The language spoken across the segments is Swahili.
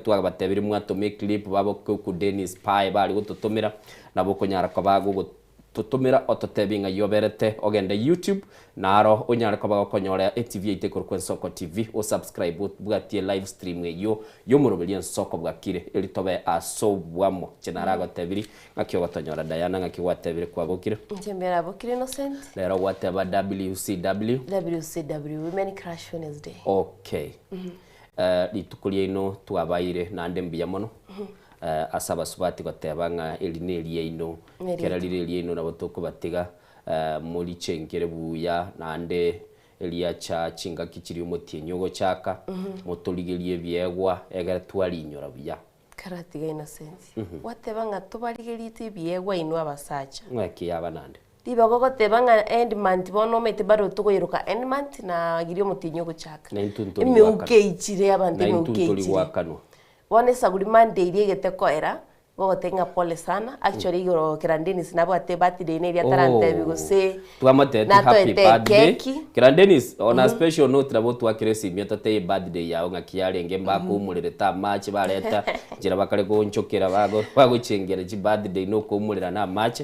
Twabatebire mwatume clip babo ku Dennis Pai bari gututumira nabo kunyara ko bago tutumira ototebinga yoberete ogenda YouTube naro unyara ko bago konyora TV ite ku Soko TV o subscribe bwatie live stream yo murubiri Soko bwakire elitobe asobwamo chenara gotebiri ngakyo gotonyora Diana ngakiwatebire kwa bokire Ntembera bokire Innocent lero whatever WCW Women Crush Wednesday. Okay. Litukulia ino twabaire nande mbia mono asaba subati gotebanga elineria ino keralireria ino nabo tukubatiga muri chengere buya nande elia cha chinga kichiri umutinyogo chaka mutoligerie biegwa egera twalinyora buya Karatiga Innocent watebanga tubaligerie tibiegwa ino abasacha ngaki yaba nande Diba gogo tebanga end month bono mete baro tukoyiruka end month na girio mutinyo guchaka. Imi ukeichire abande mi ukeichire. Wone saguri Monday iri getekoera gogo tenga pole sana. Actually igoro Kirandenis nabo ate birthday ne iri atarante bigose. Twamate happy birthday. Kirandenis on a special note nabo twakiresi miatote birthday yawe ngakiare ngemba kumurire ta match bareta jira bakare gonchokera bago chengera ji birthday no kumurira na match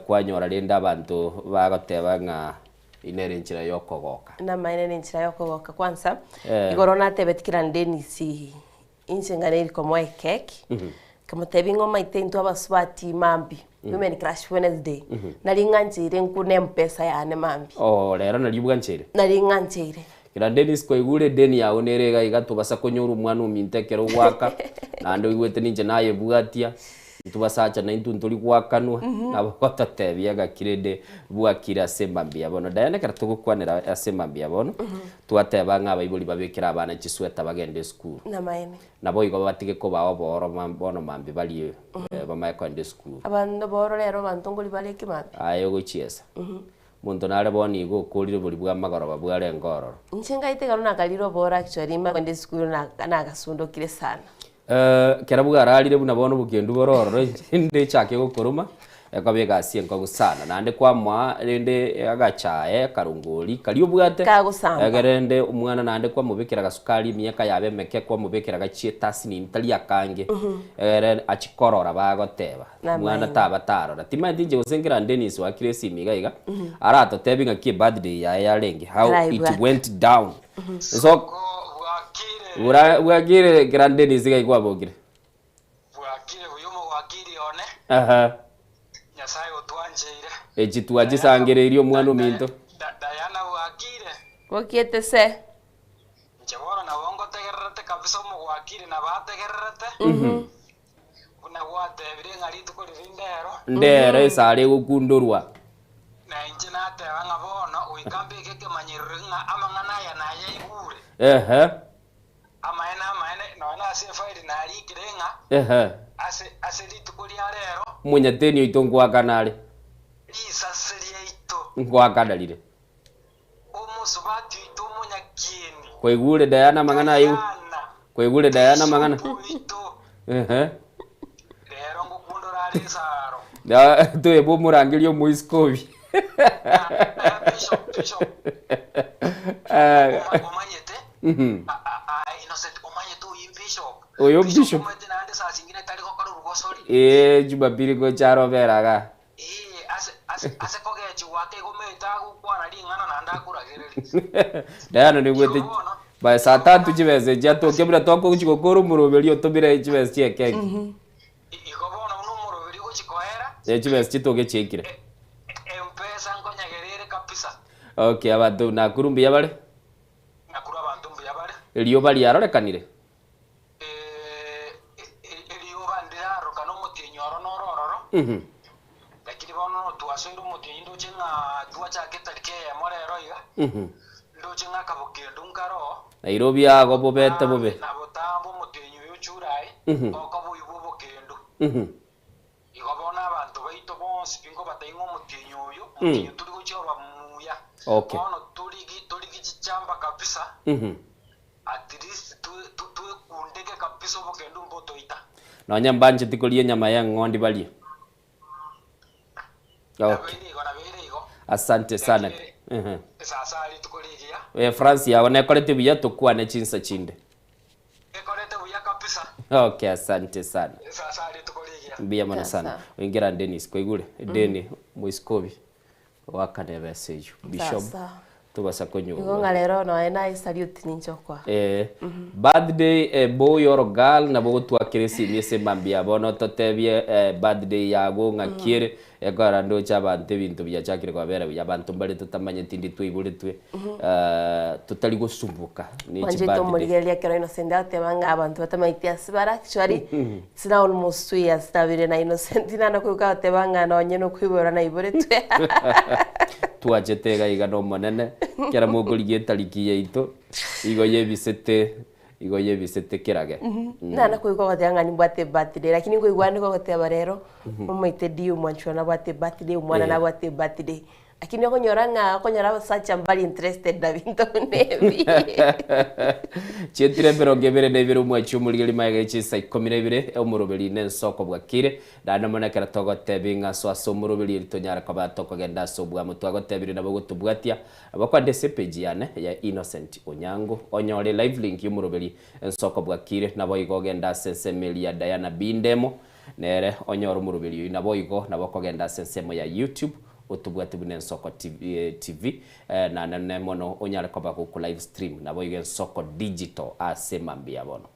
kwanyora renda abantu bagoteba nga inere nchira yokogoka na maine nchira yokogoka kwanza igoro na tebetikira Ndenisi insengane iri komo cake kama tebingo maitento abaswati mambi Women Crush Wednesday nari nganjire nkune mpesa yane mambi rero nari bwanchire nari nganjire Kirandenis ko igure deni yawe nerega igatubasa konyura umwana umintekero gwaka nando igwete ninje naye bwatia tubasacha na intunturi gwakanwa nabo batatebia gakirede bwakira semambi abono Diana karatugukwanira asemambi abono twateba nga bayibuli babekira abana kisweta bagende school na maene nabo igo batige ko bawo boro bono mambi bali bamaye kwende school abando boro rero bantongoli baleke mambi ayo gochiesa muntu nare boni go kolire buli bwa magoro babware ngororo nchenga itegaro nakaliro bora actually ma kwende school na gasundokire sana kerabuga ararire buna bono bugendu bororo inde chake gukoruma ekabega asienko gusana nande kwamwa rende agachae karungoli kaliyo bwate egerende umwana nande kwa mubekera gasukari miaka yabe meke kwa mubekera gachietasi ni ntali akange ere achikorora bagoteba mwana tabatarora timandinje usengera Dennis wa kiresi migaiga arato tebinga ki birthday ya lenge how it went down so Wagire Kirandenis gaigwa bogire. Wagire uyumo wagire one. Nyasaye utwanjire. Ejitwaje sangererio mwana minto. Diana wagire. Wokiete se. Njabora na wongo tegerete kabisa mu wagire na bategerete. Kuna wate birenga ritu ko rindero. Ndero isare gukundurwa. Na injina te banga bono uikambe keke manyiringa amangana ya naye igure. Amaena naona asifaidi na alikirenga ase litukulia rero munyateni itongwa kanale isaseria ito ngwa kadalire omusubati ito munyakini kwegure Diana mangana yu kwegure Diana mangana rero ngukundura risaro da to ebo murangirio muiskovi bishop omanyete Innocent omanye tu bishop oyo bishop nande saa zingine tali ko karu rugosori jubabiri go charo beraga ase kogechi wake gometa gukwana ringana nanda kuragereri Diana ni gwete ba saa 3 chibeze jato kebra toko kuchikokoro muroberi otobira chibeze chekeke igobona uno muroberi go chikoera chibeze chitoge chekire empesa nkonyagerere kabisa okay abantu nakurumbi yabale Elio bali yarorekanire elio bandira rokano mutinyoro norororo lakini bono tuasero mutindo chenga tuacha ketarike morero iga ndo chenga kabukendo ngaro Nairobi yago bobete bobe na botambo mutinyo yuchurai okabo yubo kendo igobona abantu baito bonsi pingo batayingo mutinyo uyu mutinyo turi guchorwa muya bono turi gichamba kabisa at least tu kundeke kabisa bogendo mboto ita nonya mbanje tikolie nyama ya ngondi bali okay asante sana sasa ali tukolijia France yaone kolete biya to kwa ne chinsa chinde kolete buya kabisa Okay, asante sana. Sasa tukolegia. Mbia mana sana. Wingira Dennis kwa igule. Deni Muiskobi. Wakane message. Bishop. Tubasa konyo. Ngonga lero no ena salute ninchokwa. Birthday boy or girl na bo twakirisi miese mambia bono totebie birthday yago ngakire egara ndo cyabante bintu byacakire kwa bera byabantu mbale tutamanye tindi twibure twe tutali gusumbuka ni birthday murigelia kero innocent atebanga abantu batamaitia sibara actually sina almost 2 years tabire na innocent na kuka atebanga no nyeno kwibora na ibore twe twachetega igano manene kera mugurigie tariki yaito igo yebisete kirage na kuiko batanga ni bwate birthday lakini ngo igwani ko goteba rero mumaite dio mwancho na bwate birthday umwana na bwate birthday lakini ko nyora such ambali interested na bintu nebi chetire berongevere ne biro mwacho muri maige chisa 12 omuroberi nensoko bwakire dana mona kera togotebinga so muroberi litonyara kwa batoko genda so bwa mutwagotebire nabo gutubwatia abakwande page yane ya Innocent Onyango onyore live link y'umuroberi ensoko bwakire nabo igogenda sensemeli ya Diana Bindemo nere onyoro muroberi nabo igo nabo kogenda sensemo ya YouTube utubwate bune Nsoko TV na nane mono onyare kwa ku live stream nabo igen Nsoko digital asemambia bono.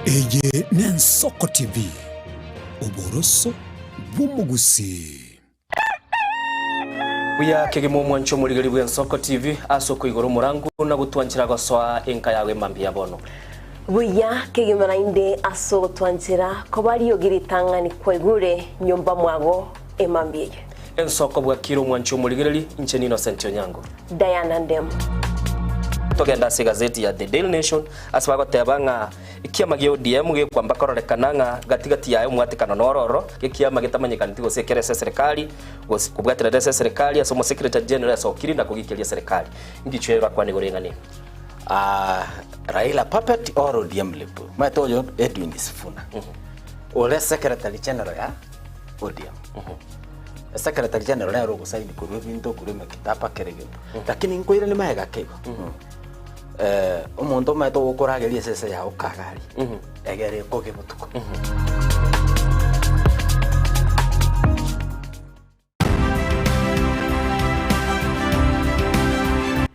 Eye Nsoko TV uboroso bw'umugusi Buya kegemo mwancho muri bwa Nsoko TV asoko igoro murangu na gutwanchira goswa enka yawe mambia bono Buya kegemo inde aso gutwanchira ko bari yogiritanga ni kwegure nyumba mwago emambie Nsoko bwa kiro mwancho muri incheni Innocent Onyango Diana Ndem togenda se gazeti ya The Daily Nation asbago tebanga ikiama gyo DM ge kwamba kororekananga gatigati yayo mwatikano nororo ikiama gitamanyikana tigo sekere serikali kubwatira serikali asomo secretary general sokiri na kugikilia serikali ngichwera kwa nigorengani Raila Puppet or ODM lepo matoyo Edwin Sifuna ole secretary general ya ODM secretary general ya rogo saini kuru binto kuru mekitapa kerege lakini nkoire ni mahega kego umuntu mato gukorageria sese ya ukagari egere koge mutuko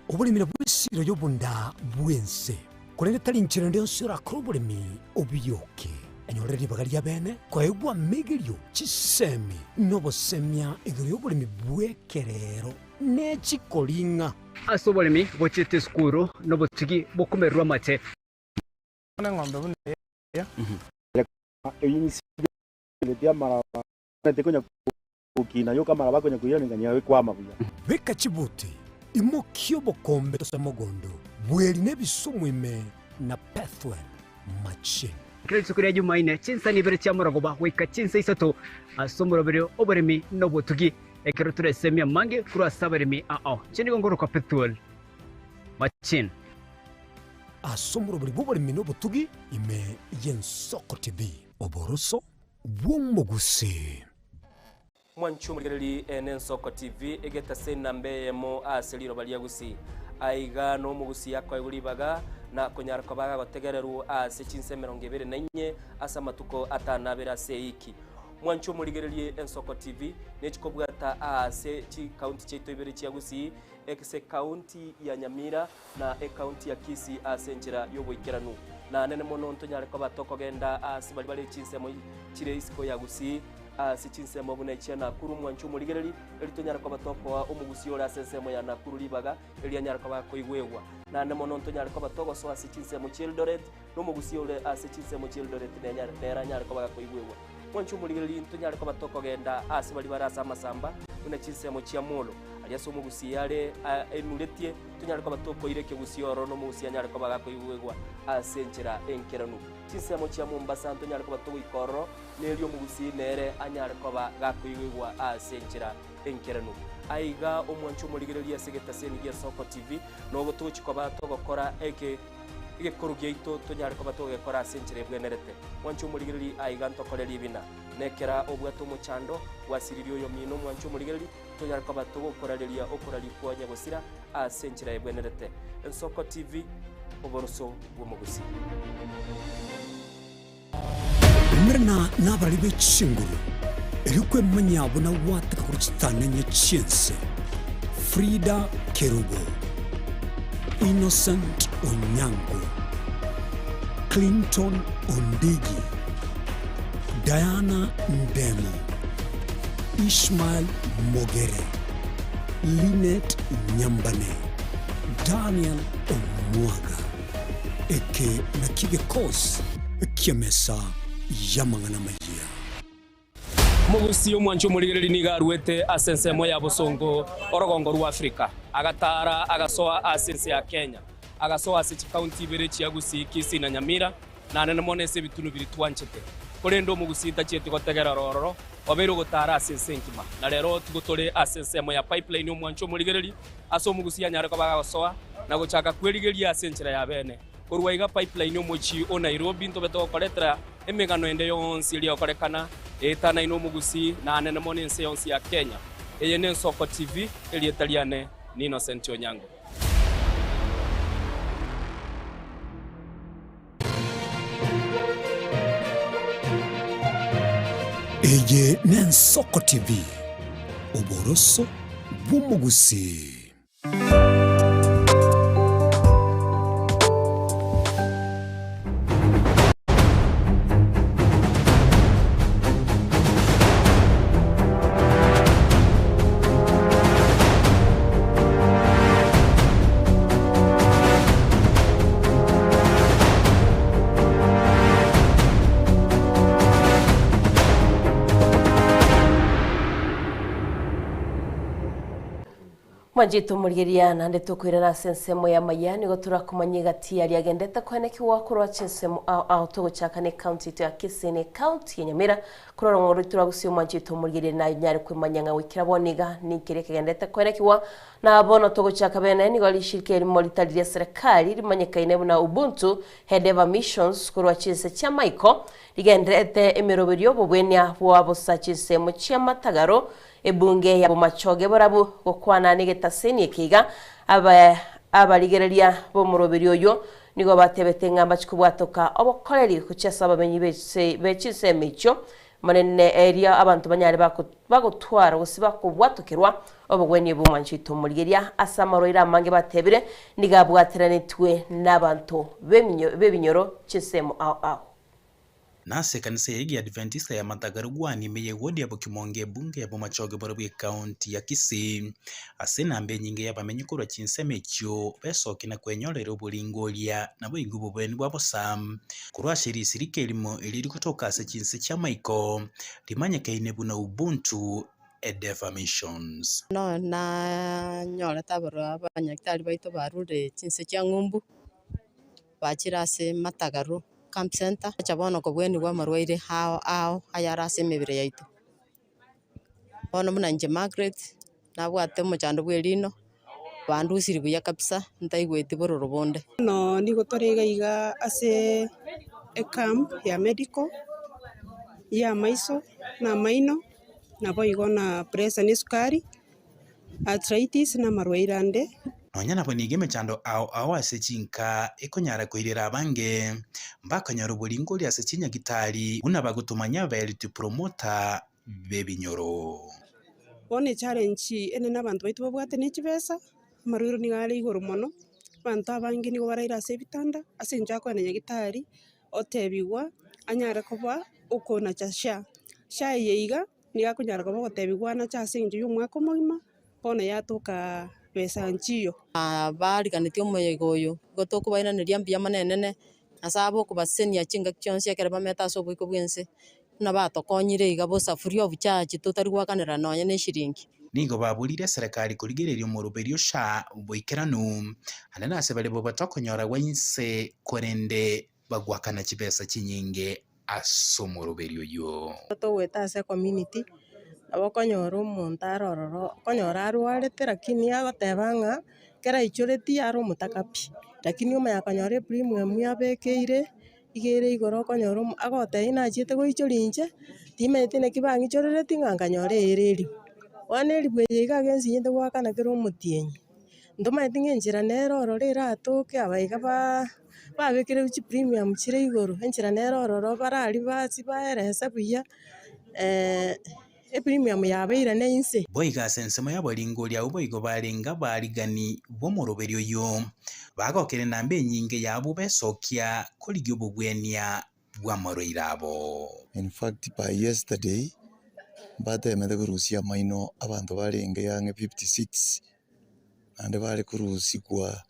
obulimira bw'esiro y'obunda bwense kulende tali nchira ndio sira krobulimi obiyoke enyoreri bagalia bene kwaegwa megerio chisemi nobosemia igoro y'obulimi bwekerero nechikolinga asobolemi bochete skuru nobotigi bokumerwa mate na ng'ombe bune ya eyinisi letia mara netekunya kukina yo kamara bakonya kuyo nganya we kwa mabuya beka chibuti imokyo bokombe tosemogondo bweli nebisumwime na pathway machine Kristo kuri Jumaine chinsa ni bere cyamuragoba weka chinsa isato asomurobere oboremi nobotugi ekero turesemia mange kuri asaberemi chini gongoro kwa petrol machine asomurobere boboremi nobotugi ime Nsoko TV oboroso bw'umugusi mwanchu muri Nsoko TV egeta senambe yemo aseliro balia gusi aiga no mugusi yakwa iguribaga na kunyara kwa baga gotegereru ase chinse 24 asa matuko atanabera seiki mwancho muri Nsoko TV nechikobwata ase chi county cheto ibere chiagusi ekse county ya Nyamira na county ya Kisii ase njira yoboikeranu na nene mono ntonyare kwa batoko genda ase bali chinse mo chire isiko yagusi sichinsemo buna ichana kuru mwanchu muligereri elitonyara kwa batopo wa umugusi ora sensemo ya nakuru libaga elianyara kwa koigwewa na nemono ntonyara kwa batogo so sichinsemo Childoret no mugusi ora sichinsemo Childoret nera nyara kwa koigwewa mwanchu muligereri ntonyara kwa batoko genda asibali barasa masamba buna chinsemo chiamolo aliaso mugusi yale enuletie tonyara kwa batoko ireke gusioro no mugusi anyara kwa koigwewa asenchera enkeranu chinsemo chia Mombasa ntonyara kwa batoko ikoro nelio mugusi nere anyara kwa gakoigwa asenchera enkeranu aiga omwanchu muligereria segeta senigia Soko TV no gotochi kwa bato gokora ege korugeito tonyara kwa bato gokora asenchera bwenerete mwanchu muligereri aiga ntokoreri bina nekera obwato muchando wasiririo yo mino mwanchu muligereri tonyara kwa bato gokorareria okorari kwanya gosira asenchera bwenerete Soko TV oboroso bw'omugusi Mrna nabali bechinguru erikwe manyabo na wataka kuchitanenya chiense Frida Kerubo Innocent Onyango Clinton Ondigi Diana Ndemo Ishmael Mogere Linet Nyambane Daniel Omwaga eke nakige kos kiamesa yamangana majia mugusi omwanchu muligereri nigaruete asensemo ya Bosongo orogongo rwa Afrika agatara agasoa asense ya Kenya agasoa ase county berechi ya Gusii na Nyamira na nene monese bitunu biri twanchete korendo mugusi tachete gotegera rororo obero gotara asense nkima na rero tugotore asensemo ya pipeline omwanchu muligereri aso mugusi anyara kwa bagasoa na gochaka kwerigeria asenchera ya bene kurwaiga pipeline omochi o Nairobi ntobeto koletra emegano ende yonsi ili okorekana etana ino mugusi na nene monense yonsi ya Kenya eyene Soko TV eli Italiane ni Innocent Onyango eye nen Soko TV oboroso bw'omugusi Mwanjito muligeria nande tukwirana sensemo ya mayani gotura kumanye gati yari agendete kweneki wakuru chinsemo au tugochaka ne county to Kisii county Nyamira kurora ngoro turagusio mwanjito muligeria na nyari kwimanyanga wikira boniga nikireke gendete kweneki wa na bono tugochaka bene ni goli shirikeri molitalia serikali limanyeka ine na Ubuntu Hedeva Missions kurwa chinse cha Michael ligendete emirobiryo bobwenya bwa bosachinsemo cha Matagaro ebunge ya Bomachoge borabu gokwana nigetaseni ekiga abaligereria bo murobiri oyo nigo batebete ngamba chikubwatoka obokoreri kuchesa abamenyi bechinse micho manene area abantu banyari bagotwara gusiba kubwatokirwa obogwenye bumwanchito muligeria asamaro iramange batebire nigabwateranitwe n'abantu bebinyoro chisemo ao nase kanisa ya Adventista ya Matagaro gwani meye wodi ya Bokimonge bunge ya Bomachoge borobi county ya Kisii asena ambe nyinge ya bamenyi kurwa chinseme kyo besoke na kwenyolera obulingolia na boingubu bweni bwabo sam kurwa shiri sirike elimo eliri kutoka ase chinse cha Michael limanye kaine buna Ubuntu Hedeva Missions no na nyola tabaro abanyakitari baito barure chinse cha ngumbu bachirase Matagaro Camp Center chabono ko bweni bwa marwaire hao ayarase mebire yaito bono muna nje Margaret na bwate muchando bwerino bandu siri buya kabisa ntaigwete bororo bonde no nigo torega iga ase a camp ya medical ya maiso na maino na boigo na pressure ni sukari arthritis na marwaire ande Nonyana bwenige mechando ao asechinka ekonyara koirera abange mbakanyaro bolingo lya sechinya gitari una bagutumanya beli to promoter bebinyoro one challenge ene nabantu baitu babwate n'ekibesa marwiro ni gale igoro mono bantu abange nigo baraira ase bitanda ase njako na nyagitari otebigwa anyara kuba ukona chasha shai yeiga niga kunyara kwa gotebi gwana cha sinju y'umwaka omogima bono yatoka besa nchiyo bariganĩtie mũyego ũyũ gũtũkũbainanĩria mbia manenene asa bokũbasenia chingaki chionse ekere bameta ase oboiko bwense buna batokonyire iga bosa free of charge totari gwakanera nonya na eshiringi nigo babũrire serikali kũrigĩrĩria mũrũbĩrio sha boikeranu anene ase bari bo batokonyora gwainse korende bagwakana chibesa chinyinge ase omũrũbĩrio yo togweta ase community abo konyora omonto arororo konyora arwarete lakini agoteba ng'a kera ichoreti aro omotakapi lakini omayakonyora premium yabekeire igere igoro konyora agoteba nachiete goichoria inche timaete naki bang'ichorereti ng'a nkanyora ereri bono eribu eye iga gensinyete gwakana kera omotienyi ntomaeti ng'a enchera nero ororo eratoke abaiga babekire chipremium chire igoro enchera nero ororo barari basi baeresa buya epremium yabeire neinse boiga ase ensemo ya boringoria abo boigo barenga barigani bomoroberio yo bagokere namba enyinge yabo besokia korigia obobwenia bwa moroire abo. In fact by yesterday batemete kurusia maino abantu barenge yange 56 ande bari kurusikwa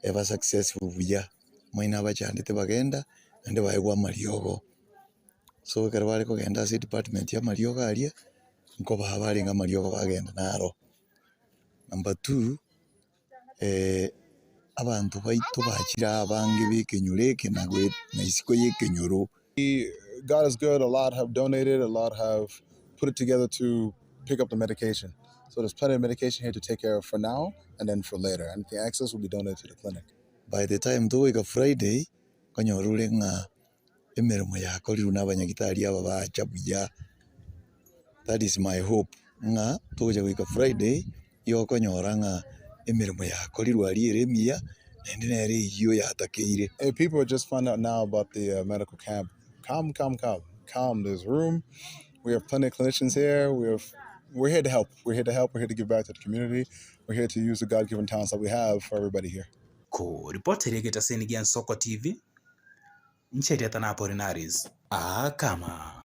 eba successful buya maino abachandite bagenda ande baigwa mariogo so kare bari kugenda ase department ya mariogo aria nko babarenga mariogo bagenda naro. Number 2 abantu baito bachira abange bekenyureke na isiko yekenyoro. God is good. A lot have donated. A lot have put it together to pick up the medication. So there's plenty of medication here to take care of for now and then for later. Anything excess will be donated to the clinic. By the time though Friday, kanyorure nga emeremo yakoriru n'abanyagitari aba bachabuya. That is my hope. Nga toja wika Friday yo kanyora nga emeremo yakoriru ari eremia and nere iyo yatakeire. Hey, people are just finding out now about the medical camp. Calm. There's room. We have plenty of clinicians here. We're here to help. We're here to give back to the community. We're here to use the God-given talents that we have for everybody here. Ko reporter yegeta Senigia Nsoko TV. Ncheri atana Apollinaris. Kama.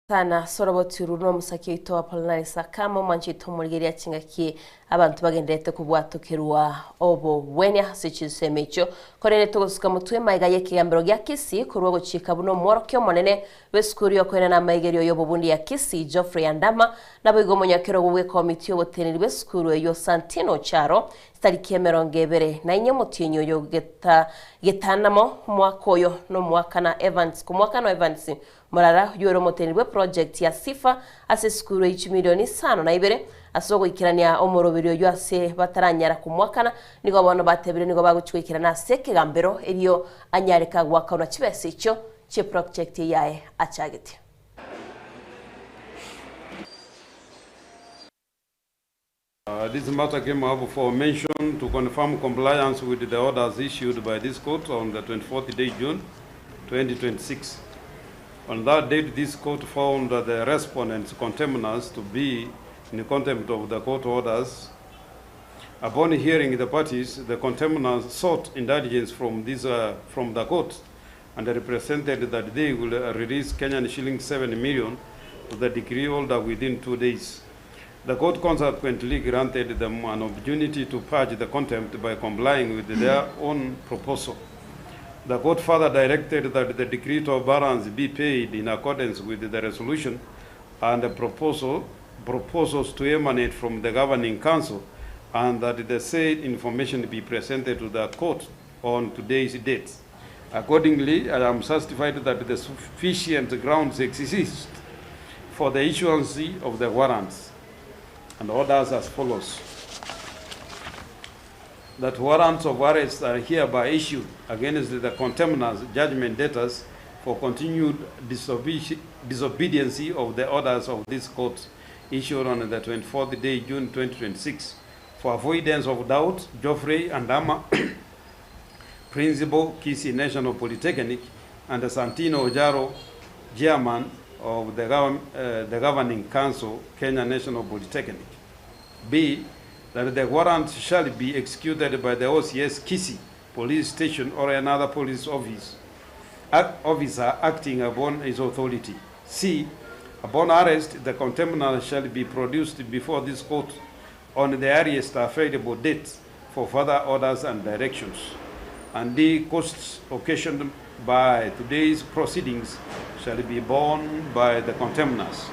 Sana soroboturu no musaki ito Apollinaris Kama manchito mulgeria chingaki abantu bagendete kubwatokirwa obo wenya sichisemecho korere togosuka mutwe maiga yekigambiro gya Kisi kurwa guchika buno mworokyo monene weskuri yokwena na maigerio yobo bundi ya Kisi Geoffrey Andama nabo igomonyakero gwe komiti yoboteneri weskuru yo Santino Charo tariki 20 mutienyo yo getanamo mwakoyo no mwakana Evans kumwakano Evans Morara yoro motenirwe project ya Sifa ase skuru 1 milioni 5 asogo ikirania omoroberio yo ase bataranyara kumwakana nigo abantu batebire nigo bagucwikirana ase kigambero eriyo anyareka gwakana kibese icho che project yae achagete. This matter came up for mention to confirm compliance with the orders issued by this court on the 24th day June 2026. On that date, this court found the respondents' contemners to be in contempt of the court orders. Upon hearing the parties, the contemners sought indulgence from the court and represented that they will release Kenyan shillings 7 million to the decree holder within 2 days. The court consequently granted them an opportunity to purge the contempt by complying with their own proposal. The court further directed that the decree of balance be paid in accordance with the resolution and the proposals to emanate from the governing council, and that the said information be presented to the court on today's date. Accordingly, I am satisfied that the sufficient grounds exist for the issuance of the warrants and orders as follows. That warrants of arrest are hereby issued against the contemners, judgment debtors, for continued disobedience of the orders of this court issued on the 24th day June 2026. For avoidance of doubt, Geoffrey Andama, Principal, Kisi National Polytechnic, and Santino Ojaro, Chairman of the Governing Council, Kenya National Polytechnic. B, that the warrant shall be executed by the OCS Kisi Police Station or another police office officer acting upon his authority. C. Upon arrest, the contemnor shall be produced before this court on the earliest available date for further orders and directions. And the costs occasioned by today's proceedings shall be borne by the contemnors.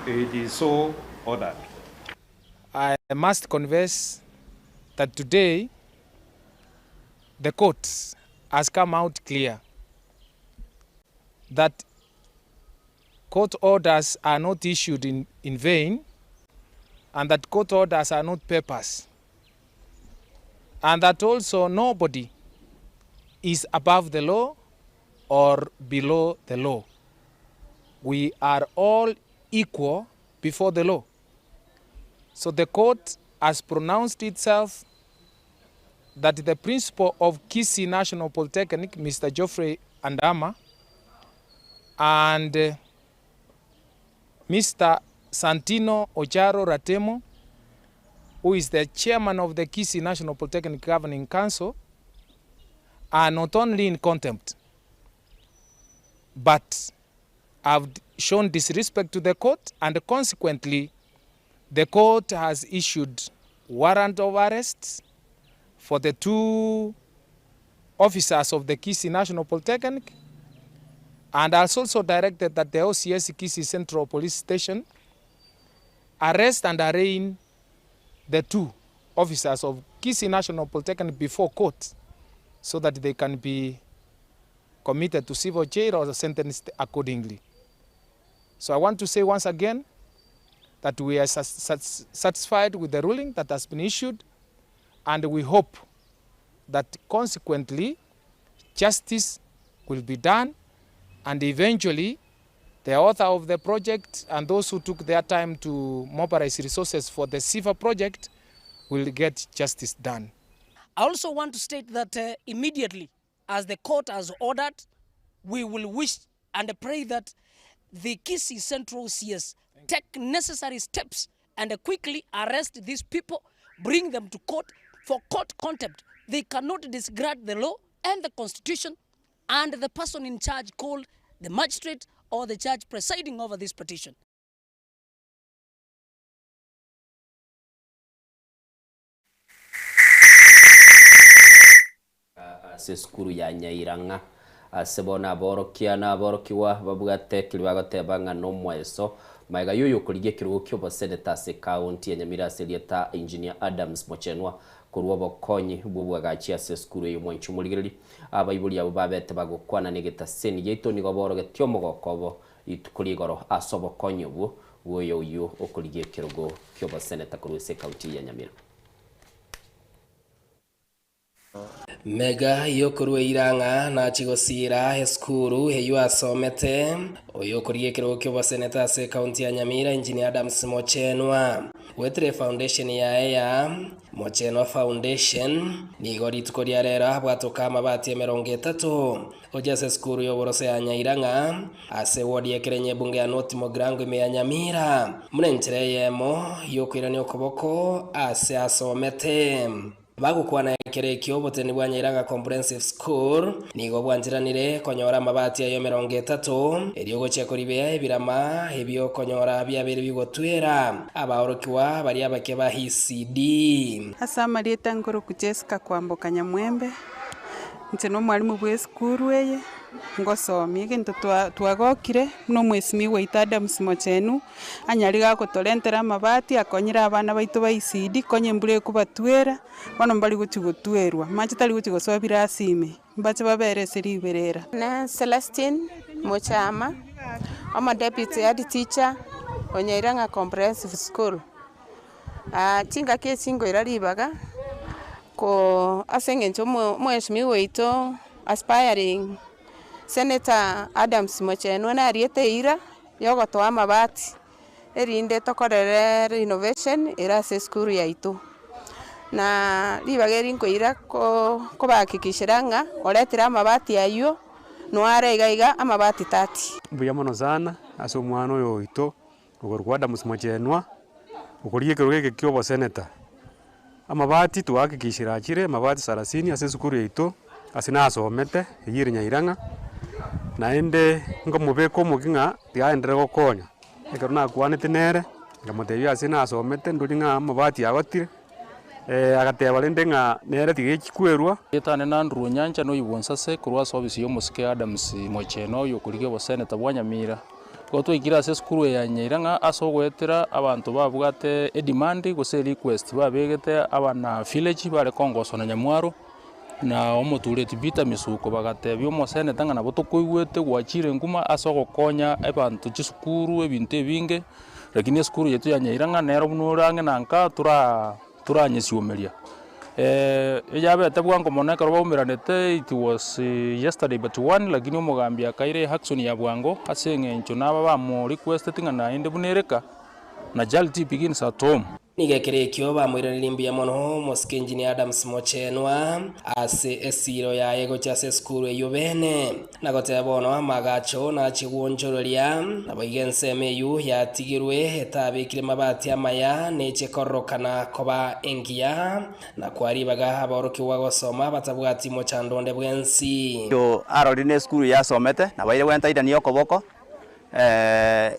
It is so ordered. I must confess that today the court has come out clear that court orders are not issued in vain, and that court orders are not papers, and that also nobody is above the law or below the law. We are all equal before the law. So the court has pronounced itself that the principal of Kisii National Polytechnic, Mr. Geoffrey Andama, and Mr. Santino Ocharo Ratemo, who is the chairman of the Kisii National Polytechnic Governing Council, are not only in contempt, but have shown disrespect to the court, and consequently, the court has issued warrant of arrest for the 2 officers of the Kisii National Polytechnic, and has also directed that the OCS Kisii Central Police Station arrest and arraign the 2 officers of Kisii National Polytechnic before court so that they can be committed to civil jail or sentenced accordingly. So I want to say once again that we are satisfied with the ruling that has been issued, and we hope that consequently justice will be done, and eventually the author of the project and those who took their time to mobilize resources for the SIFA project will get justice done. I also want to state that immediately, as the court has ordered, we will wish and pray that the Kisii Central CS take necessary steps and quickly arrest these people, bring them to court for court contempt. They cannot disregard the law and the constitution, and the person in charge called the magistrate or the judge presiding over this petition. Seskuru ya Nyairanga asebona borokia na borokiwa babugate kilibagoteba ngano mweso maiga yoyo kuligie kirugo kyobo seneta se county ya Nyamira Selieta engineer Adams Mochenwa kuruwa bokonyi bubwagachia seskuru yo mwanchu muligirili abayibuli abo babete bagokwana negeta seni yeto ni goboro getyomo gokobo itukuligoro asobo konyi bu woyo yo okuligie kirugo kyobo seneta kuruwa se county ya Nyamira. Mega yokurwe iranga na chigosira eskuru heyu asomete oyokurie kirugo kyo seneta se county ya Nyamira engineer Adams Mochenwa wetre foundation ya Mochenwa Foundation ni gori tukoria rero habwatoka mabati 30 ojase skuru yo borose ya Nyairanga ase wodi yekerenye bunge ya North Mogrango ime ya Nyamira munentere yemo yokwirani okoboko ase asomete bagukwana kerekyo boteni bwa Nyairanga Comprehensive School nigo bwanjiranire konyora mabati ayo 30 eriogo chekoribe ebirama ebyo konyora byabere bigotwera abaorokiwa bari abake ba ECD asama rieta ngoro kucheska kwamboka Nyamwembe ntino mwalimu bwe skuru eye ngosomie kintu twagokire no mwesimi wa Adams Mochenu anyari gakotolentera mabati akonyira abana baitu ba ECD konye mbure kubatwera bano mbali gutigotwerwa machi tali gutigosobira asime mbache babere seriberera na Celestine Mochama ama deputy head teacher Nyairanga Comprehensive School chinga ke singo iraribaga ko asengencho mwesimi weito aspiring Senator Adams Mochenu na riete ira yogotoa mabati erinde tokorere renovation era se skuru yaitu na libageri nkoira ko bakikishiranga oletira mabati ayo no aregaiga amabati 30 buya mono sana aso mwana oyo ito ogorwa Adams Mochenwa okorie kiruge kyobo senator amabati twakikishira chire mabati 30 ase skuru yaitu asina asomete yiri Nyairanga naende ngomubeka omokinga tigaendere gokonya ekero nakwanete nere ngamotebia ase nasomete ndori ng'a amabati agotire agateba rende ng'a nere tigekikwerwa etane nandru nyanja no ibonsase kurwa service yo Musike Adams Mocheno yo kurige bo seneta bwa Nyamira ko twikira ase skuru ya Nyairanga aso gwetera abantu babugate demand gose request babegete abana village bare kongoso na Nyamwaro na omotureti bita misuko bagatebia omoseneta ng'ana botokoigwete gwachire nguma aso gokonya abantu chisukuru ebintu ebinge lakini skuru yetu ya Nyairanga nero bunurange nanka turanyesiumeria yabete bwango moneka robumiranete it was yesterday but one lakini omugambia kaire action ya bwango aseng'encho naba bamo request tingana inde bunereka na jalti begins at home nigekerekio bamwiranirimbuya mono Musike Engineer Adams Mochenwa ase esiro ya ego chase skuru eyo bene nagoteba bono magacho na chigwonjororia nabaigenseme yu yatigirwe etabekire mabati amaya nechekorokana koba engia na kwaribaga aboroki wagosoma batabwati mochandonde bwensi yo arorine skuru ya somete na baire wenta ni okoboko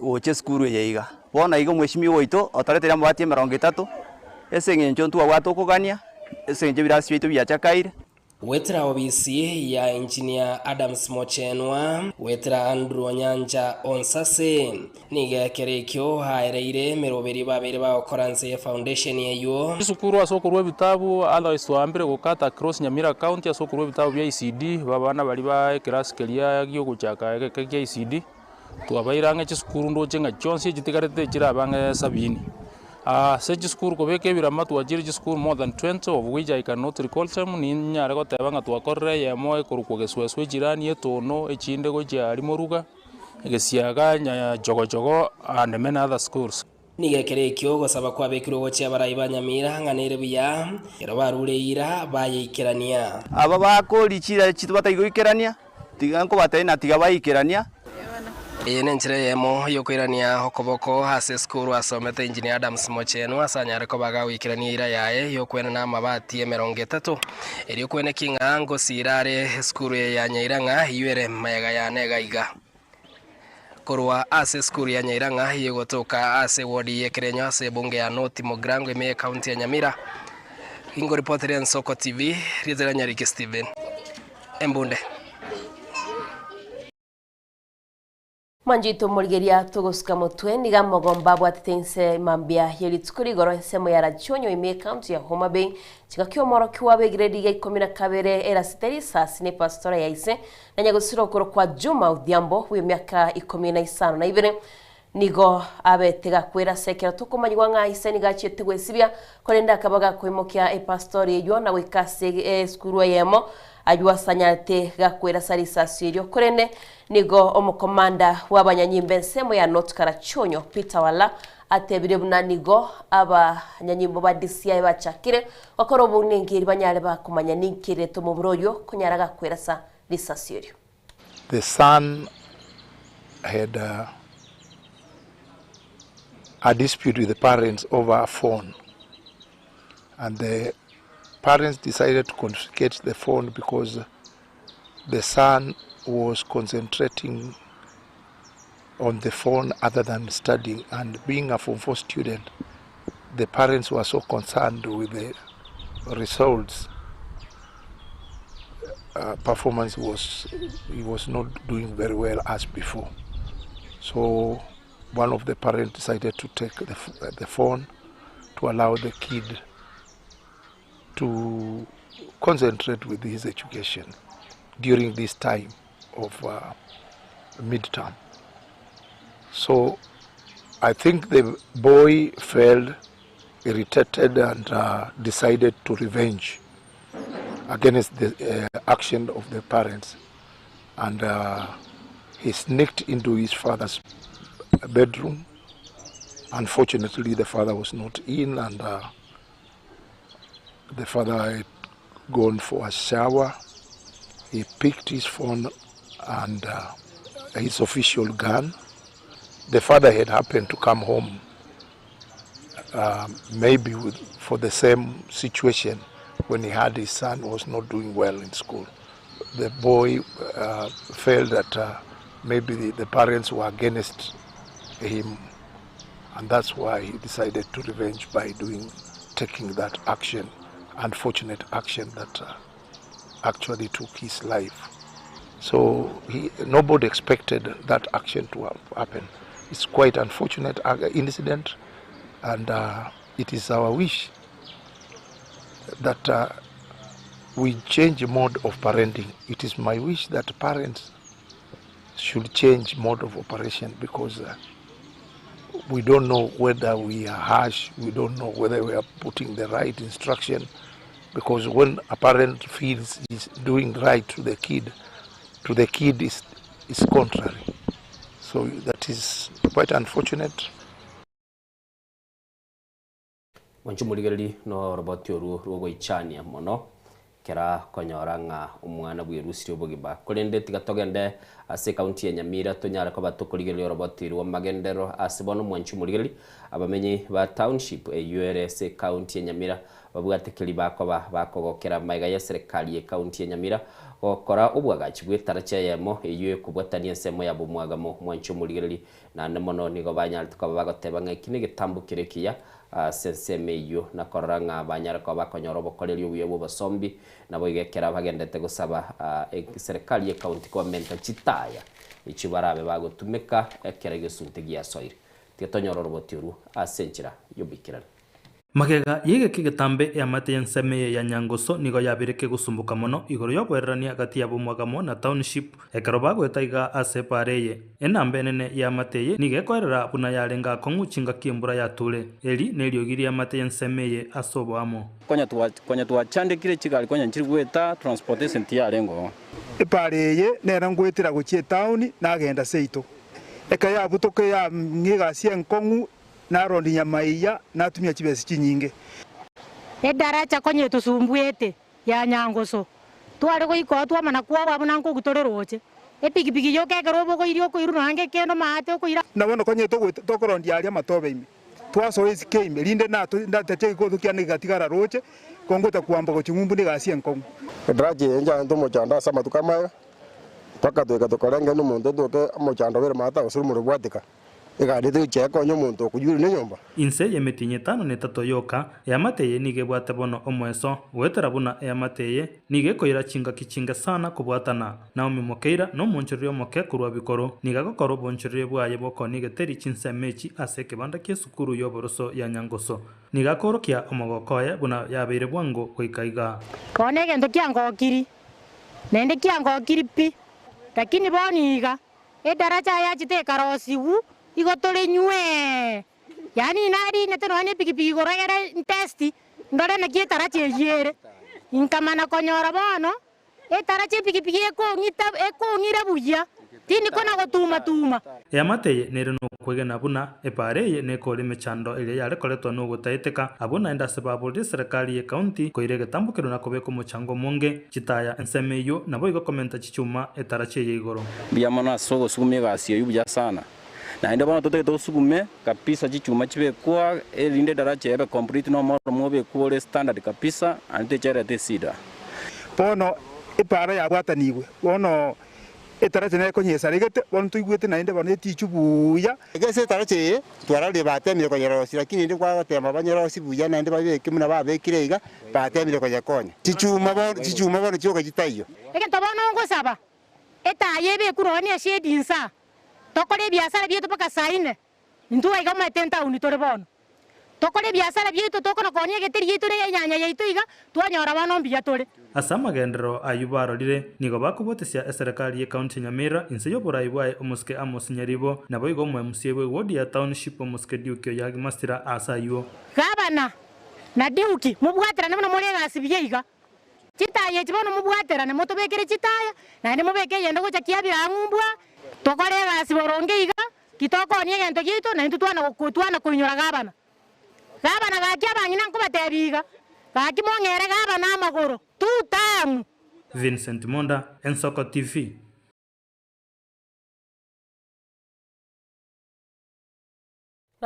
uche skuru yeiga bona igo mweshimi woito otaretera mabati 30 eseng'encho ntwa gwatokogania eseng'encho birasi bitu byachakaire wetera obisi ya Engineer Adams Mochenwa wetera Andrew Nyanja onsase nigekerekio haereire meroberi babere ba Okoranse Foundation yeyo isukuru asokorwa bitabu Alois Wambere gukata cross Nyamira county asokorwa bitabu bya ICD babana bali ba class kelia gyo guchaka ke ICD twabairanga chisukuru ndoche nga chonsi chitigarete chira bange 70 se chisukuru kobeke birama twajiri chisukuru more than 20 of which I cannot recall them ni nyare gotebanga twakorre yemo ekorukwo gesweswe jirani etono echinde go jari moruga egesiaga nya jogojogo and many other schools nigekerekio gosaba kwa bekiro goche abarayi Nyamira ng'anere buya ero barureira bayikerania aba bakorichira chitubatayigo ikerania tiganko batena tigabayikerania ene nchire yemo yokwirania hokoboko ase skuru asomete Engineer Adams Mochenwa asanyare ko bagawikirania ira yaye yokwena na mabati 30 eri kwene kingango sirare skuru ya Nyairanga yuere mayaga ya negaiga korwa ase skuru ya Nyairanga yegotoka ase wodi yekerenyo ase bunge ya North Mogrango ime county ya Nyamira ingo reporter ya Nsoko TV Rizera Nyariki Steven Embunde Manjito Mulgeria Togoska Motwe niga mogomba bwatitense mambia yeli tukuri goro semo ya rachonyo ime county ya Homa Bay chikakyo moro kiwabe grade ya 12 era siteri sasine pastora ya ise na nyagosiro koro kwa Juma Odhiambo we miaka 15 na ibere nigo abetega kwera sekera tukumanywa nga ise niga chetegwe sibya kolenda kabaga kwimokia pastori yo na wekase skuru yemo ajwa sanyate gakwera sarisasyo korene nigo omukomanda w'abanyanyimbe nsemo ya North Karachonyo Peter Wala atebire bunanigo abanyanyimbo ba DCI bachakire bakoro bunengeri banyale bakumanya ninkire to mubroyo kunyara gakwera sa risasyo. The son had a dispute with the parents over a phone, and the parents decided to confiscate the phone because the son was concentrating on the phone other than studying, and being a Form 4 student, the parents were so concerned with the results. Performance he was not doing very well as before. So one of the parents decided to take the phone to allow the kid to concentrate with his education during this time of midterm. So I think the boy felt irritated and decided to revenge against the action of the parents, and he sneaked into his father's bedroom. Unfortunately, the father was not in, and the father had gone for a shower. He picked his phone and his official gun. The father had happened to come home maybe for the same situation when he had his son was not doing well in school. The boy felt that maybe the parents were against him, and that's why he decided to revenge by taking that action, unfortunate action that actually took his life. So nobody expected that action to happen. It's quite unfortunate incident, and it is our wish that we change mode of parenting. It is my wish that parents should change mode of operation, because we don't know whether we are harsh, we don't know whether we are putting the right instruction, because when a parent feels he's doing right to the kid is contrary. So that is quite unfortunate. Wanchumuligereri no roboti oru rogo ichania mono kera konyoranga umwana bwirusiri obugiba kolende tigatogende ase county ya Nyamira tonyara ko batokoligereri roboti ru magendero asibono mwanchumuligereri abamenyi ba township URS county ya Nyamira babwatekeli bakogokera maiga ya serikali ya county ya Nyamira okora obwagachi bwetaracha yemo eyo kubwatania semo ya bumwagamo mwanchumuligereri na nemono nigo banyal tukabagoteba ng'ekini gitambukirekia sensemeyo na koranga banyara ko bakonyoro bokoreri ubuye basombi nabo igekera bagendete gusaba serikali ya county government chitaya ichibarabe bagotumeka ekera gesuntegia soire tietonyoro robotiuru asenchira yobikirana Magega yege kigetambe ya mate nseme ya Nyangoso nigo yabireke gusumbuka mono igoro yoberania gati ya bumwagamo na township ekerobago etaiga asepareye enambe nene ya mateye nige korera buna yarenga konguchinga kimbura ya tule eli neliogiri ya mate nseme asobamo konya twachandikire kigali konya nchiri gweta transportation tiarengo epareye nera ngwetira guchie town nagenda seito eka ya butoke ya ngigasi enkongu narondi nyamaiya natumia chibesi chinyinge edaracha konye tusumbuete ya Nyangoso twari goiko twamana kwa babona nko gutoreroche epikipiki yoke kerobo go irio ko iru nange kendo mate ko ira nabono konye tokorondi ali amatobe ime twaso ezike ime linde ndateche ko tukiane gatigara roche kongota kuamba go chingumbu ni gasi enkongu edaracha enja ndomo chanda sama tukamayo paka tukarenga no mundo doke amochando bere mata osuru bwatika igade cheko nyomuntu kujuri ne nyomba inse yemetinye tano netatoyoka yamateye nige bwate bono omweso wetera buna yamateye nige koira chinga kichinga sana kubwatana Naomi Mokeira no monchoryo moke kurwa bikoro niga gokoro bonchoryo bwaye boko nige teri chinse mechi aseke banda ke sukuru yoboroso ya Nyangoso niga korokia omogokoye buna yabeire bwango koikaiga kone gendo kiangokiri nende kiangokiri pi lakini boniga edaracha ya chite karosiwu igotole nywe yani nari neteno ane pikipiki goragere testi ndore na kietara cheyere inkamana konyora bono etara che pikipiki ekongire buya tini kona gotuma yamateye nere no kwegena buna epareye ne kole mechando ile yale koletwa no gotaiteka abuna enda sebabuli serikali ya county koirege tambukero na kobeko mochango monge chitaya ensemeyo nabo igo komenta chichuma etara cheye igoro biyamana sogo sugumye gasiyo yubuja sana na inde bana tote tosugume kabisa chichuma chibe kwa elinde daracha ebe complete no more mobe kwa standard kabisa ante chere te sida pono ipara ya bwataniwe bono etarache ne konyesa regete bono tuigwete na inde bono etichubuya egese tarache twarali batemire konyerosi lakini inde kwa batema banyerosi buya na inde babeke muna babekire iga batemire konyekonya chichuma bono chioka chitayo ege tobono ngosaba etaye be kuroni ashedinsa tokole biashara byetu paka saine ntuwa iga matenta unitore bono tokole biashara byetu tokona konye geteri yetu ne nyanya yetu iga twanyora bano mbiya tore asama gendero ayubaro lire nigo bakubotesya serikali ya county Nyamira inse yoborai bwae omuske Amos Nyaribo nabo igo mwe musiebwe wodi ya township omuske Diukyo yagi mastira asayo gabana na Diuki mubwatira ne muri gasibye iga chitaye chibono mubwatira ne motobekere chitaya na ne mubeke yende gocha kiabira ngumbwa tokore gasiboronge iga kitoko ni gento gitu na twana kunyora gabana gakia banyina nkubatebiga bakimongere gabana amagoro tutamu Vincent Monda, Ensoko TV.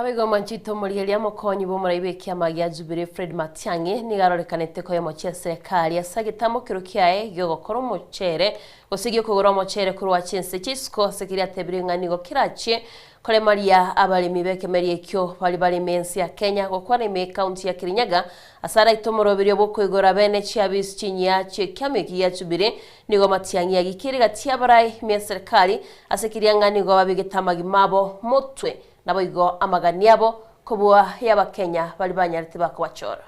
Nabigo manchito murigeria mukonyi bo muraibe kiama gya Jubilee Fred Matiang'i ni garorekanete ko yomochia serikali asagitamo kirukiae gyo gokoro muchere gosigyo kugura muchere kuri wa chinse chisco sekiria tebiringa nigo kirachi kole maria abalimi bekemerie kyo bali mensi ya Kenya gokwana ime county ya Kirinyaga asara itomorobirio boko igora bene chiabis chinya che kiame gya Jubilee nigo Matiang'i agikiri gatia barai me serikali asekiria ngani go babigetamagi mabo mutwe nabo igo amaganiabo kubwa yaba Kenya bali banyarite bakubachora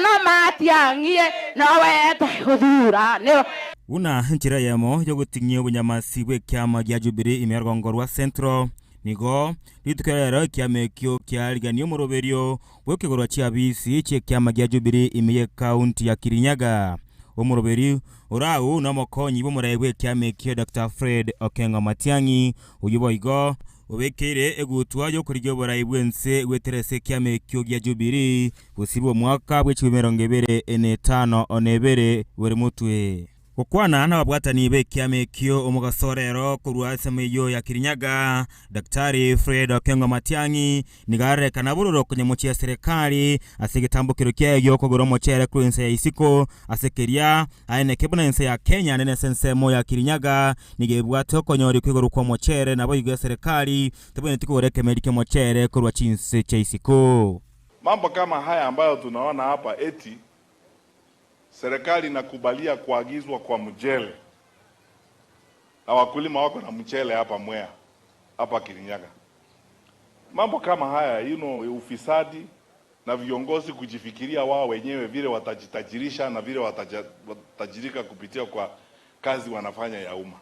no Matiang'i no wete hudura ne una njira yemo yo gutinye obunyamasi bwe kiama gya Jubilee imergongorwa Central nigo litkerero kiame kyo kyaliganio moroberio bwe kigorwa chiabisi che kiama gya Jubilee imiye county ya Kirinyaga omuroberi orau na mokonyi bo muraibwe kiame kyo Dr. Fred Okengo Matiang'i uyiboigo obekere egutwa yo kurigyo baraibwe nse weterese kiame kyo gya Jubilee busibo mwaka bwe 2025 onebere buri mutwe Okwana na babwatani be kiame kyo omugasorero kurwa semeyo ya Kirinyaga Daktari Fred Okengo Matiang'i nigare kanabururo kunyemuchi ya serikali asigitambukiro kyo kugoro mochere kuinse ya isiko asekeria aene kebuna inse ya Kenya nene sensemo ya Kirinyaga nigebwato konyori kwigoro kwa mochere nabo yiga serikali tebone tikoreke medike mochere kurwa chinse cha isiko. Mambo kama haya ambayo tunaona hapa eti serikali inakubalia kuagizwa kwa mchele na wakulima wako na mchele hapa Mwea hapa Kirinyaga. Mambo kama haya ufisadi na viongozi kujifikiria wao wenyewe vile watajitajirisha na vile watajirika kupitia kwa kazi wanafanya ya umma.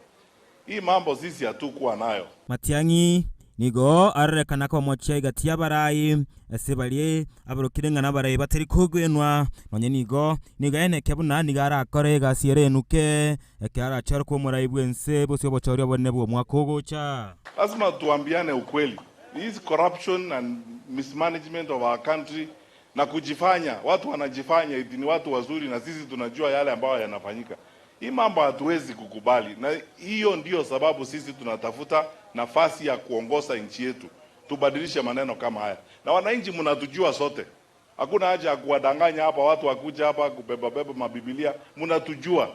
Hii mambo sisi hatukuwa nayo. Matiang'i nigo arerekana ko moche gatia barayi esebaliye abarukirenga nabarayi batari kugwenwa nonye nigo ene kebuna nigara akore gasiere nuke ekara charo ko murayi bwense bose bochori obone bwo mwakogocha. Lazima tuambiane ukweli. This corruption and mismanagement of our country na kujifanya watu wanajifanya eti ni watu wazuri na sisi tunajua yale ambayo yanafanyika. Hii mambo hatuwezi kukubali na hiyo ndio sababu sisi tunatafuta nafasi ya kuongoza nchi yetu. Tubadilishe maneno kama haya. Na wananchi mnatujua sote. Hakuna haja ya kuwadanganya hapa watu wakuja hapa kubeba mabibilia. Mnatujua.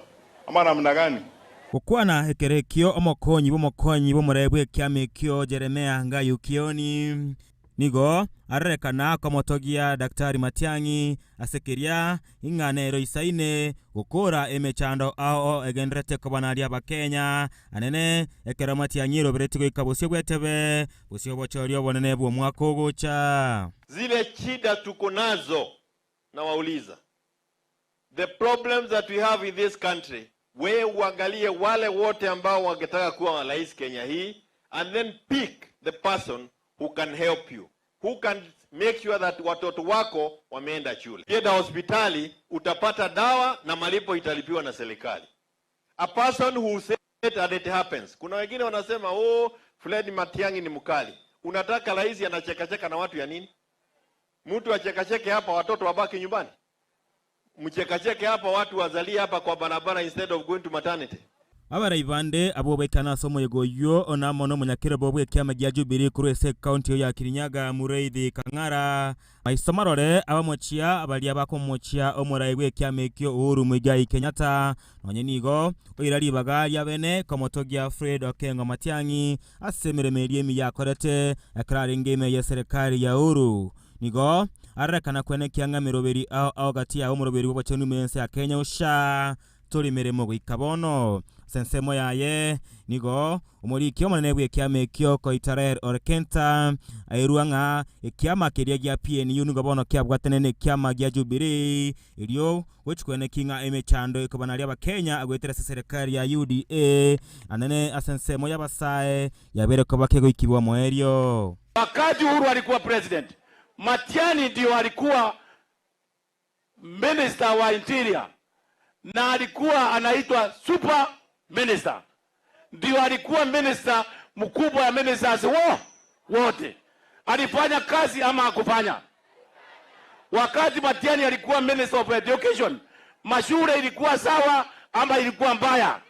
Ama namna gani? Okwana hekerekio omokonyi bo murebwe kiame kyo Jeremia Ngayukioni nigo arerekana kwa motogia Daktari Matiang'i asekeria inganero isaine gukora emechando ao egendrete kubanaria ba Kenya anene ekera Matiang'i robereti goikabosyo gwetebe busyo bochorio bonene bwo mwakogocha. Zile shida tuko nazo na wauliza, the problems that we have in this country, we uangalie wale wote ambao wangetaka kuwa rais Kenya hii and then pick the person who can help you, who can make sure that watoto wako wameenda shule. Kienda hospitali utapata dawa na malipo italipiwa na serikali. A person who said that it happens. Kuna wengine wanasema Fred Matiang'i ni mkali. Unataka rais anacheka na watu ya nini? Mtu achekacheke hapa watoto wabaki nyumbani. Mchekacheke hapa watu wazalie hapa kwa barabara instead of going to maternity. Abaraibande abobekana somo yegoyo onamono munyakire bobwe kiama gya Jubilee kurese county ya Kirinyaga Mureithi Kang'ara maisomarore abamochia abali abakomochia omuraibwe kiama kyo Uhuru Muigai Kenyatta nonye nigo oirali bagali abene komotogia Fred Okengo Matiang'i asemeremerie miyakorete akraringeme ya serikali ya Uhuru nigo arekana kwene kianga miroberi au gatia omuroberi bochenu mense ya Kenya usha toli meremo gwikabono sensemo yaye nigo umuriki omunene bwe kiame kyo Koitalel Olekenta airuanga ekiama keria gya PNU nigo bono kyabwatenene kiama gya Jubilee ilio wechikwene kinga emechando ikobanalia ba Kenya agwetera serikali ya UDA anene asensemo yabasae yabere ko bakego ikibwa moerio. Wakati Uhuru alikuwa president, Matiang'i ndio alikuwa minister wa interior na alikuwa anaitwa super minister, ndio alikuwa minister mkubwa ya ministers wote. Alifanya kazi ama hakufanya? Wakati Matiang'i alikuwa minister of education, mashule ilikuwa sawa ama ilikuwa mbaya?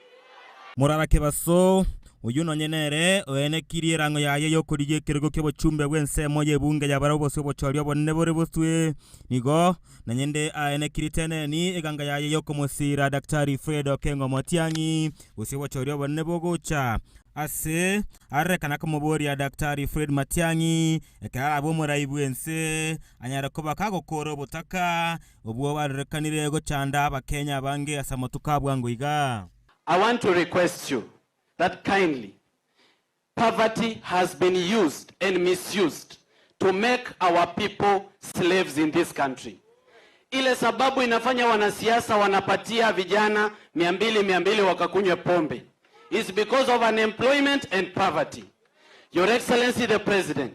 Murara kebaso uyu no nyenere oenekirie rango yaye yokurigie kirgo kyo bochumbe bwense moye bunge ya barabo bose bochorio bonne bore boswe nigo na nyende aenekiri tene ni eganga yaye yokomosira Daktari Fred Okengo Matiang'i bose bochorio bonne bogocha ase arekana komobori ya Daktari Fred Matiang'i ekara abo murayibwense anyara koba kagokoro butaka obwo barekanire go chanda abakenya bange asamatuka bwango iga. I want to request you that kindly, poverty has been used and misused to make our people slaves in this country. Ile sababu inafanya wanasiasa wanapatia vijana 200 wakakunywe pombe is because of unemployment and poverty. Your Excellency the President,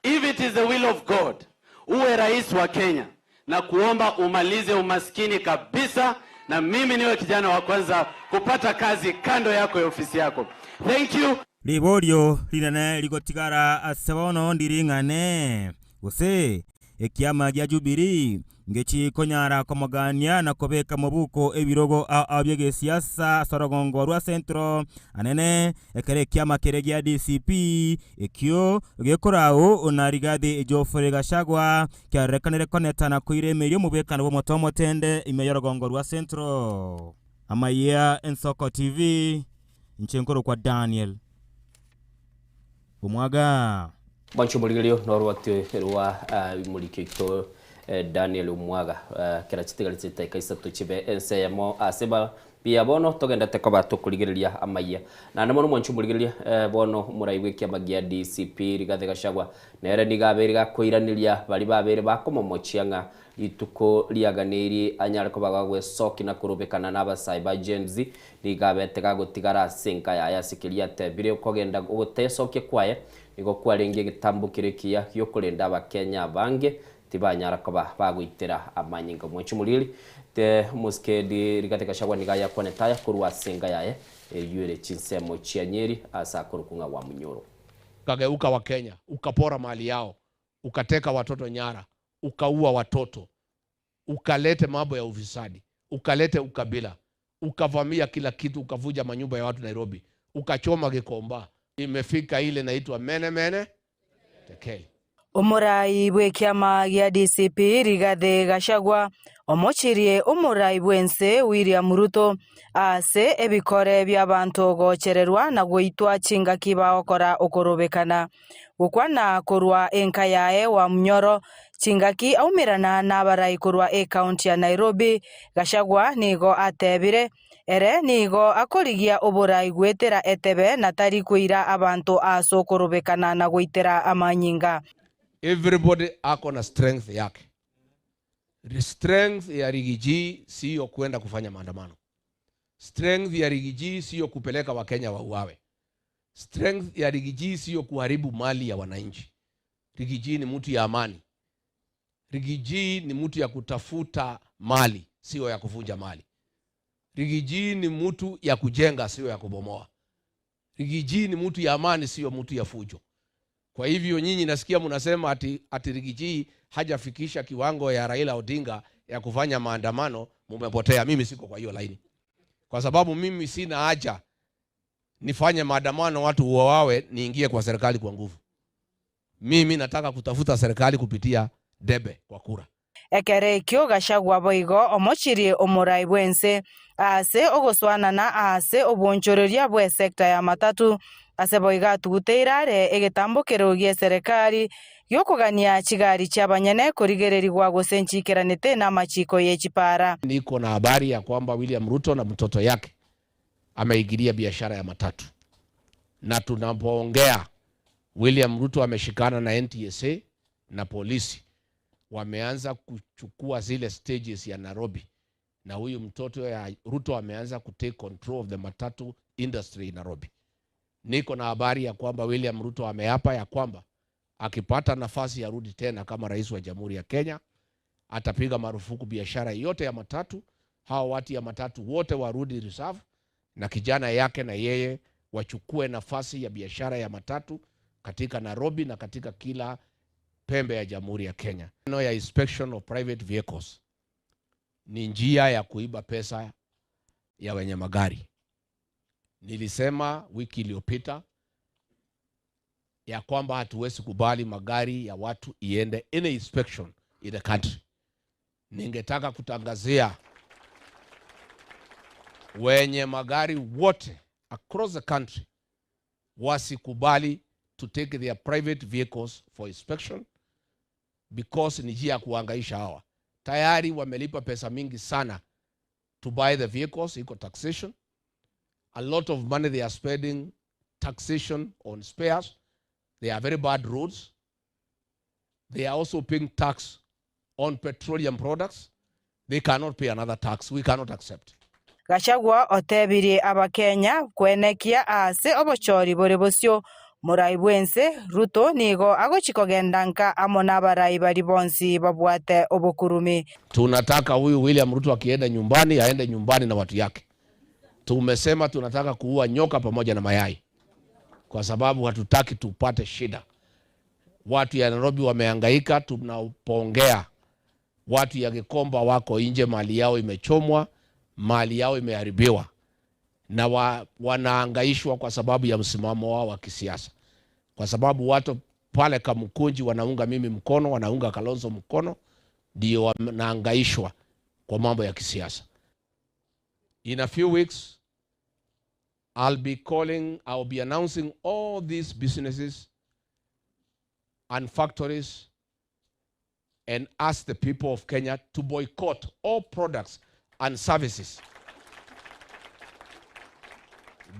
if it is the will of God, uwe rais wa Kenya na kuomba umalize umaskini kabisa, na mimi niwe kijana wa kwanza kupata kazi kando yako ya ofisi yako. Thank you. Liborio linane ligotigara asebono ndiringane gose ekiama gya Jubilee ngechi konyara komagania na kobeka mabuko ebirogo abyege siasa sorogongo rwa centro anene ekere kiama keregia DCP ekyo gekorao onarigade Geoffrey Gachagua kyarekanire konetana kuiremerio mubekana bo motomo tende imeyorogongo rwa centro. Amaya Ensoko TV nchenkoro kwa Daniel Umwaga bancho muligelio norwate rwa mulikito Daniel Umwaga kera chitigalite kaisa tuchibe ensemo aseba pia bono togenda tekoba tukuligeria amaya na namo mwancho muligeria bono muraibwe kya magia DCP Rigathi Gachagua nere nigaberi gakoiraniria bali babere bakomomochianga ituko liaganiri anyara kobaga gwe soki na kurubekana naba cyber gens nigabete gagotigara senka ya sikilia tebire kogenda utesoke kwaye nigo kwarengie gitambukire kia yo kurenda abakenya bange tibanyara koba bagwitira amanyinga mwancho mulili te muskedi Rigathi Gachagua nigaya konetaya kurwa senga yaye yure chinsemo chianyeri asa kurukunga wa Munyoro kageuka wa Kenya ukapora mali yao ukateka watoto nyara ukaua watoto ukalete mambo ya ufisadi ukalete ukabila ukavamia kila kitu ukavuja manyumba ya watu Nairobi ukachoma Gikomba imefika ile naitwa mene tekeli. Umurai bwe kiama gya DCP Rigathi Gachagua omochirie umurai bwense William Ruto ase ebikore by'abantu gochererwa na goitwa chinga kibaokora okorobekana gukwana kurwa enka yae wa Munyoro chingaki aumirana na barai kurwa county ya Nairobi. Gachagua nigo atebire ere nigo akorigia oburai gwetera etebe na tari kuira abantu asokorobekana na goitera amanyinga. Everybody ako na strength yake. The strength ya Rigiji sio kwenda kufanya maandamano. Strength ya Rigiji sio kupeleka Wakenya wauawe. Strength ya Rigiji sio kuharibu mali ya wananchi. Rigiji ni mtu ya amani. Rigiji ni mtu ya kutafuta mali, sio ya kuvunja mali. Rigiji ni mtu ya kujenga, sio ya kubomoa. Rigiji ni mtu ya amani, sio mtu ya fujo. Kwa hivyo nyinyi nasikia mnasema ati Rigiji hajafikisha kiwango ya Raila Odinga ya kufanya maandamano, mumepotea. Mimi siko kwa hiyo laini. Kwa sababu mimi sina haja nifanye maandamano watu uwawe niingie kwa serikali kwa nguvu. Mimi nataka kutafuta serikali kupitia debe kwa kura. Ekere kyo Gachagua boigo omochirie omurai bwense ase ogoswana na ase obonchoreria bwe sekta ya matatu ase boiga tuguteirare egetambukiro gie serikali yokugania chigari cy'abanyene kurigererigwa gosenchikeranete na machiko yechipara. Niko na habari ya kwamba William Ruto na mtoto yake ameigiria biashara ya matatu, na tunapoongea William Ruto ameshikana na NTSA na polisi, wameanza kuchukua zile stages ya Nairobi, na huyu mtoto ya Ruto ameanza kutake control of the matatu industry in Nairobi. Niko na habari ya kwamba William Ruto ameapa ya kwamba akipata nafasi ya rudi tena kama rais wa Jamhuri ya Kenya, atapiga marufuku biashara yote ya matatu. Hao watu ya matatu wote warudi reserve, na kijana yake na yeye wachukue nafasi ya biashara ya matatu katika Nairobi na katika kila pembe ya Jamhuri ya Kenya. Neno ya inspection of private vehicles ni njia ya kuiba pesa ya wenye magari. Nilisema wiki iliyopita ya kwamba hatuwezi kubali magari ya watu iende in inspection in the country. Ningetaka kutangazia wenye magari wote across the country wasikubali to take their private vehicles for inspection, because ni njia ya kuhangaisha hawa. Tayari wamelipa pesa mingi sana to buy the vehicles, iko taxation. A lot of money they are spending taxation on spares. They are very bad roads. They are also paying tax on petroleum products. They cannot pay another tax. We cannot accept. Gachagua otebirie abakenya kwenekia ase obochori bore bosio murai bwense Ruto nigo agochikogendanka amona barai bari bonsi babwate obokurumi. Tunataka huyu William Ruto akienda nyumbani aende nyumbani na watu yake. Tumesema tunataka kuua nyoka pamoja na mayai, kwa sababu hatutaki tupate shida. Watu ya Nairobi wamehangaika, tunapoongea watu ya Gikomba wako nje, mali yao imechomwa, mali yao imeharibiwa, na wanahangaishwa kwa sababu ya msimamo wao wa kisiasa. Kwa sababu watu pale Kamukunji wanaunga mimi mkono, wanaunga Kalonzo mkono, ndio wanahangaishwa kwa mambo ya kisiasa. In a few weeks I'll be announcing all these businesses and factories and ask the people of Kenya to boycott all products and services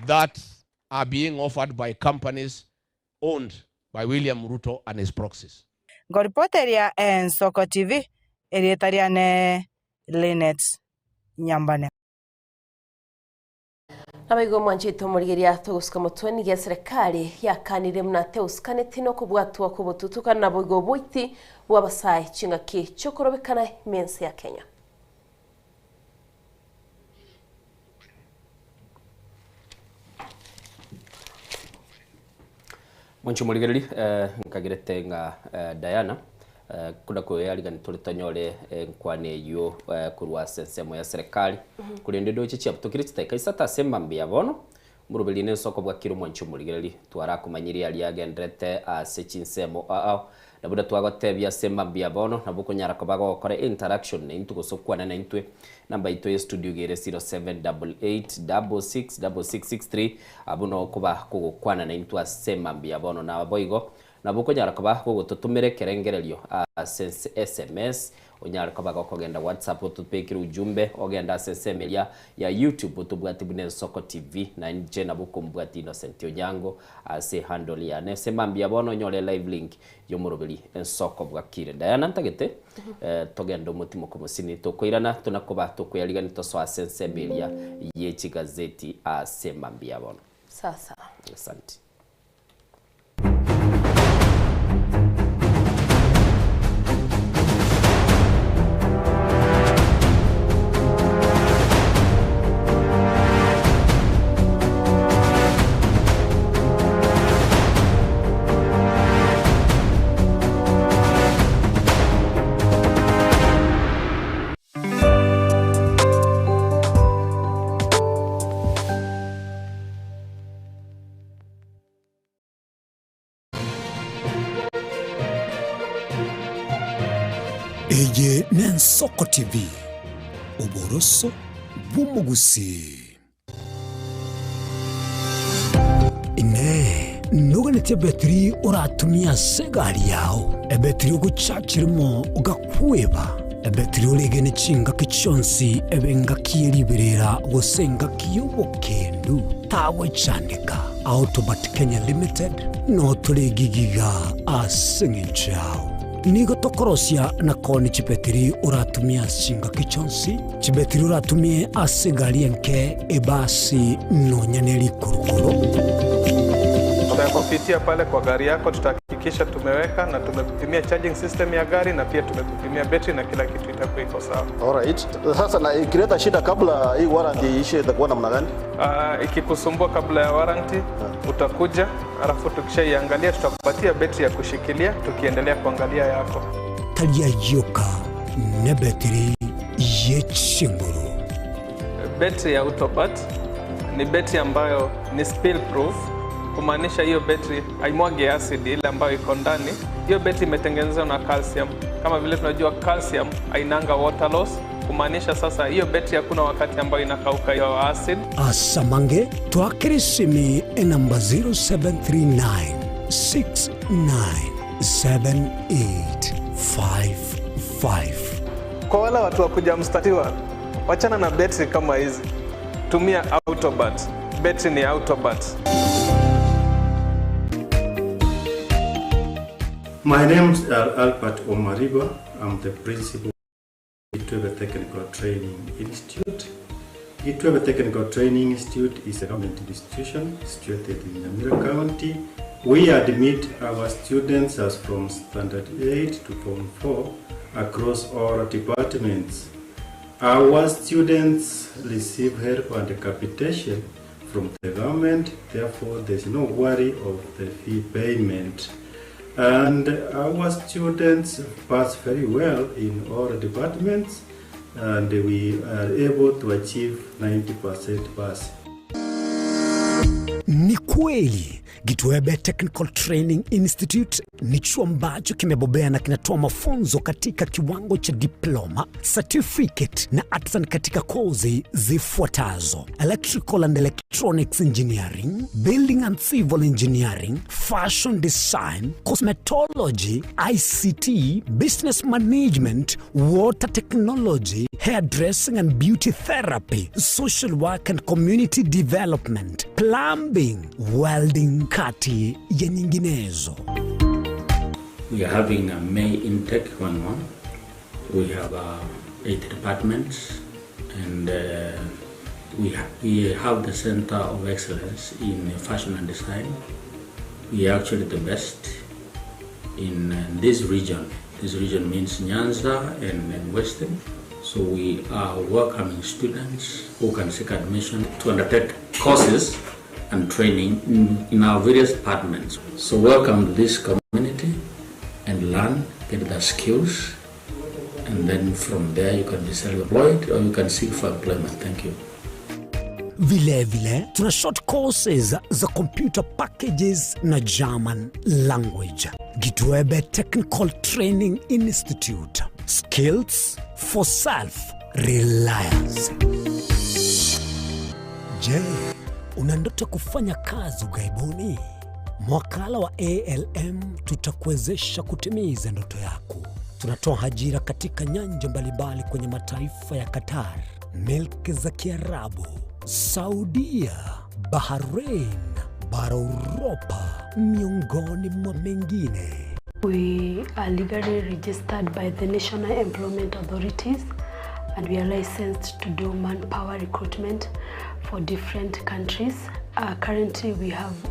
that are being offered by companies owned by William Ruto and his proxies. Ngoripoteria Soko TV, erietariane Linet Nyambane. Nabaigo mwanchito murigeria tuguska mutweni gya serikali yakanire mnate uskaneti no kubwatwa kubututuka na boigo boiti wabasai chingaki chokorobekana imensi ya Kenya. Mwancho murigereri nkagirete nga Diana kuna kuyaliga nitulitonyore nkwane yo kurwa sensemo ya serikali kurinde doche chia tukirita kaisa tasema mbia bono murubeline soko bwa kiro mwancho murigereri twara kumanyiri ali agendrete sechinsemo nabuda twagotebya sema mbia bono nabuko nyara kobago kore interaction ne intu gusokwana na intwe namba ito ya studio gere 0788666663 abuno kuba kugukwana na intu asema mbia bono na boigo nabuko nyara koba kugututumire kerengerelio sense SMS onyara koba kogenda WhatsApp utupekira ujumbe ogenda sense ya YouTube utubwati bune Soko TV na nje nabuko mbwati Innocent Onyango ase handle ya nesema mbia bono nyole live link yomurubili Soko bwakire Diana ntagete togenda umutimo kumusini tokoirana tunakoba tokuyaliga nitoso sense media yechi gazeti asema mbia bono sasa. Asante. Eye Soko TV uboroso bumugusi ine nuganete betri uratumia segari yao ebetri uguchachirimo ugakweba ebetri ulegene chinga kichonsi ebenga kieriberera gusenga kiyobokendo tawe chandika Autobat Kenya Limited no tulegigiga asinginchao nigo tokorosia na koni chipetiri uratumia chinga kichonsi chipetiri uratumia asigari enke ebasi no nyaneli kurukuru. Tutakupitia pale kwa gari yako, tutahakikisha tumeweka na tumekupimia charging system ya gari na pia tumekupimia battery na kila kitu itakuwa iko sawa. Alright. Sasa na ikileta shida kabla hii warranty ishe itakuwa namna gani? Ikikusumbua kabla ya warranty utakuja, alafu tukishaiangalia tutakupatia battery ya kushikilia tukiendelea kuangalia yako. Talia yoka na battery yechinguru. Battery ya Autobat ni betri ambayo ni spill proof, kumaanisha hiyo betri haimwagi acid ile ambayo iko ndani. Hiyo betri imetengenezwa na calcium. Kama vile tunajua calcium hainanga water loss, kumaanisha sasa hiyo betri hakuna wakati ambayo inakauka hiyo acid. Asamange twakirisimi namba 0739697855. Kwa wale watu wa kuja mstatiwa, wachana na betri kama hizi. Tumia Autobat. Betri ni Autobat. My name is Albert Omariba. I'm the principal of Gitwebe Technical Training Institute. Gitwebe Technical Training Institute is a government institution situated in Nyamira County. We admit our students as from Standard 8 to Form 4 across all departments. Our students receive help and capitation from the government, therefore there is no worry of the fee payment. And our students pass very well in all departments, and we are able to achieve 90% pass. Ni kweli Gitwebe Technical Training Institute ni chuo ambacho kimebobea na kinatoa mafunzo katika kiwango cha diploma, certificate na hata katika kozi zifuatazo: Electrical and Electronics Engineering, Building and Civil Engineering, Fashion Design, Cosmetology, ICT, Business Management, Water Technology, Hairdressing and Beauty Therapy, Social Work and Community Development, Plumbing, Welding, kati ya nyinginezo. We are having a May intake 1-1. We have 8 departments, and we have the Center of Excellence in Fashion and Design. We are actually the best in this region. This region means Nyanza and Western. So we are welcoming students who can seek admission to undertake courses and training in our various departments. So welcome to this community and learn, get the skills, and then from there you can be self-employed or you can seek for employment. Thank you. Vile tuna short courses za computer packages na German language. Gitwebe Technical Training Institute. Skills for self-reliance. Je, una ndoto kufanya kazi ughaibuni? Mwakala wa ALM tutakuwezesha kutimiza ndoto yako. Tunatoa ajira katika nyanja mbalimbali kwenye mataifa ya Qatar, Milki za Kiarabu, Saudia, Bahrain, bara Europa, miongoni mwa mengine. We are legally registered by the National Employment Authorities, and we are licensed to do manpower recruitment for different countries. Currently,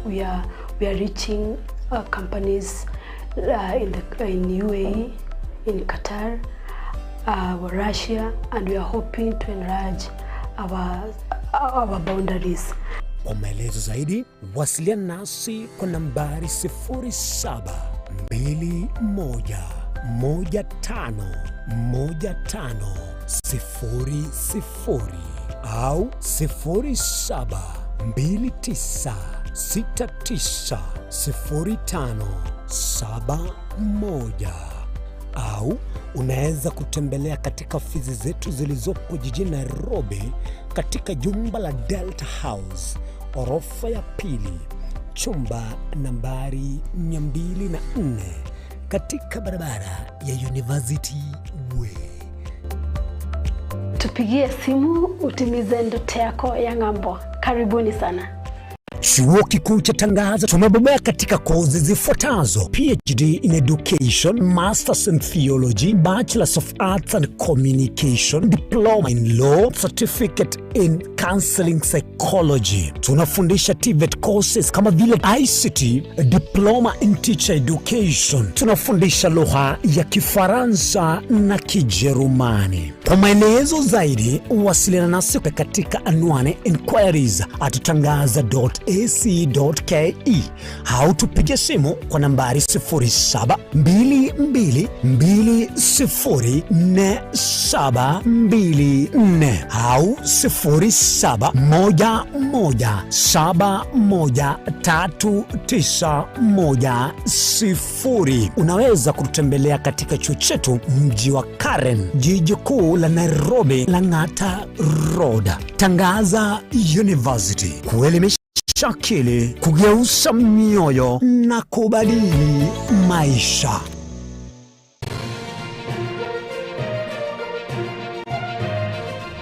we are reaching companies in UAE, in Qatar, Russia, and we are hoping to enlarge our boundaries. Kwa maelezo zaidi, wasiliana nasi kwa nambari 0721511500 au 0729690571, au unaweza kutembelea katika ofisi zetu zilizopo jijini Nairobi katika jumba la Delta House, orofa ya pili, chumba nambari 204 katika barabara ya University Way. Tupigie simu utimize ndoto yako ya ng'ambo. Karibuni sana. Chuo Kikuu cha Tangaza tumebobea katika kozi zifuatazo: PhD in Education, Masters in Theology, Bachelors of Arts and Communication, Diploma in Law, Certificate in Counseling Psychology. Tunafundisha TVET courses kama vile ICT, Diploma in Teacher Education. Tunafundisha lugha ya Kifaransa na Kijerumani. Kwa maelezo zaidi, wasiliana nasi katika anwani inquiries@tangaza.ac.ke au tupige simu kwa nambari 0722204724 au 07 0711713910. Unaweza kututembelea katika chuo chetu mji wa Karen, jiji kuu la Nairobi, Lang'ata Road. Tangaza University, kuelimisha akili, kugeuza mioyo na kubadili maisha.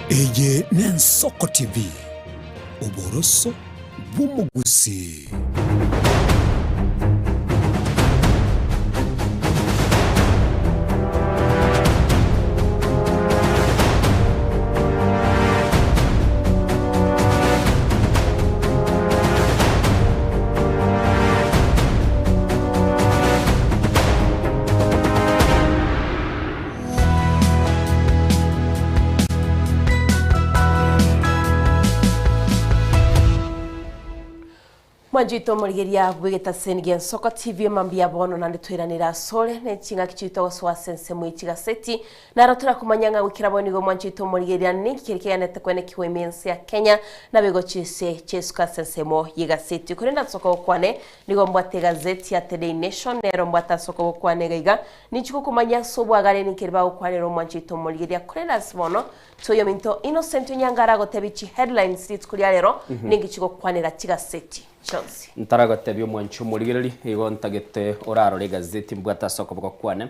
Eje Nensoko TV, uboroso bw'umugusi. Mwanjito murigeria bwegeta sengen Soko TV mambia bono nande twiranira sole ne chinga kichito waswa sense mwichiga seti na rotura kumanyanga wikira bonigo mwanjito murigeria ninki kirikeyanete kwene kiwemense ya Kenya na bego chise chesuka sense mo yiga seti kurenda Soko kwane nigo mbwate gazeti ya Today Nation nero mbwata Soko kwane gaiga nichiko kumanya sobwa gare nikirba kwane ro mwanjito murigeria kurenda smono toyo minto Innocent Nyangara gotebichi headlines litkulia lero ningi chiko kwane ra chiga seti Chelsea. Ntaragatebyo mwancho murigereri igo ntagete oraro gazeti mbwata Soko bwakwane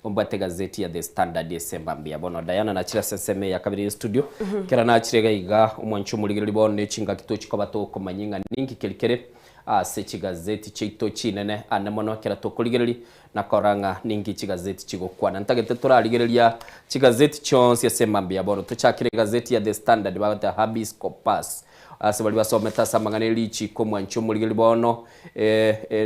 ombate gazeti ya The Standard December mbia bono Diana na chira seseme ya kabiri studio kera na chirega iga umwancho murigereri bono chinga kitochi ko bato ko manyinga ningi kelikere se chigazeti chito chinene anemono kera to kurigereri na koranga ningi chigazeti chigokwana ntagete turarigereria chigazeti chonse yasema mbia bono tuchakire gazeti ya The Standard bata habis corpus asabali basometa samangane lichi ko mwancho murigeli bono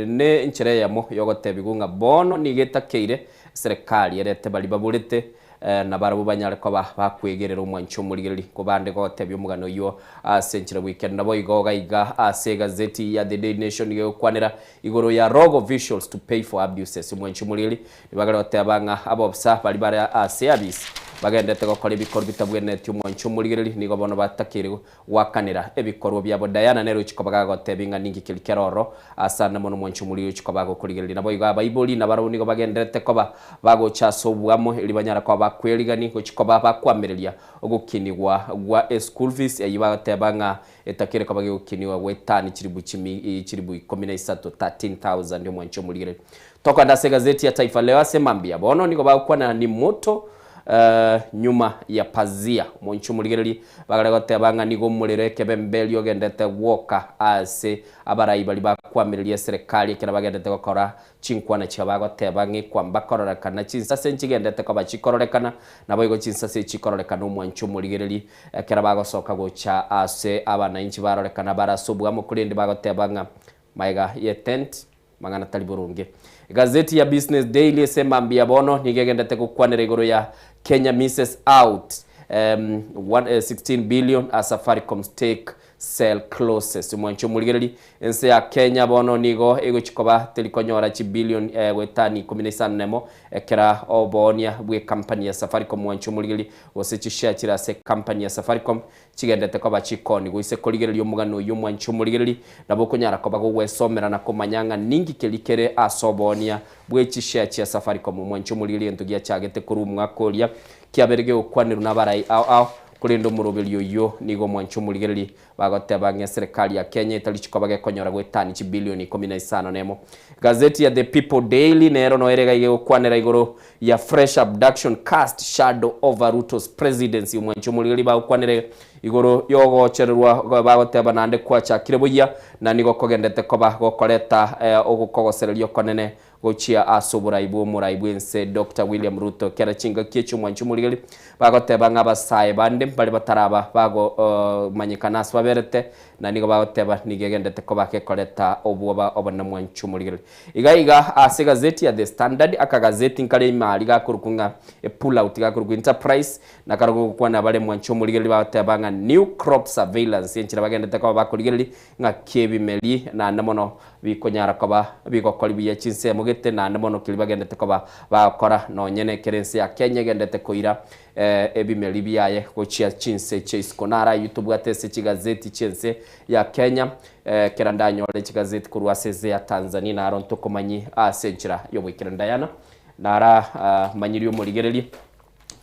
ne nchere yamo yogotebigunga bono nigetakeire serikali yerete bali babulete na barabu banyare ko bakwegerera umwancho murigeli ko bande gotebyo mugano yo asenchira weekend nabo igoga iga ase gazeti ya The Daily Nation yo kwanera igoro ya Rogo Visuals to pay for abuses umwancho murigeli nibagara otebanga abobsa bali bara service bagendete gukora ibikorwa bitabwenete umwancho murigereri nigo bono batakire wakanira ebikorwa byabo Diana nero chikobaga gotebinga ningi kilikeroro asana mono umwancho muri chikobaga kurigereri nabo iga Bible na baro nigo bagendete koba bago chasobwamo ilibanyara kwa bakwirigani ko chikoba bakwamereria ogukinirwa gwa school fees yibatebanga etakire kobaga gukinirwa wetani chiribu 13 13000 umwancho murigereri toka ndase gazeti ya Taifa Leo asemambia bono nigo bakwana ni moto nyuma ya pazia mwancho murigereri bagaragote banga nigo murereke bembelio gendete woka ase abarayi bali bakwamiria serikali kera bagendete gukora chinkwana cyabagote bangi kwamba kororekana chinsa senchi gendete ko bachikororekana nabo igo chinsa se chikororekana umwancho murigereri kera bagosoka gocha ase abana inchi barorekana barasobwa mu kurindi bagote banga maiga ye tent magana taliburunge gazeti ya Business Daily sema mbia bono nigegendete kukwanira igoro ya Kenya misses out 16 billion as Safaricom stake sell closes mwancho murigereri ense ya Kenya bono nigo ego chikoba telikonyora chi billion wetani 15 nemo kera obonia bwe company ya Safaricom mwancho murigereri osechishia chira se company ya Safaricom chigendete ko bachikoni guise koligereri omugano yo mwancho murigereri nabo konyara ko bago wesomera na komanyanga ningi kelikere asobonia bwe chishia chia Safaricom mwancho murigereri entugia chagete kuru mwakolia kiaberege okwaniru nabarayi au kurindo murobelio yo nigo mwancho murigereri bagotebanga serikali ya Kenya italichiko bagekonyora gwetani chi bilioni 15 nemo gazeti ya The People Daily nero no erega igego kwanera igoro ya fresh abduction cast shadow over Ruto's presidency mwancho murigereri bakwanera igoro yogo chererwa bagoteba nande kwacha kireboya na nigo kogendete ko bagokoreta ogukogosererio konene gochia asoburaibu muraibu ense Dr. William Ruto kera chinga kiechu mwancho murigereri bagoteba ngabasaye bande bali bataraba bago manyikana berete na nigo bagoteba nigegendete ko bakekoreta obuba obana mwancho murigereri iga ase gazeti ya The Standard aka gazeti nkale imali gakurukunga pull out gakuruku enterprise na karugo kwana bale mwancho murigereri bagoteba new crop surveillance enchira bagendete ko bakurigereri nga kebimeli na namono bikonyara ko bigokora biye chinse mugete na namono kili bagendete ko bakora no nyene kerense ya Kenya gendete koira ebimeli byaye gochia chinse cheiskonara yutubwate se chigazeti chense ya Kenya kerandanyole chigazeti kurwaseze ya Tanzania na aronto komanyi asenchira yobwikirandayana nara manyiri omurigereri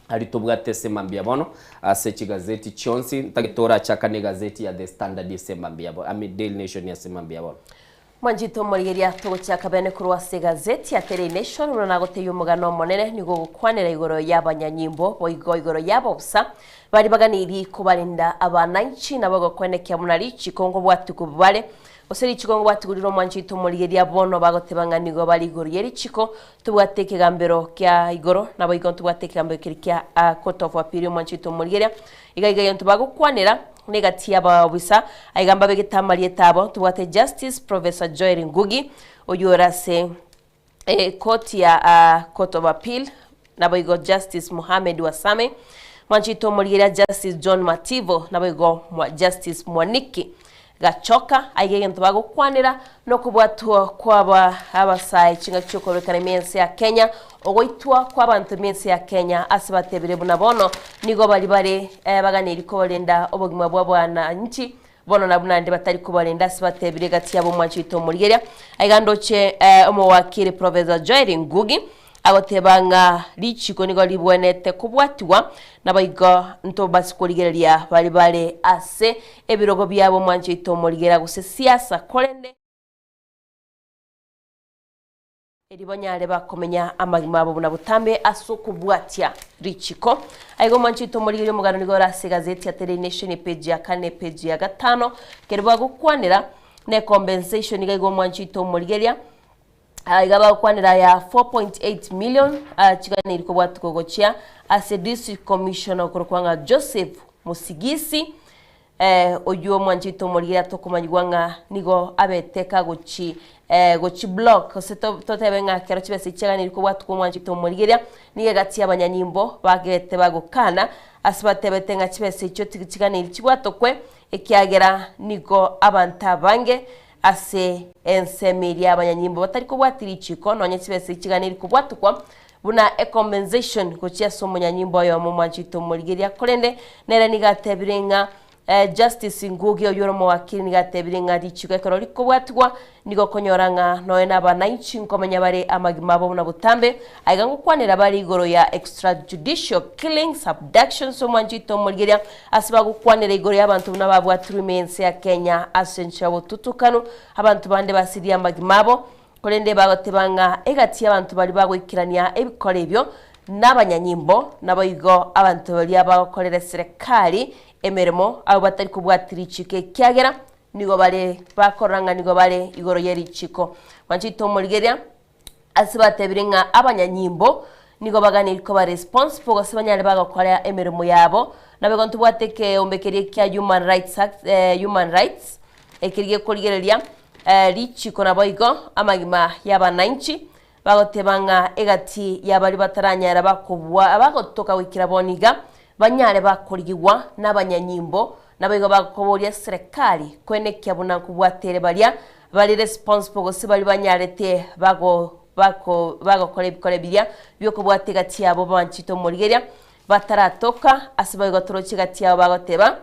alitubwate se mambia bono ase chigazeti chonsi tagitora chakane gazeti ya The Standard se mambia bono ami Daily Nation ya se mambia bono Mwanjito murigeria tugocha kabene kurwase gazeti ya Daily Nation urona gote yumugano monene nigo gukwanira igoro y'abanyanyimbo boigo igoro y'abobsa bari baganiri kubarinda abananchi nabo gokwenekya munari chikongo bwatuko bale oseri chikongo bwatuguriro mwanjito murigeria bono bagotebanga nigo bali igoro yeri chiko tubwateke gambero kya igoro nabo igonto tubwateke gambero kya court of appeal mwanjito murigeria igaiga yonto bagokwanira negati y'ababisa aigamba begitamaliye tabo tubwate Justice Professor Joel Ngugi oyorase court ya court of appeal naboigo Justice Mohamed Wasame mwanchito murigeria Justice John Mativo naboigo Justice Mwaniki Gachoka aigegento bagokwanira no kubwatwa kwaba abasai chinga cyokobekana mense ya Kenya ogoitwa kwabantu mense ya Kenya asibatebire bunabono nigo bali bare baganiri ko balenda obogima bwabwana nchi bono nabunande batari ko balenda asibatebire gati yabo mwanchito murigeria aigandoche omowakiri Professor Joel Ngugi agotebanga lichiko nigo libwenete kubwatwa nabayigo nto basikoligereria bali bale ase ebirogo byabo mwanchito murigera guse siasa kolende eribonyale bakomenya amagima abo buna butambe asukubwatya lichiko aigo mwanchito murigera mugano nigo rase gazeti ya Daily Nation page ya 4 page ya 5 kerwa gukwanira ne compensation igaigo mwanchito murigeria igaba kwanira ya 4.8 million chigani liko bwatu kogochia as a district commissioner kurukwanga Joseph Musigisi ojuo mwanjito murigeria tokumanyigwanga nigo abeteka gochi block seto totebenga kero chibese chigani liko bwatu ko mwanjito murigeria niye gati y'abanyanyimbo bagete bagokana asibatebetenga chibese cyo chigani chibwato kwe ekiagera nigo abanta bange ase ensemiri abanyanyimbo batari ko bwatiri chiko no nyesibese kiganiri ko bwatukwa buna a compensation ko chiaso munyanyimbo yo mu mwanchito murigeria kolende nere nigatebirenga Justice Ngugi oyoro mu wakiri nigatebirenga dichiko ekoro liko bwatwa nigo konyoranga noena abananchi nkomenya bare amagima bo na butambe aigango kwanira bari igoro ya extrajudicial killings abductions so mwanchito murigeria asiba gukwanira igoro y'abantu n'ababwaturu mense ya Kenya asencha botutukano abantu bande basiria amagima bo kolende bagotebanga egati y'abantu bari bagwikirania ebikore ebyo n'abanyanyimbo naboigo abantu bali abakorera serikali emeremo abo batari kubwatiri chike kyagera nigo bale bakoranga nigo bale igoro yeri chiko mwanchito murigeria asibatebirenga abanyanyimbo nigo baganira ko ba responsible gosibanyale bagakora emeremo yabo nabego ntubwateke ombekerie kya Human Rights Act Human Rights ekiriye kurigereria lichiko naboigo amagima y'abananchi bagotebanga egati yabali bataranyara bakobwa abagotoka wikira boniga banyare bakorigwa n'abanyanyimbo nabigo bakoboria serikali kwenekya buna kubwatere balia bali responsible gose bali banyarete bagokora ibikore bilia byoko bwategati yabo banchito murigeria bataratoka asibago torochi gati yabo bagoteba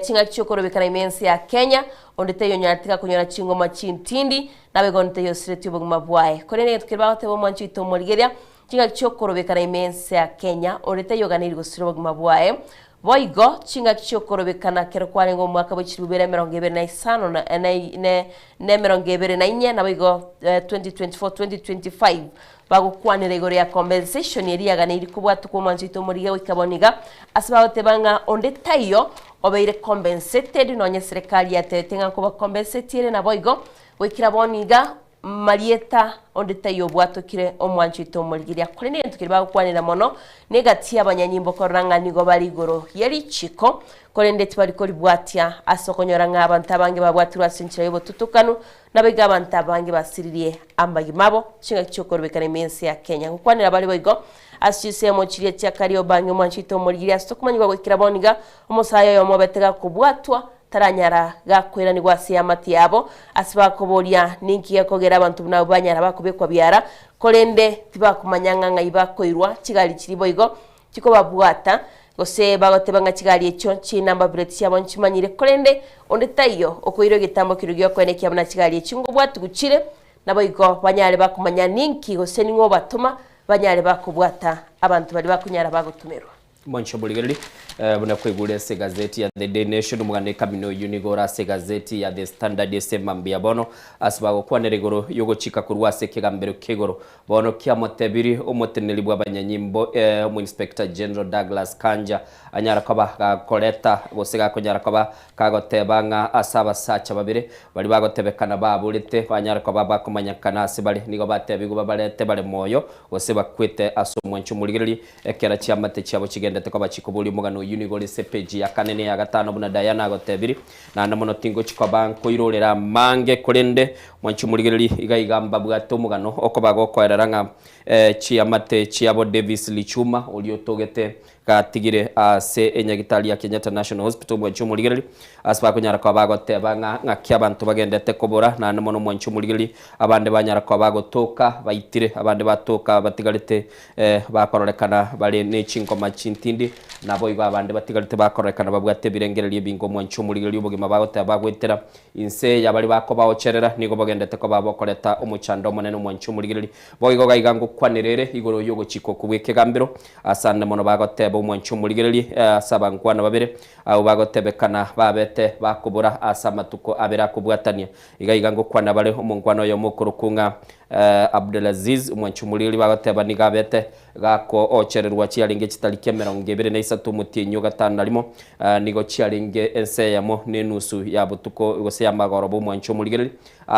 chinga chokoro bikana imense ya Kenya ondete yo nyatika kunyora chingo machintindi nabigo nte yo sireti buguma bwae korene tukirba gotebo manchito murigeria chinga chokoro bikana imense ya Kenya ondete yo ganiri gusiro buguma bwae boigo chinga chokoro bikana kero kwarengo mwaka bw'ikirubere 2025 na 2024 nabigo 2024-2025 bagukwanira igoro ya compensation yeri yaganiri kubwatu ko manchito murigeria ikaboniga asibawotebanga ondetayo obeire compensated nonye serikali yatetenga kuba compensated na boigo wikira boniga marieta ondetayo bwatokire omwanchito murigeria kuri ne tukirba kwanira mono negati abanyanyimbo koranga nigo bari igoro yeri chiko kore ndeti bari kori bwatia asokonyoranga abantu abange babwatirwa sinchira yobo tutukanu nabiga abantu abange basiririe ambagimabo chinga chokoro bekane mense ya Kenya kwanira bari boigo asise mo chiriye cya kariyo bange mwanchito murigeria stokumanywa wikira boniga umusayo yo mobetega kubwatwa taranyara gakwera ni gwasi amati yabo asibakoboria ninki yakogera abantu nabo banyara bakubekwa byara kolende tibakumanyanga ngai bakoirwa kigali kiri boigo chiko babwata gose bagoteba nga kigali echo chinamba plate cia bonchi manyire korende onde tayo okoiro gitambo kirugyo kwene kia bana kigali echingo bwatu guchire nabo iko banyare bakumanya ninki gose ningo batuma banyare bakubwata abantu bali bakunyara bagutumerwa Mwancho Buligari, buna kwegule se gazeti ya The Day Nation, umugane kamino unigora se gazeti ya The Standard Semambia bono, asibago kwa neregoro yogo chika kuruwa se kegambero kegoro, bono kia motebiri umoteneli bwa banyanyimbo, Inspector General Douglas Kanja, anyara koba koleta, gosega konyara koba kagoteba nga asaba sacha babire, bali bagotebekana babulite, banyara koba bakumanyakana asibali, nigo batebigo babalete bale moyo, goseba kwete aso Mwancho Buligari, ekera chiamate chiabo chigenda ndete kwa chikobuli mugano unigole sepeji ya kanene ya gatano buna Diana agotebiri na namono tingo chikoba koirorera mange kurende Mwancho Buligari igayigamba bwato mugano okobago koeraranga chiamate chiabo Davis Lichuma oliotogete katigire se enyagitali ya Kenyatta National Hospital Mwancho Buligari asba kunyara kwa bagoteba nga kyabantu bagendete kobora na namono Mwancho Buligari abande banyara kwa bagotoka bayitire abande batoka batigalite bakororekana bale nechinko machintindi nabo iba abande batigalite bakororekana babwate birengereye bingo Mwancho Buligari ubugima bagote bagwetera inse yabali bakoba ocherera nigo bagendete ko babokoreta umuchando monene Mwancho Buligari boyigo gayigango kwanerere igoro yogo chiko kubweke gambiro asande mono bagote bo Mwancho Buligari sabankwana babere abo bagotebekana babete bakubura asamatuko abera kubwatania igayigango kwana bale umungwano yo mukuru kunga Abdulaziz Mwancho Buligari bagoteba nigabete gako ochererwa chialinge chitalike 23 mutinyo gatano alimo nigo chialinge ense yamo nenusu ya butuko gose ya magorobo Mwancho Buligari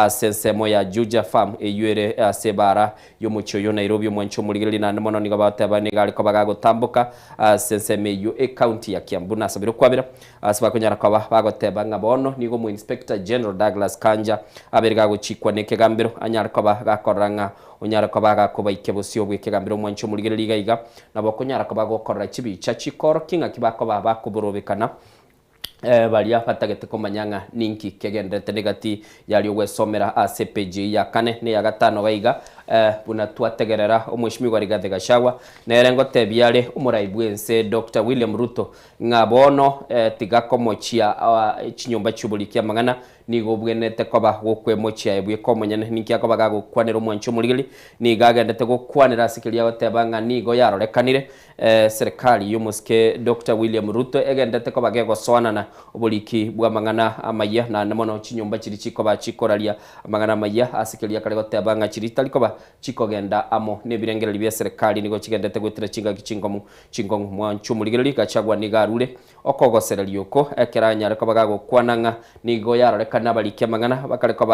sensemo ya Juja Farm eyure sebara yo mucho yo Nairobi Mwancho Buligari na mono nigo bateba nigali ko bagago tambuka senseme yo county ya Kiambu na sabiro kwabira asaba kunyara ko bagoteba ngabono nigo mu Inspector General Douglas Kanja aberga go chikwa neke gambiro anyara ko bagakoranga unyara ko bagakoba ikebosio bweke gambiro Mwancho Buligari ligaiga nabo kunyara ko bagokorra chibicha chikoro kinga kibako bakuborobekana balia fatagete komanyanga ninki kegendete negati yali ogwesomera ACPG ya kane ne ya gatano baiga buna twategerera omwishimiwa Rigathi Gachagua nerengo tebiale umuraibwense Dr. William Ruto ngabono tigakomochia chinyomba chubulikia mangana nigo bwenete koba gokwemochia ebwe komonyane ninki akobaga gokwanira Mwancho Buligari ni gagendete gokwanira sikilia otebanga nigo yarorekanire serikali yumuske Dr. William Ruto egendete koba goswana na obuliki bwa mangana amaya na namono chinyomba chiri chikoba chikoralia mangana amaya asikilia kale gotebanga chiri talikoba chikogenda amo nebirengereri bya serikali nigo chigendete gwetira chinga kichingomu chingongu Mwancho Buligari Gachagua nigarure okogosereri uko ekeranya reko bagago kwananga nigo yarorekana balike mangana bakareko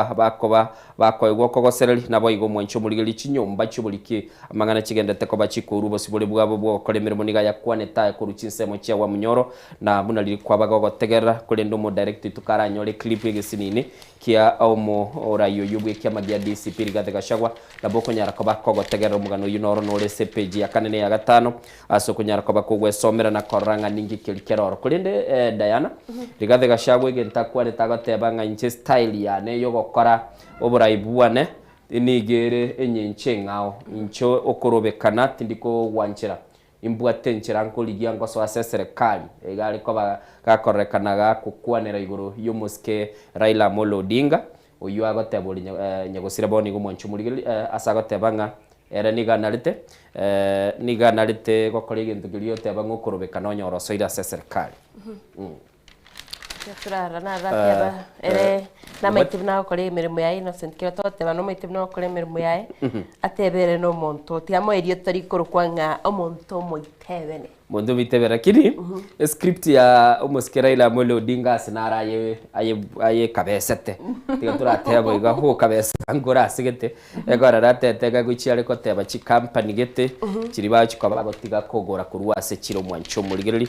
bakoyego okogosereri nabo igo Mwancho Buligari chinyomba chubuliki mangana chigendete ko bachikuru bosibole bwabo bwo kolemeremo niga yakwaneta kuruchinsemo cya wa Munyoro na munaliri kwa bagago tegera kulendo mo direct tukaranyole clip yegesinini kia omo orayo yubwe kia magia DCP Rigathi Gachagua nabo kunyara ko bakogo tegera umugano yunoro no lese page ya kanene ya gatano aso kunyara ko bakogwe somera na koranga ningi kilikero kulende Diana Rigathi Gachagua genta kwane tagatebanga inche style ya ne yogo kora oburaibuane inigere enyenche ngao incho okorobekana tindiko wanchera imbwate nchera nko ligia ngo so serikali egali ko gakorekanaga kukwanira iguru yumuske Raila Amolo Odinga uyu agotebuli nyagosira boni go Mwancho Buligari asagotebanga era niganalite gokora igintu gilio tebanga okorobekana onyoroso ira serikali turara na rateba ere na maitibna okore emirimo yae Innocent kiro toteba no maitibna okore emirimo yae atebere no monto tiamo erio tori korukwanga omonto moitebene mondo bitebera kiri script ya umuske Raila Amolo Odinga sinara aye kabesete tiga turateba iga ho kabesa ngora sigete egora ratetega guchiare ko teba chi company gete kiri bachi kwa bagotiga kogora kuruwase kiro Mwancho Buligari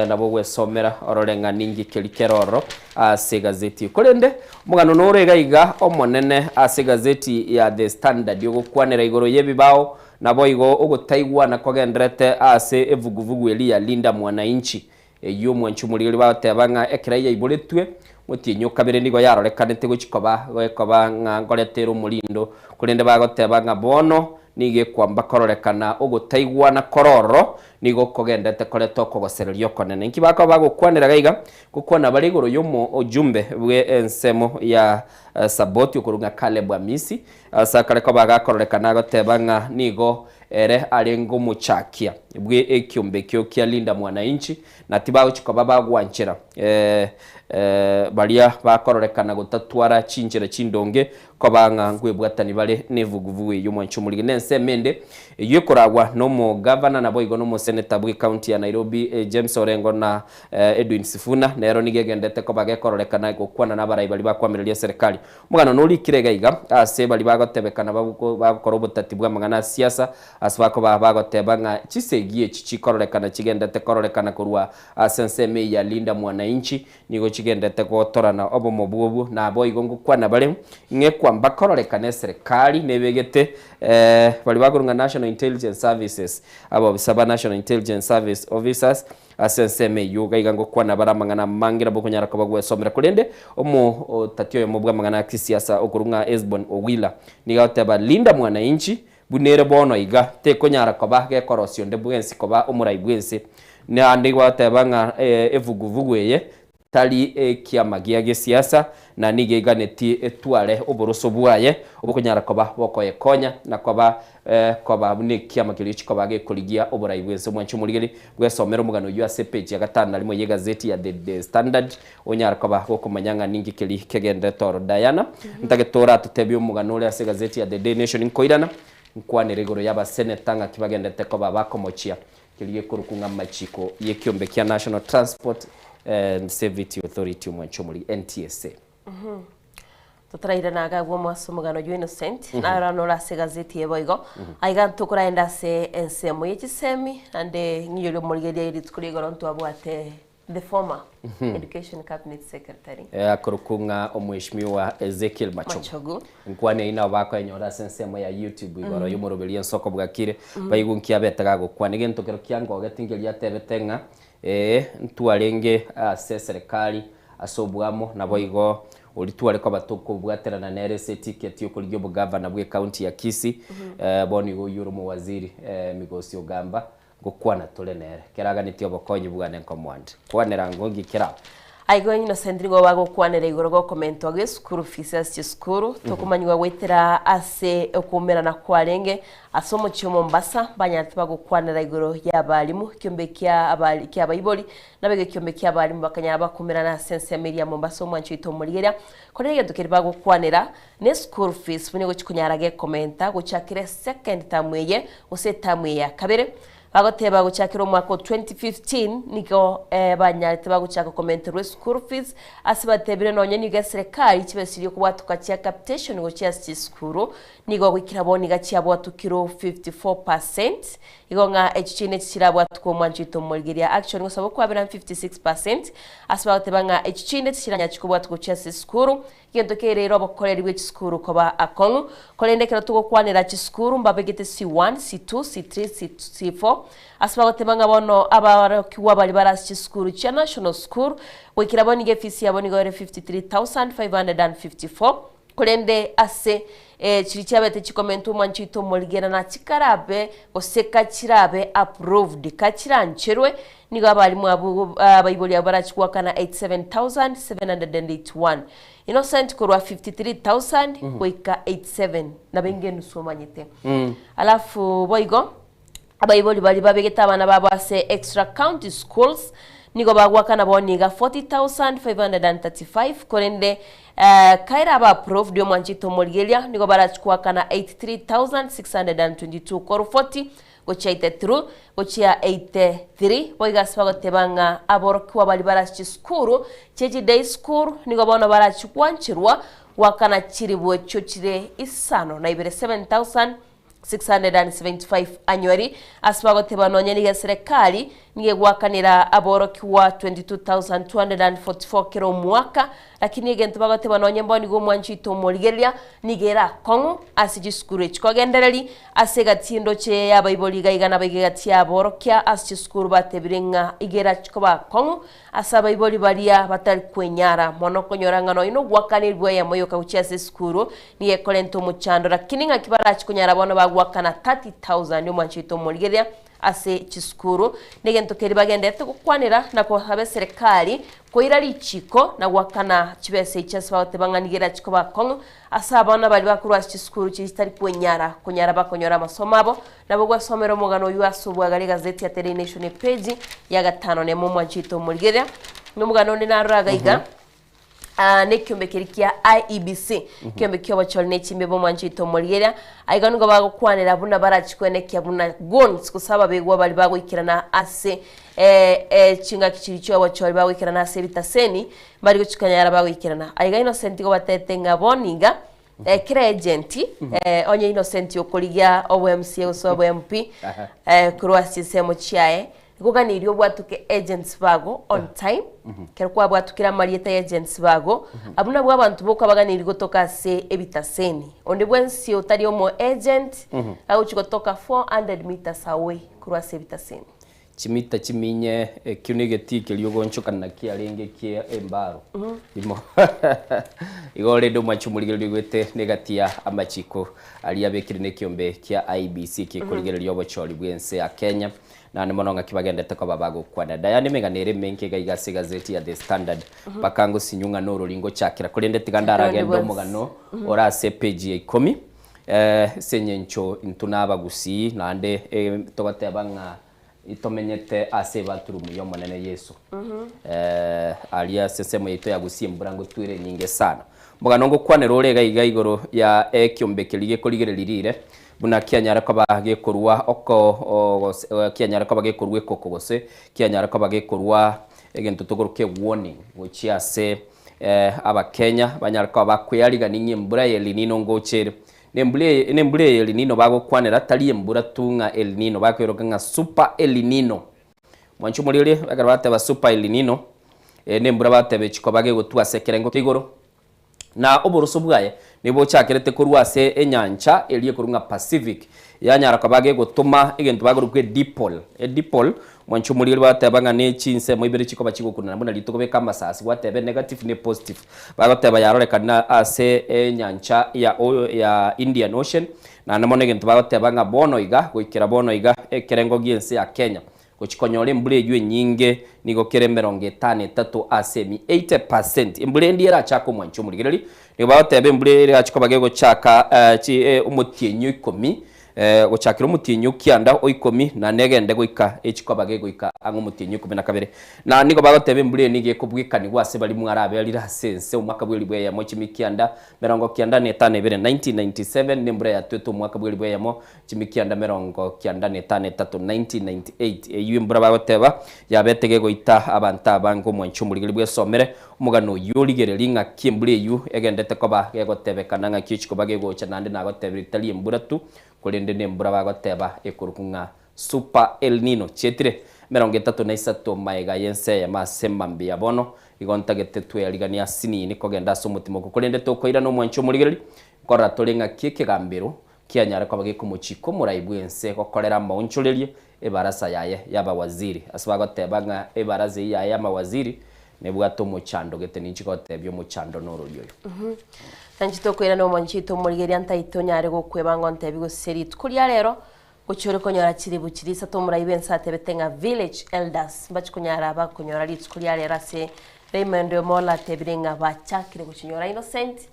nabo gwesomera ororenga ningi kelikeroro ase gazeti kolende mugano norega iga omonene ase gazeti ya The Standard yogo kwanera igoro yebibao nabo igo ogutaigwa na kogendrete ase evuguvugu elia Linda Mwananchi yo Mwancho Buligari batebanga ekiraya iboletwe mutinyo kabere nigo yarorekanete guchikoba gokoba nga ngoretero mulindo kulende bagotebanga bono nige kwamba kororekana ogutaigwa na kororo nigo kogendete koreto kogosererio konene nkibako bagukwanira gaiga gukwana bari igoro yomo ojumbe bwe ensemo ya Saboti okurunga Caleb Amisi sakare ko bagakororekana gotebanga nigo ere arengo muchakia bwe ekyombe kyo kya Linda Mwananchi na tibago chikoba bagwanchira baria bakororekana gotatwara chinjira chindonge ko banga ngwebwatani bale nevuguvugu y'umwanchu muri nense mende yekoragwa no mu governor na boigo no mu senator bwe county ya Nairobi James Orengo na Edwin Sifuna nero nigegendete ko bagekororekana gukwana n'abarayi bali bakwamereria serikali mugano nuri kiregaiga ase bali bagotebekana bakoro butati bwa mangana siasa asbako bagotebanga chisegie chichikororekana chigendete kororekana kurwa senseme ya Linda Mwananchi nigo chigendete gotorana obo mubwo na boigo ngukwana bale nge kwamba kororekane serikali nebegete bali bagurunga National Intelligence Services abo bisaba National Intelligence Service Officers asenseme yuga igango kwana baramangana mangira bokonyara ko bagwe somera kulende omo tatio yo mubwa mangana kisiasa okurunga Esbon Owila nigateba Linda Mwananchi bunere bono iga te konyara ko bage korosio ndebwensi ko ba omurai bwensi ne andi watebanga evuguvugu ye tali kiama giage siasa na nige ganeti etware oboroso bwaye obokonyara ko ba bokoye konya na ko ba ne kiama kilichi ko bage koligia oburai bwense mwanchu muligeri bwesomero mugano USA page ya gatana limo ye gazeti ya The Standard onyara ko ba komanyanga ningi kili kegende toro Diana ntagetora tutebyo mugano le ase gazeti ya The Day Nation inkoirana nkwane regoro yaba senator ngakibagendete ko bakomochia kiliye kurukunga machiko yekiombe kia National Transport and Safety Authority mwanchomuli NTSA. Tutaraira naga gwo mwasomugano ju Innocent na rano la gazeti yeboigo aiga tukuraenda se ensemo yichisemi ande ngiyolo muligeria iri tukurigoro ntu abwate the former Education Cabinet Secretary akurukunga omweshimiwa Ezekiel Machogu nkwane ina bako enyora sensemo ya YouTube igoro yumorobelia nsoko bwakire bayigunkia betaga gukwanige ntokero kyango gatingelia tebetenga ntuarenge ase serikali asobwamo naboigo olitwale kwa batoko bwaterana na RSA ticket yo kuligyo bugavana bwe county ya Kisii boni go yuro mu waziri migosi ogamba gukwana tolenere keraga nityo bokonyi bugane komwande kwanera ngongi kera aigo nyino sendringo bago kwanera igoro go komento age school fees ci school tokumanywa wetera ase okumera na kwarenge asomo cyo Mombasa banyati bago kwanera igoro y'abalimu kyombe kya abali kya bayiboli nabege kyombe kya abalimu bakanya bakumera na sense media Mombasa mwancho ito muligeria korege dukeri bago kwanera ne school fees bune go chikunyarage komenta go chakire second tamweye ose tamweya kabere bagoteba guchakira mwaka 2015 niko banyarite baguchaka commenter school fees asibatebire nonye niga serikali kibesiriye kubatuka cya capitation go cya school nigo gwikira boni gachi abwatukiro 54% igonga HCN kirabwa tuko mwanjito mulgiria action go sabo kwa 56% asibateba nga HCN kiranya kikubwa tuko cya school gendo kerero bokoreri we school ko ba akon kolendekera tuko kwanira ci school mbabegete C1 C2 C3 C4 asibagotebanga bono abakiwa bali barasi school cha national school wekiraboni gefisi yaboni gore 53554 kolende ase chiri cyabete chikomentu mwanchito muligera na chikarabe oseka chirabe approved kachirancherwe nigo abalimu abayiboli abarachikwa kana 87781 Innocent kurwa 53000 weka 87 na bengenu somanyete alafu boigo abayiboli bali babegeta abana babo ase extra county schools nigo bagwakana boniga 40535 korende kaira ba prof dio mwanchito molgelia nigo barachukua kana 83622 koro 40 gochaite through gochia 83 boigas bagotebanga aborokwa bali barachi skuru cheji day school nigo bono barachukwa nchirwa wakana chiribwe chochire isano na ibere 7675 annually asbagote banonye ni serikali niye gwakanira aboroki wa 22,244 kiro mwaka, lakini egento bagote banonye mboni go mwanchito morigeria nigera kongo asiji skuru chikogendereri asegatindo che yabaiboli gaigana bagegati aborokia asiji skuru batebirenga igera chikoba kongo asabaiboli balia batari kwenyara monoko nyorangano ino gwakanirwa ya moyo kauchia se skuru niye kolento muchando, lakini ngakibara chikunyara bono bagwakana 30,000 mwanchito morigeria ase chiskuru negento keri bagendete gukwanira na ko habe serikali ko irari chiko na gwakana chibese ichasbaote banganigera chiko bakongo asabana bali bakuru ase chiskuru chistari kunyara bakonyora masomabo nabo gwasomero mugano yuasubwa gali gazeti ya Daily Nation page ya 5 ne mu mwanchito murigeria numugano ni naragaiga ne kyombekeri kia IEBC kyombekeri wachol ne chimbe bo mwanchito morigeria aiganu go bago kwanira buna barachikwene kia buna gons kusaba begwa bali bago ikirana ase chinga kichiricho wachol bago ikirana ase bitaseni bali go chikanyara bago ikirana aiga Innocent go batetenga boninga kira agenti onye Innocent okoligia OMC oso MP kurwasi semo chiae guganiryo bwatuke agents bago on time kero kwa bwatukira marieta agents bago abuna bwa abantu boka baganiri gotoka se ebitaseni onde bwensi otari omo agent au chikotoka 400 meters away kurwa se ebitaseni chimita chiminye kyunigeti kelyo gonchokana kiarenge kia embaro imo igore ndo machumuligerio gwete negatia amachiko ali abekire ne kiombe kia IBC kikoligerio bochori bwense ya Kenya na nimononga kibagendete ko babago kwana dayane meganere menke gaiga gazeti ya The Standard bakango sinyunga noro lingo chakira kurende tigandara gendo mugano ora se page 10 senyencho intunaba gusi nande togate banga itomenyete ase baturumu yo monene Yesu alia sesemo yito ya gusi mburango twire ninge sana mugano ngo kwane rore gaiga igoro ya kyombekelige koligererire buna kianyara ko bagekorwa oko kianyara ko bagekorwe koko gose kianyara ko bagekorwa egento togoroke warning gochia se aba Kenya banyara ko bakwiyariga ninye mbura ye linino ngochere nembule ye linino bago kwanera tali mbura tunga El Nino bakweroka nga super El Nino mwanchu mulire bagarabate ba super El Nino nembura batebe chiko bage gotwa sekerengo kigoro na oburuso bwaye nibo chakerete kurwase enyancha eliye kurunga Pacific yanyara kabage gutuma igento bagurukwe dipole dipole mwanchu mulire batabanga ne chinse moibere chiko bachiko kunana muna litokobe kama sasi watebe negative ne positive bagoteba yarorekana ase enyancha ya Indian Ocean na namone gento bagotebanga bono iga goikira bono iga ekerengo giense ya Kenya gochikonyore mbule yue nyinge nigo kere 53 asemi 80% imbule ndiera chako mwanchu muligereri nigo bagotebe mbule rachiko bagego chaka umutienyu 10 gochakira umutienyu kianda oikomi na negende goika echiko bagego ika ango umutienyu 12 na nigo bagotebe mbule nige kubwikani gwase bali mwarabe alira sense umwaka bweli bwe ya mochimi kianda 1997 nembure ya tweto umwaka bweli bwe ya mo chimikianda 1998 yimbura bagoteba yabetege goita abanta abango mwanchu muligeri bwe somere umugano yoligereri nga kimbure yu egendete ko bagegotebe kananga kichiko bagego chanande nagotebe itali mbura tu kolende nembura bagoteba ekurukunga super El Nino chetire 33 maiga yense ya masemambi yabono igontagete tweyaligania sinini kogenda somutimo kolende tokoira no mwanchu muligeri kora tolenga kikegambiro kianyara kwa bageko muchiko muraibwense kokorera maunchulerie ebarasa yaye yaba waziri asbagotebanga ebaraze yaye ya mawaziri nebwato muchando gete ninchikotebyo muchando noro yoyo tanchito kwera no mwanchito murigeria ntayitonyare gokwebanga ntebi goseri tukuria rero gochore konyara chiri buchirisa to muraibensa tebetenga village elders bachikunyara bakunyora litkuria rero ase Raymond Mola tebirenga bachakire gochinyora Innocent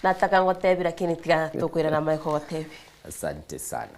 nataka ngotebi lakini tiga tokwira na maiko ngotebi. Asante sana.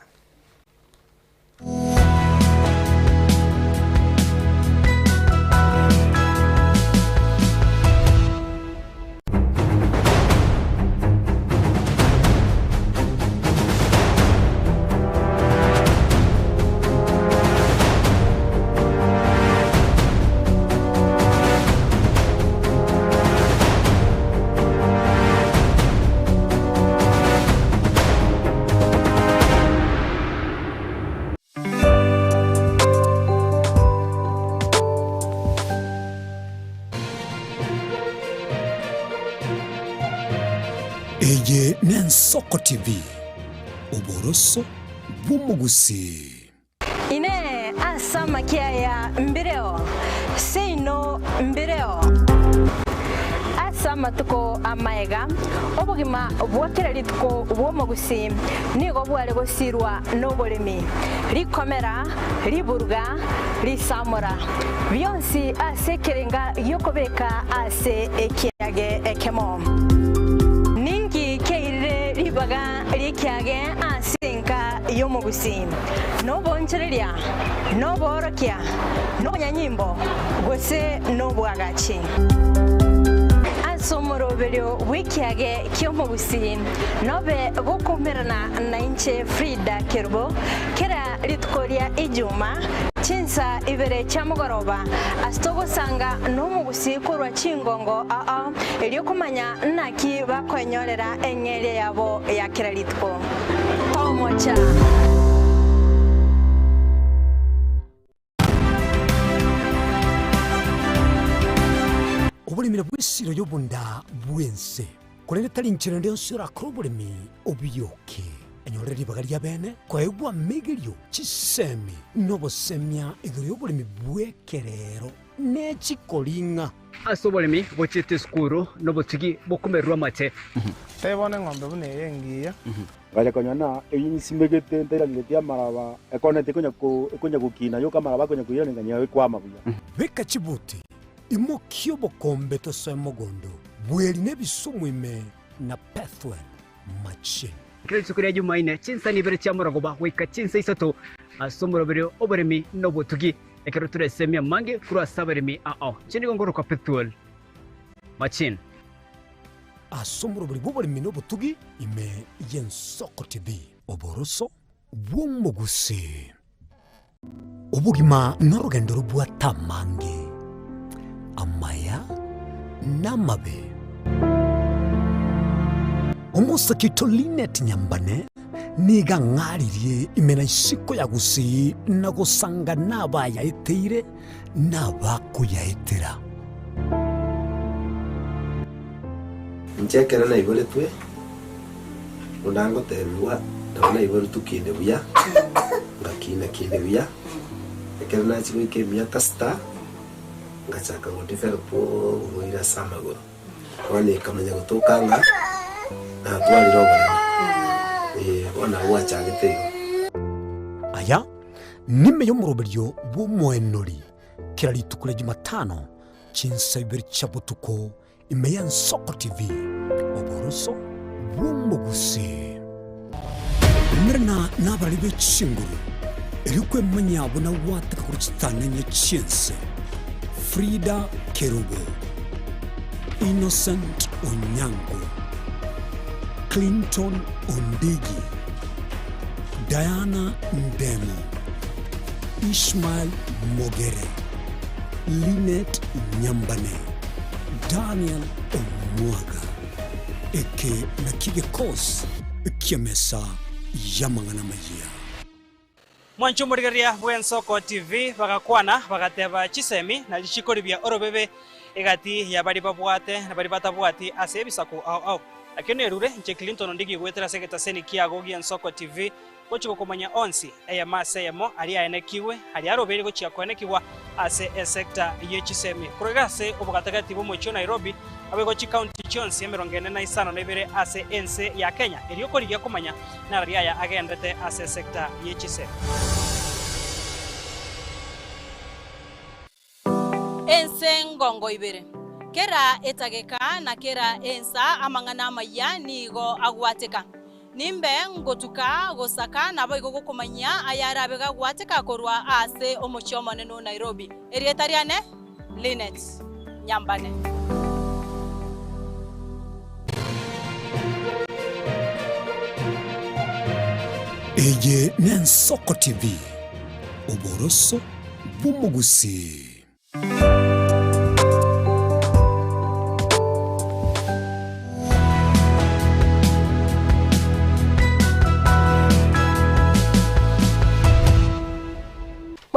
Eye Nensoko TV Oboroso Bumugusi Ine asama kia ya mbireo Seino mbireo Asama tuko amaega Obogima bwakira lituko Bumugusi Nigo bwale gosirwa Nobolemi Rikomera Riburga Risamura Bionsi ase kerenga Yokobeka ase ekiage ekemo Ningi keire ribaga rikiage asinka yomugusi no bonchereria no borokia no nyanyimbo gose no bwagachi Asomoro belio wikiage kyomugusi nobe gokumerana na inche Frida Kerbo kera litkoria ijuma chinsa ibere chamugoroba astogo sanga no mugusi kurwa chingongo eliokumanya naki bakwenyorera enyere yabo ya kiralitko tomocha Obulimira bw'essiro y'obunda bwense kulele tali nchira ndio sura krobulimi obiyoke enyorera libaga lya bene kwaegwa migirio chisemi nobosemya igoro y'obulimi bwekerero n'ekikolinga ase obolimi bochete skuru nobotigi bokumerwa mate tebone ng'ombe bune yengiya Gaya konyana eyinsimegete nterangetia maraba ekonete konya kukina yo kamara bakonya kuyana nganya kwama buya beka chibuti imokio bokombe to semogondo bweli nebisumwime na pathway machine kile tsukuri Jumaine chinsa ni bere chamuragoba weka chinsa isato asomoro bere oboremi nobotugi ekero turesemia mange kura saberemi chini gongoro kwa pathway machine asomoro bere boboremi nobotugi ime Yensoko TV oboroso bw'omugusi obugima n'orugendo rubwata mange amaya namabe omusakito Linet Nyambane niga ng'aririe imena isiko ya gusi na gusanga nabayaeteire nabakuyaetera Nchekera na ibole twe unango terwa ndabona ibole tukinde buya ngakina kinde buya ekera na chiko ikemia tasta ngachaka ngondifera po uira samagoro wale kamanya gutokanga na twali robo ona wacha gitego aya nime yo muroberio bw'omwenori kira litukule Jumatano chinsa ibiri chabutuko ime Yensoko TV oboroso bw'omugusi mrena nabali b'echinguru erikwe manyabo na wataka kuchitanya chinsa Frida Kerubo, Innocent Onyango, Clinton Ondigi, Diana Ndemo, Ishmael Mogere, Linet Nyambane, Daniel Omwaga, eke nakige kos kiamesa yamangana maya. Mwanchumurigaria Yensoko TV bagakwana bagateba chisemi na lichikori bya orobebe egati ya bari babwate na bari batabwati ase bisako au akene erure nche Clinton Ondigi gwetera seketa seni kiago Yensoko TV gochiko komanya onsi eya maseyemo ali aenekiwe ali arobere gochia koenekiwa ase sector yechisemi kurogase obugatagati bo mocho Nairobi abego county chonsi emerongene na isano nebere ase ense ya Kenya elioko ligia komanya na ria ya agendete ase sector yechisemi ense ngongo ibere kera etageka na kera ensa amangana maya nigo agwateka nimbe ngotuka gosaka nabo igogo komanya ayara bega gwateka korwa ase omochomane no Nairobi erietariane Linet Nyambane Eye Yensoko TV oboroso bw'omugusi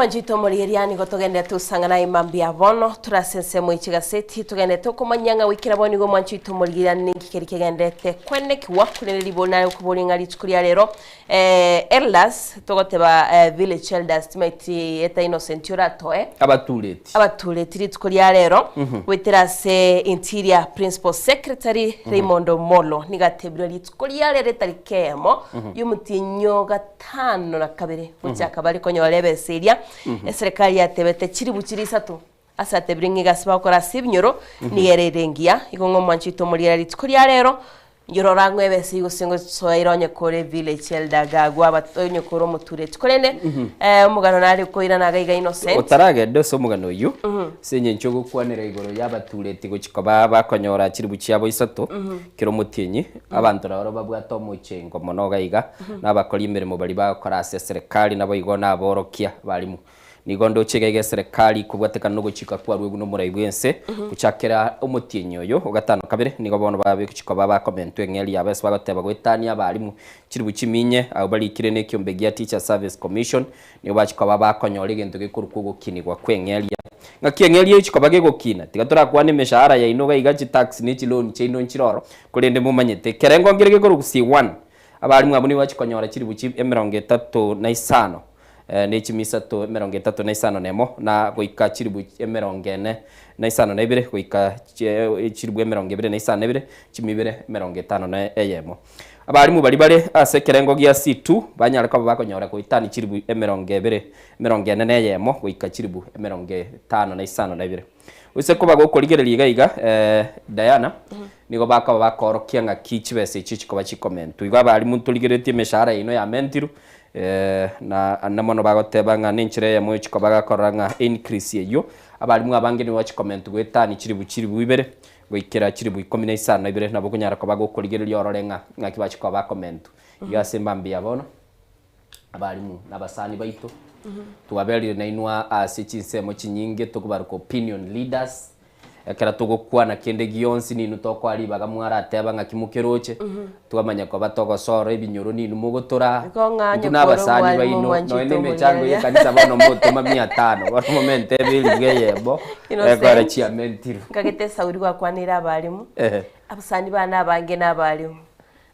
Mwanjito Murigeria nigo tugende tusangana imambia bono turasense mu ikigaseti tugende tukumanyanga wikira boni go Mwanjito Murigeria nikikeri kigendete kwene kiwa kuneli bona kubolinga litkulia lero Elders tugoteba village elders timeti eta innocent yuratoe abatuleti litkulia lero witira se interior principal secretary Raymond Molo nigatebiro litkulia lero tarikemo yumutinyo gatano na kabiri buchaka bari konyolebe seria serikali yatebete kiri bukiri 3 asate bringi gasba kora sibnyoro ni yerengia igongo Mwanjito Murigeria litkulia lero Njoro rangwe bese yusingo soironye kore village eldaga gwa batonye koro mutureti korene umugano nari ko irana gaiga innocent utaragende so mugano yu senye nchogo kwanera igoro yabatureti guchikoba bakonyora kiri buciabo 3 kiro mutinyi abantu raro babwato mucengo mono gaiga nabakora imirimo bari bakora serikali naboigo naborokia balimu nigondo chegege serikali kubwatekana no guchika kwa rwego no muraibwense guchakera umutinyi oyo ugatano kabere nigo bono babe guchiko baba comment ngeli yabese bagateba gwetania balimu kiri bukiminye abo bali kirene kyombe gya Teacher Service Commission nigo bachiko baba konyora igento gikuru kugukinirwa kwengelia ngakiengelia ichiko bage gukina tigatora kwa ni meshahara ya inoga igachi tax ni chiloni cheino nchiroro kurende mumanyete kerengo ngire gikuru gusi 1 abalimu abuni bachikonyora kiri buki 35 nechimisa to 35 nemo na goika chiribu 40 na ibere goika chiribu 22 chimibere 50 na eyemo abalimu bali bale asekerengo gya C2 banyaraka bakonyora ko itani chiribu 40 na eyemo goika chiribu 50 na ibere use ko bagokorigereria gaiga Diana nigo bakorokia nga kichibese chichiko bachikomentu igo abalimu tuligeretie meshahara ino ya mentiru na anamono bagoteba nga ninchire ya mwichiko bagakoranga increase yeyo abalimu abange ni wachi comment gwetani chiribu ibere gwikira chiribu 15 na ibere nabo kunyara ko bagokorigereria ororenga ngaki bachiko ba comment yasemba mbia bono abalimu nabasani baito tuwaberire na inwa asichinsemo chinyinge tukubaruko opinion leaders ekera tugukwa na kende gionsi ninu tokwari bagamwara ateba ngakimukeroche tugamanya ko batogosoro ibinyoro ninu mugotora tunabasani baino no ene mechango ye kanisa bono moto ma 500 bano momente biligeyebo ekora chiamentiru ngagete sauri kwa kwanira abalimu abasani bana bange nabalimu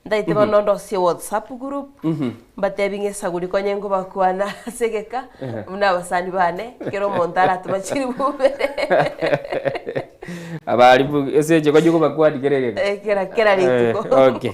ndaite bono ndo si WhatsApp group batebinge saguri konye ngo bakwana segeka muna abasani bane kero montara tubachiri bubere abalimu eseje ko juko bakwadi kerege kera lituko okay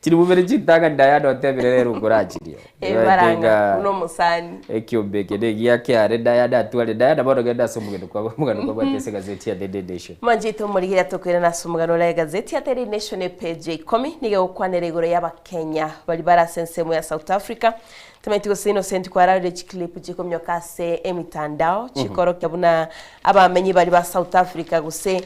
chiri bubere chitanga ndayado tebere rugurachiria baranga uno musani ekyobeke de yake are dayada atwale dayada bodo genda somugendo kwa batese gazeti ya The Nation Mwanjito Murigeria tokwira na somugano la gazeti ya The Nation page 10 nige ukwanere igoro y'abakenya bali barasensemo ya South Africa Tumetigo Innocent kwa radio clip chikomyo kase emitandao chikoro kyabuna abamenyi bali ba South Africa guse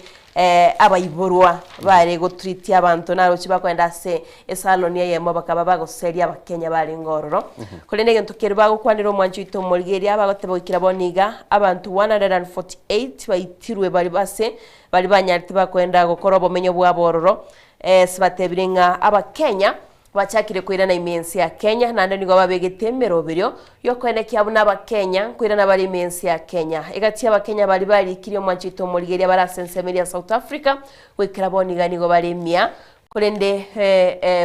abayiborwa bare go treat abantu naro chibakwenda se esaloni yemo bakaba bagoseria abakenya bali ngororo kolende gento kerba kwaniro Mwanjito Murigeria bagoteba ikira boniga abantu 148 baitirwe bali base bali banyariti bakwenda gukora obumenyo bwa bororo sibatebiringa abakenya bachakire kwirana imensi ya Kenya nande nigo babegete merobiryo yo kwenekia abuna abakenya kwirana bali imensi ya Kenya egati abakenya bali bali kiriyo Mwanjito Murigeria barasensemeria South Africa wekira boniga nigo bali mia kolende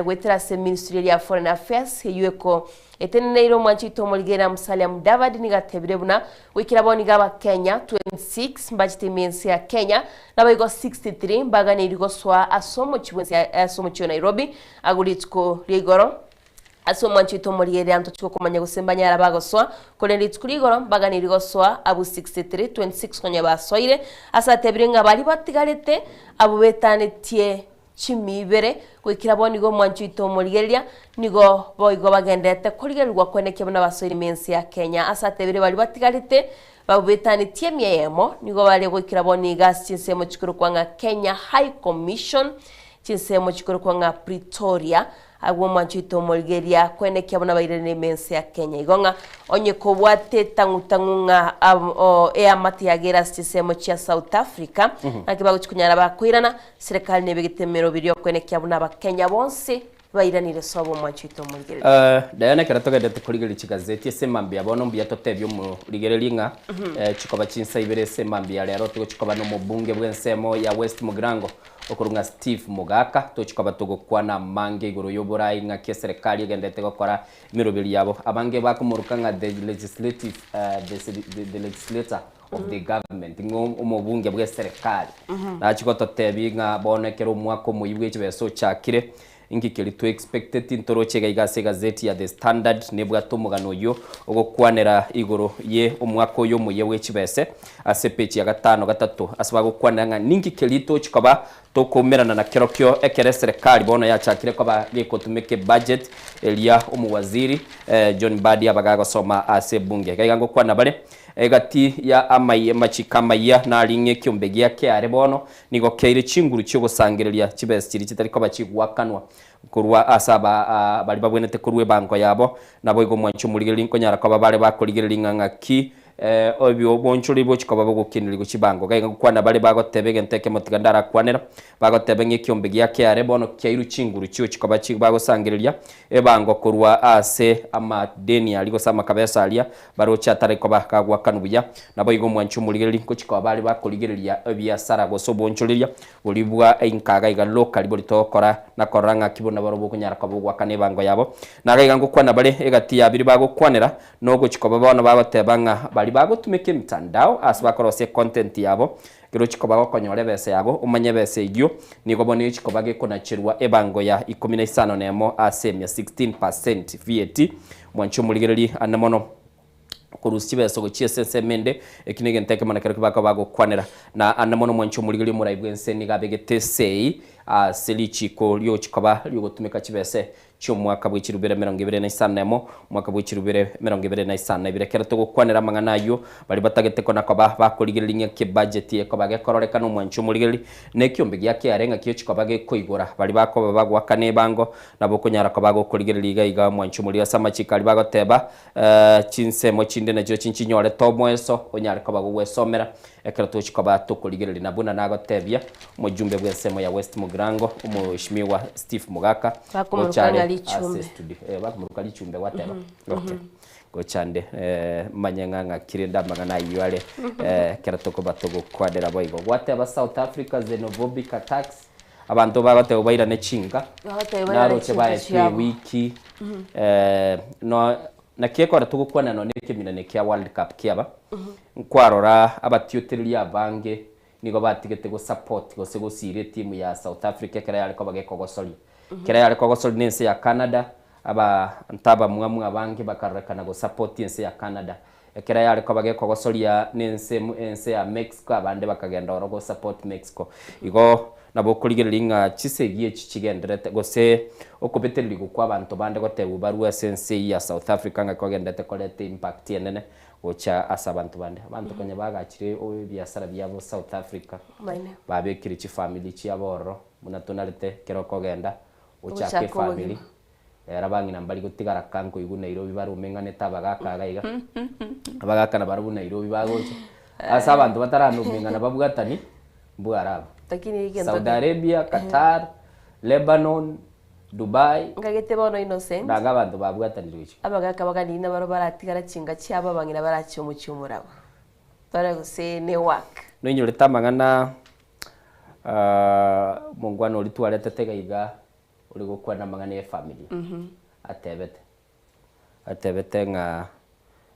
wetera se Ministry ya Foreign Affairs yuko eteneiro Mwanjito Murigeria Musalia Mudavadi nigatebire buna wekira boniga abakenya 26 mbajite imensi ya Kenya nabayigo 63 mbagane irigo swa asomo chyo Nairobi agulitko rigoro aso Mwanjito Murigeria ntochiko kumanya gusembanya arabagoswa kolende tkurigoro mbagane irigo swa abu 63 26 konya basoire asatebirenga bali batigarete abo betanetie chimibere kwikira bonigo Mwanjito Murigeria nigo boigo bagendete kurigerwa kweneke bana basoire mensi ya Kenya asatebire bali batigarite babetani tiemye yemo nigo bale kwikira boniga chinsemo chikuru kwanga Kenya High Commission chinsemo chikuru kwanga Pretoria agwo Mwanjito Murigeria kweneke bana bairene mensi ya Kenya igonga onye kobwate tangutangunga amati yagera chinsemo cha South Africa akibago chikunyara bakwirana serikali nebegetemero biryo kweneke bana bakenya bonse bairanire sobo mwachito mugere Diana karatogede tukurigeri chigazeti semambia bono mbia totebyo mu rigereri nga chikoba chinsa ibere semambia lero tuko chikoba no mubunge bwensemo ya West Mugrango okurunga Steve Mugaka tochikoba tugukwana mange iguru yoborai nga ke serikali igendete gukora mirobiri yabo abange bakumurukanga the legislative the legislator of the government umubunge bwe serikali na chiko totebi nga bonekero mwako muyibwe chibeso chakire ingikiri to expected intorochega igase gazeti ya The Standard nebwa tomugano yo ogokwanera igoro ye omwako yo muye wechibese ase page ya 5-3 asaba gokwananga ningikiri to chikoba tokomerana na kerokyo ekere serikali bono yachakire koba gekotumeke budget elia omuwaziri John Badi abagago soma ase bunge kaigango kwana bare egati ya amaye machikamaya na linge kyombe yake are bono nigo keire chinguru cyo gusangireria chibesi kiri kitari ko bachigwakanwa kurwa asaba bali babwenete kurwe banko yabo nabo igo mwanchu muri linko nyara ko babale bakorigere nganga ki obyo bonchuri bo chikoba bogukinira guchibango kaiga kwana bale bagotebege nteke motigandara kwanera bagotebe ngekyombe yake are bono kyairu chinguru cyo chikoba chibagosangiriria ebango kurwa ase amadeni aligo sama kabesa alia barocha tare ko bakagwa kanubuya nabo igo mwanchu muri linko chikoba bale bakorigereria ebyasara go sobonchuriria olibwa inkaga iga local boli tokora na koranga kibona barobo kunyara ko bogwa kane bango yabo nagaiga ngukwana bale egati ya biri bagokwanera nogo chikoba bona bagotebanga bagotumeke mitandao asbakorose content yabo gero chikoba gokonyore bese yabo umanye bese igyo niko bone chikoba gekona chirwa ebango ya 15 nemo asemya 16% VAT mwancho muligereri anamono kurusi beso go chiese mende ekinege nteke manakere kubaka bagokwanera na anamono mwancho muligereri muraibwense ni gabegete sei selichiko lyo chikoba lyo gotumeka chibese cyo mwaka bw'ikirubere 2025 mwaka bw'ikirubere 2025 birekera to gukwanira mangana yo bali batagete kona kwa bakorigirira inye ke budget ye ko bagekororeka no mwancu murigeri nekyombe gyake arenga kiyo chiko bage koigora bali bako bagwa kane bango nabo kunyara ko bagokorigirira iga mwancu muri asama chikali bagoteba chinsemo chinde na jo chinchinyore tomweso onyare ko bagwesomera ekera to chiko batokorigirira nabuna nagotebya mujumbe bwensemo ya West Mugrango umushimiwa Steve Mugaka bakumuruka lichumbe wateba okay gochande manyanga kirinda magana yale keratoko batogo kwadera boigo wateba South Africa xenophobic attacks abantu babateba bayira ne chinga naro chebaye wiki no nakieko ratugukwana no nekimina nekia World Cup kiaba nkwarora abatioteria bange nigo batigete go support go sego sire timu ya South Africa kera yale ko bageko gosoli kera yale ko gosoli nense ya Canada aba ntaba mwa bange bakarekana go support nense ya Canada kera yale ko bageko gosoli ya nense ya Mexico abande bakagenda orogo support Mexico igo nabo kurigelinga chisegiye chichigenderete gose okobeterli go kwa abantu bande gotebu baruwa sense ya South Africa ngakogendete kolete impact yenene ocha asabantu bande abantu kanye bagakire obyasara byabo South Africa babekire chi family chi aboro munatonalite kero kogenda ocha ke family era bangina mbali gutigara kanko igu Nairobi barumengane tabagaka gaiga abagaka na barubu Nairobi bagoche asabantu batarano mengana babugatani mbuaraba Saudi Arabia, Qatar, Lebanon, Dubai ngagete bono innocent ndaga abantu babugatanira iki abagaka baganina baro baratigara chinga cyaba bangira baracyo mu cyumurabo bara guse network no nyore tamangana mungwano litwalete tegaiga uri gukwana mangana ya family atebete nga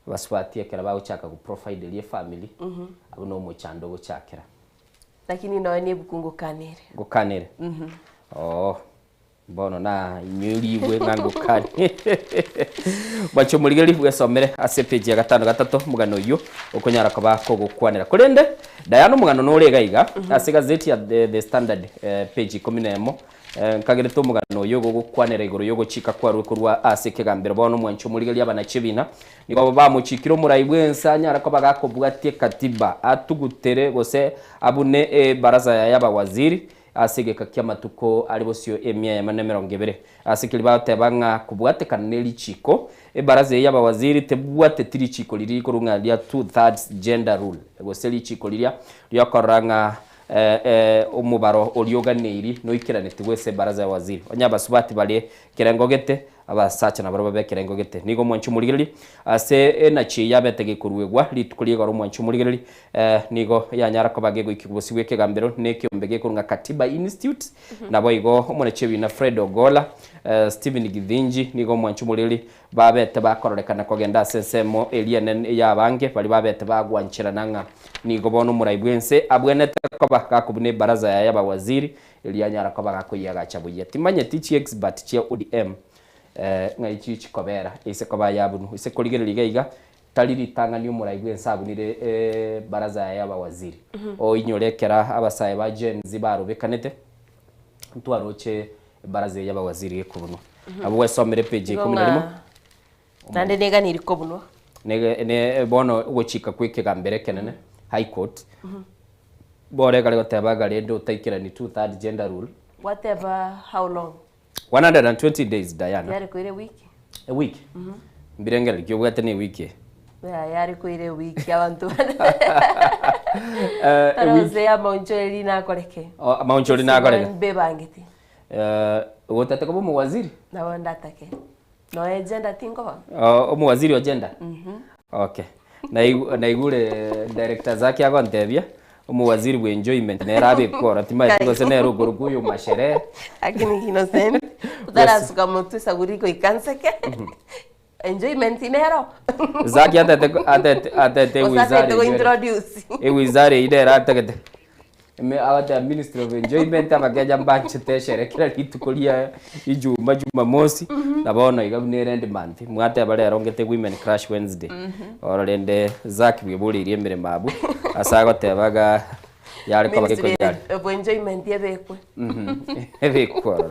baswatie kera bawuchaka ku profile ye family abo no mu cyando go cyakera lakini no ni bukungukanire gukanire oh bono na nyuriwe ngangukane bacho muligeri bwesomere ase page ya 5-3 mugano yo okonyara ko bako gukwanira kurende dayano mugano no regaiga ase gazeti ya The Standard page 10 kagere to mugano yo gukwanira igoro yo gucika kwa rukurwa ase kegambere bono mwancho muligeri abana chibina niko bamuchikiro murayibwensa nyara ko bagakobwatie katiba atugutere gose abune baraza y'abawaziri asegeka kyamatuko alibosio emia ya mane 20 asikili batebanga kubwate kaneli chiko baraza y'abawaziri tebwate tirichiko liri kurunga lya 2/3 gender rule goseli chiko lya koranga umubaro orioganiri no ikiraniti gwese baraza ya waziri onyaba subati bali kirengo gete abasacha na baroba bekirengo gete nigo mwanchu murigiri ase na chi yabetege kurwegwa litukulie garo mwanchu murigiri nigo yanyara ko bagego ikibusibwe kegambero nekiyombege kurunga Katiba Institute nabo igo omonechebi na Fred Ogola Steven Githinji nigo mwanchu murigiri babete bakorolekana kogenda sensemo elienen yabange bali babete bagwanchira nanga nigo bono muraibwense abwenete ko bakakubune baraza ya y'abawaziri elianyara ko bagakoyaga chabuye timanye tichi expert chia ODM ngaichi chikobera ise koba yabunu ise koligereriga iga taliri tangani umuraigwe nsabunire baraza ya y'abawaziri o inyorekera abasaye ba Gen Z barubekanete ntwaroche baraza y'abawaziri kubunu abo wesomere page 10 nande nega niriko bunwa ne bono wochika kwikega mbere kenene high court bore kale gotebaga rendo taikira ni 2/3 gender rule whatever how long 120 days Diana yari ko ile wiki a week mbirengera kyo bwate ni wiki yari ko ile wiki abantu taroze ya maunchori na koreke maunchori na koreke bebangiti wotate ko mu waziri na wanda take no agenda tingo mu waziri wa gender okay na igure director zake agontebia umu waziri wa enjoyment na rabe kora timaye ngo sene ruguru kuyo mashere akini innocent utarasuka mutu saguriko ikanseke enjoyment inero zaki atete wizara go introduce wizara idera atakete me awata ministry of enjoyment abageja mbanche teshere kila kitu kolia ijuma mosi nabona igabunere ndi month mwate bare rongete women crash Wednesday ororende zaki bwibuliriye mbere mabu asago tebaga yari ko bakikoyari enjoyment yebekwe ebekwa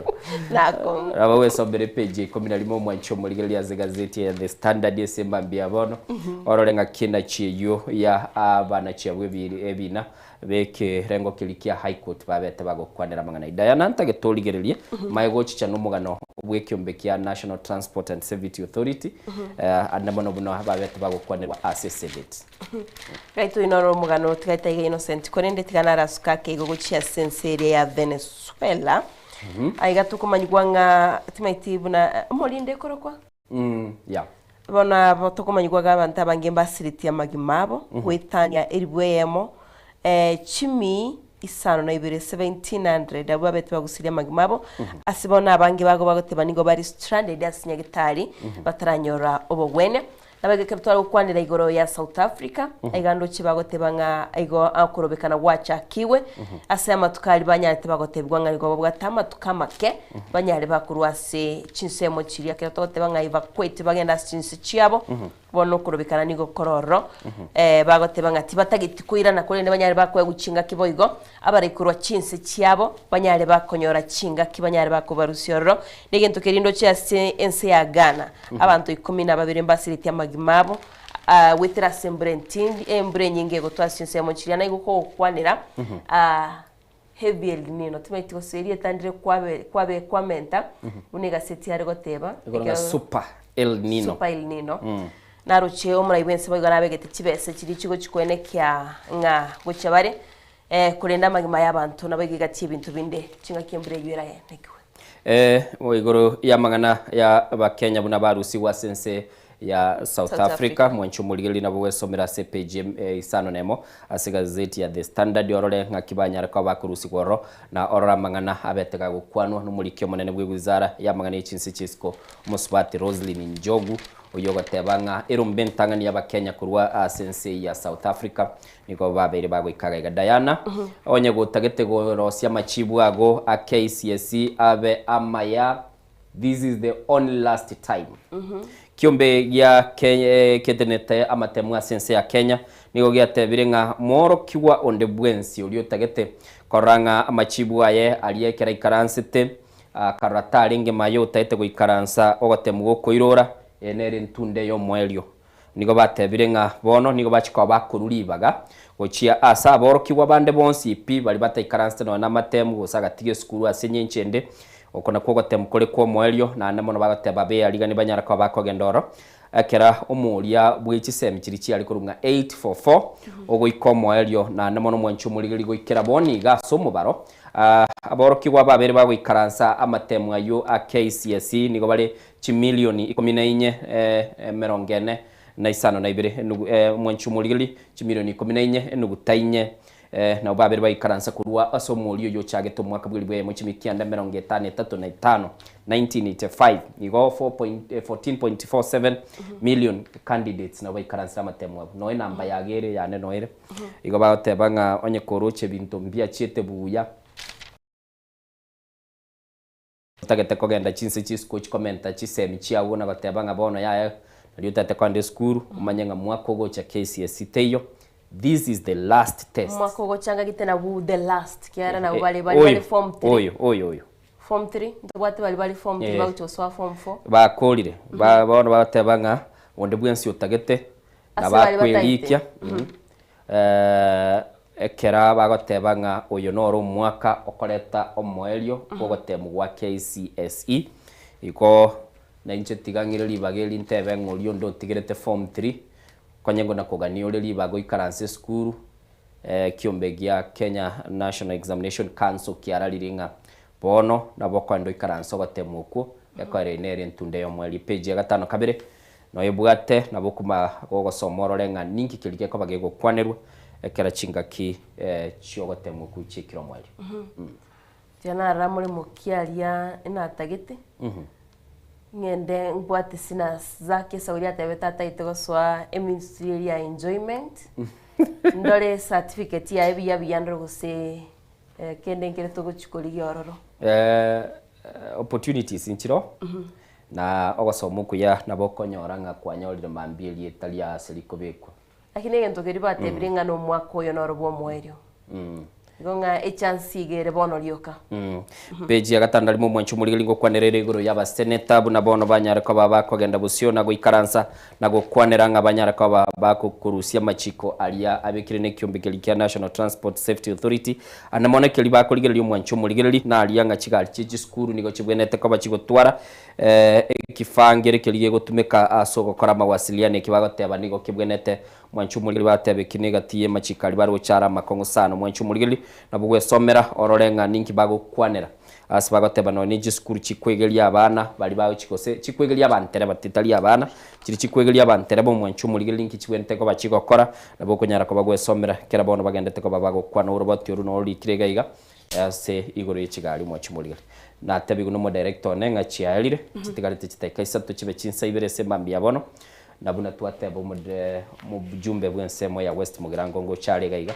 nako aba wesobere page 11 mwancho muri ya gazeti ya The Standard esembambia bono ororenga kina chiyo ya abana chiabwe ebina beke rengo kilikia high court babete bagokwanira mangana Diana ntagetoligererie mayego chicha numugano bwekyombekya National Transport and Safety Authority andamono buno babete bagokwanira assessment kaito inoro mugano tikaita innocent korende tigana rasuka ke gogochia sensere ya Venezuela aiga tukumanyigwanga timaiti buna molinde korokwa yeah bona botokumanyigwaga abantu abange mbasiritia magimabo gwitania eribweyemo chimi isano na ibere 1700 abo betu bagusiria magimabo asibona abange bago bagoteba nigo bari stranded asinya gitari bataranyora obogwene nabageke bitwara kwandira igoro ya South Africa aigando chibagoteba nga aigo akorobekana wacha kiwe asema tukali banyate bagotebwa nga nigo bwatama tukamake banyare bakurwase chinsemo chiria kirototeba nga evacuate bagenda chinse chiabo bono kurobekana nigo kororo bagoteba nga tibatagiti kuirana kurende banyare bakwe guchinga kiboigo abari kurwa chinse chiabo banyare bakonyora chinga kibanyare bakubarusioro negento kerindo cha ense ya Ghana abantu 12 mbasiriti magimabo witira sembrentin embrenyinge gotwasinse mo chiriana iguko kwanira heavy El Nino tumaitiko serie tandire kwamenta uniga seti ari goteba super El Nino naruche omura ibense bagana begete kibese kiri kigo kikwene kya nga guchabare kurenda magima y'abantu nabagigati ibintu binde kinga kiembure yira nekwe igoro ya magana ya bakenya buna barusi wa sense ya South Africa mwancho muligeli nabo wesomera page isano nemo asigazeti ya The Standard orore ngakibanyara kwa bakurusi kworo na orora mangana abetega gukwano numulikyo munene bw'wizara ya mangana y'ichinsi chisco Musbati Roslyn Njogu uyoga tebanga erumbentangani ya bakenya kurwa sense ya South Africa niko babere bagwikaga Diana onye gutagete go rosia machibu ago a KCSE abe amaya this is the only last time kiombe ya ketenete amatemu ya sense ya Kenya niko gyatebire nga moro kiwa onde bwensi ulio tagete koranga amachibu aye aliyekera ikaransete karatari nge mayo taite go ikaransa ogotemu goko irora enere ntunde yo mwelio niko batebire nga bono niko bachiko bakururibaga gochia asa boro kiwa bande bonsi pi bali batikaranse no namatemu gosaga tige skuru asenye nchende okona kwa gotemukore kwa mwelio na namono bagateba be aliga ni banyara kwa bako gendoro akera omuria bw'ekisemi kiri kiari kurunga 844 ogoika omwerio na nemono mwancho murigeri goikera boniga ase omobaro aborokigwa babere bagoikaransa amatemu ayo a KCSE nigo bare chimilioni 14 na isano na ibere mwancho murigeri chimilioni 14 na babere baikaransa kurwa ase omworio yo chagete omwaka bwiri bwe mochimikianda 55 1985 nigo 14.47 million candidates na baikaransa amatemu abo no namba yagere yane noire igo batebanga onye koroche bintu mbia chiete buya tagete kogenda chinse chiscoach commenta chisemi chiawo na batebanga bono yae ndio tate kwande skuru umanyenga mwako gocha KCSE teyo. This is the last test. Mwako gochanga kitena bu the last kiara na bali form 3. Oyo. Form 3 ndobate bali form 3 bauchoswa form 4. Bakolire baona batebanga onde bwensi otagete na bakwelikia ekera bagotebanga oyo noro mwaka okoreta omwerio ogotemu gwa KCSE iko na inche tigangire libageli ntebe ngorio ndo tigirete form 3 konyengo na kogani ole libago ikaranse skuru kiombe gya Kenya National Examination Council kiara liringa bono na bokwando ikaranse gotemuko yakare nere ntunde yo mweli page ya gatano kabere no yebugate na bokuma gogosomoro renga ninki kirike ko bagego kwanerwa ekera chingaki chiogotemuko chikiro mweli Jana ramuri mukialia inatagete ngende ngwate sina zake sauria tebeta taitego swa ministry ya enjoyment ndore certificate ya ebi yabiyandro gose kende ngere to gochikori yororo opportunities inchiro na ogosomo kuya nabokonyoranga kwanyorire mambiri etalia selikobekwa lakini ngento keri batebiringa no mwako yo norobwo mwerio gonga echansi gere bono lyoka page ya gatandali mu mwancho muri ngo kwanerere iguru yaba senator buna bono banyara ko baba kogenda busio na goikaransa na gokwaneranga banyara ko baba kurusia machiko alia abekire ne kyombekeli kya National Transport Safety Authority anamone keli ba kuligeri mwancho muri na alia nga chigali chichi skuru nigo chibwenete ko bachigotwara kifangere keliye gotumeka asoko kora mawasiliane kibagoteba nigo kibwenete mwancho muri batebe kiniga tiye machikali baro chara makongo sana mwancho muri nabugwe somera ororenga ninki bago kwanera asibagoteba no niji skuru chikwegelia abana bali bawo chikose chikwegelia abantere batitali abana chiri chikwegelia abantere bo mwancho muri linki chibwente ko bachigokora nabo kunyara ko bagwe somera kera bono bagendete ko babago kwana uroboti uru no likirega iga ase igoro yichigali mwancho muri na tabigu no director nenga chialire chitigalite chiteka isato chibe chinsa ibere semambi yabono nabuna twatebo mu bujumbe bwensemo ya West Mugirango ngo chale gaiga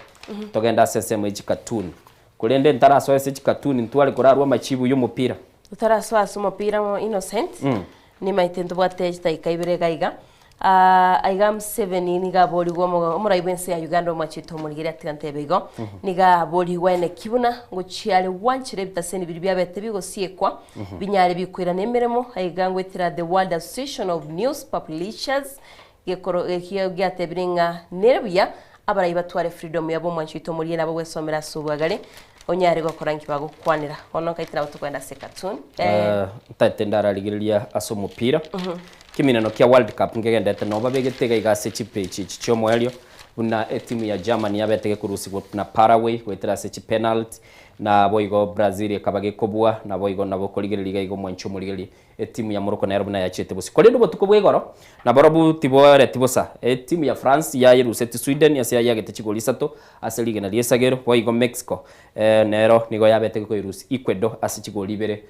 togenda sensemo ejikatuni kulende ntaraso ese ejikatuni ntwale korarwa machibu y'umupira utaraso asumupira mo innocent ni maitendo bwate taikaibere gaiga aigam 7 niga boli gomo omuraibense ya Uganda machito murigire atantebego niga boli wene kibuna ngo chiale wanchire bitaseni biri byabete bigo siekwa binyare bikwira nemeremo aigangwetira the World Association of News Publishers gekoro gyatebringa nerbiya abarayi batware freedom yabo mwanchito murigire nabo wesomera subagale onyare gokora nkibago kwanira ono kaitira utukwenda sekatun tatendara ligirilia aso mupira kiminano kia World Cup ngegendete no babegetega igase chipechi chichomo elio una timu ya Germany yabetege kurusi na Paraguay wetera se penalty na boigo Brazil kabage kobua na boigo nabo koligiriga igo mwancho murigiri timu ya Morocco na yarubuna ya chete busi kolendo botuko bwegoro na borobu tibore tibosa timu ya France ya iruseti Sweden ya yagete chigoli sato aseliga na liesagero boigo Mexico nero nigo yabetege ko irusi Ecuador asichigoli bere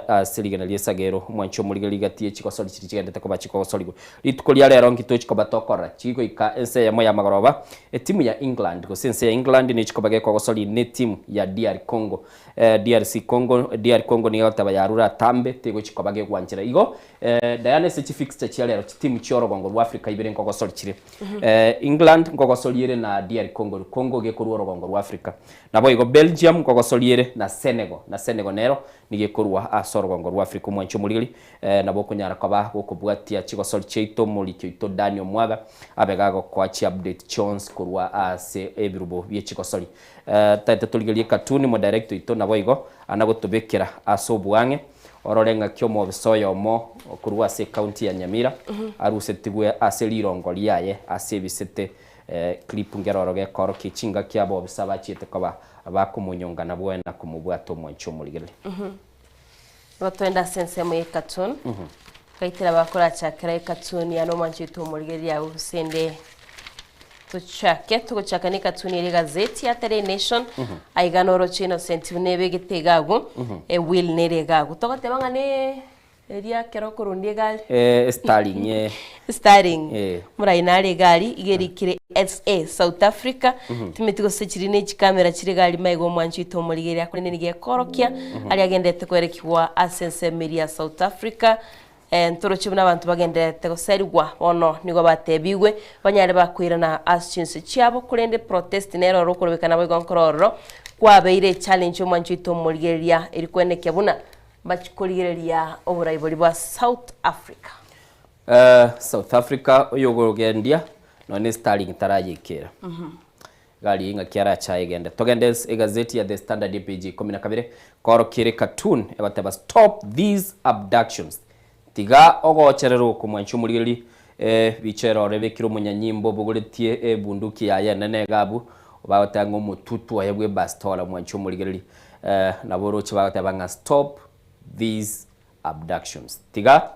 aseliga na liesagero mwancho murigiri gatie chikosoli chigendete ko bachikosoli lituko lya lero ngito chiko batokora chiko ika ense ya moya magoroba timu ya England ko sense ya England ni chiko bage ko soli ne timu ya DR Congo DR Congo ni yota bayarura tambe tego chiko bage kwanchira igo Diana se fixture chialero timu choro gongo rwa Africa ibere ngoko soli chire England ngoko soliere na DR Congo ge ko gongo rwa Africa nabo igo Belgium ngoko soliere na Senegal nero nige korwa asoro gongo rwa Africa mwancho murigiri nabo kunyara kwaba gukubwatia chiko soli cheito muri kyoito Daniel Mwaga abegago kwa chi update chance korwa ase ebirubo bye chiko soli tata tuligelie katuni mo director ito nabo igo anagotobekera aso buange ororenga kyomo bisoyo mo kurwa se county ya Nyamira arusetigwe ase lirongo liaye ase bisete clip ngeroro gekoro kichinga kyabo bisaba chite koba abakumunyongana bwena kumubwato mwancho muligele batwenda sense mu cartoon kaitira bakora chakira cartoon ya no mwancho muligele ya usende tuchaka ni cartoon ya gazeti ya Tele Nation aiganoro chino sentinebe gitegago will neregago togote bangane eria kero kurundi gali Starling murainare gali igerikire SA South Africa timetigo sechirine chikamera chiri gali maigo mwanchito muligeria kuri nige korokia ali agendete kwerekiwa Asense Media South Africa ntoro chibuna abantu bagendete goserigwa ono nigo batebigwe banyare bakwirana aschinse chiabo kurende protest nero rokorobekana bwo nkororo kwabeire challenge mwanchito muligeria irikwene buna bachikoligeria oburaibori bwa South Africa South Africa oyogorogendia none Starling tarajikira gali inga kiara cha egende togende egazeti ya The Standard page 12 koro kire cartoon ebateba stop these abductions tiga ogocherero kumwanchu muligeli bichero rebekiro munyanyimbo bogoretie bunduki ya nene gabu bawatango mututu ayebwe bastola mwanchu muligeli naborochi bawatabanga stop these abductions tiga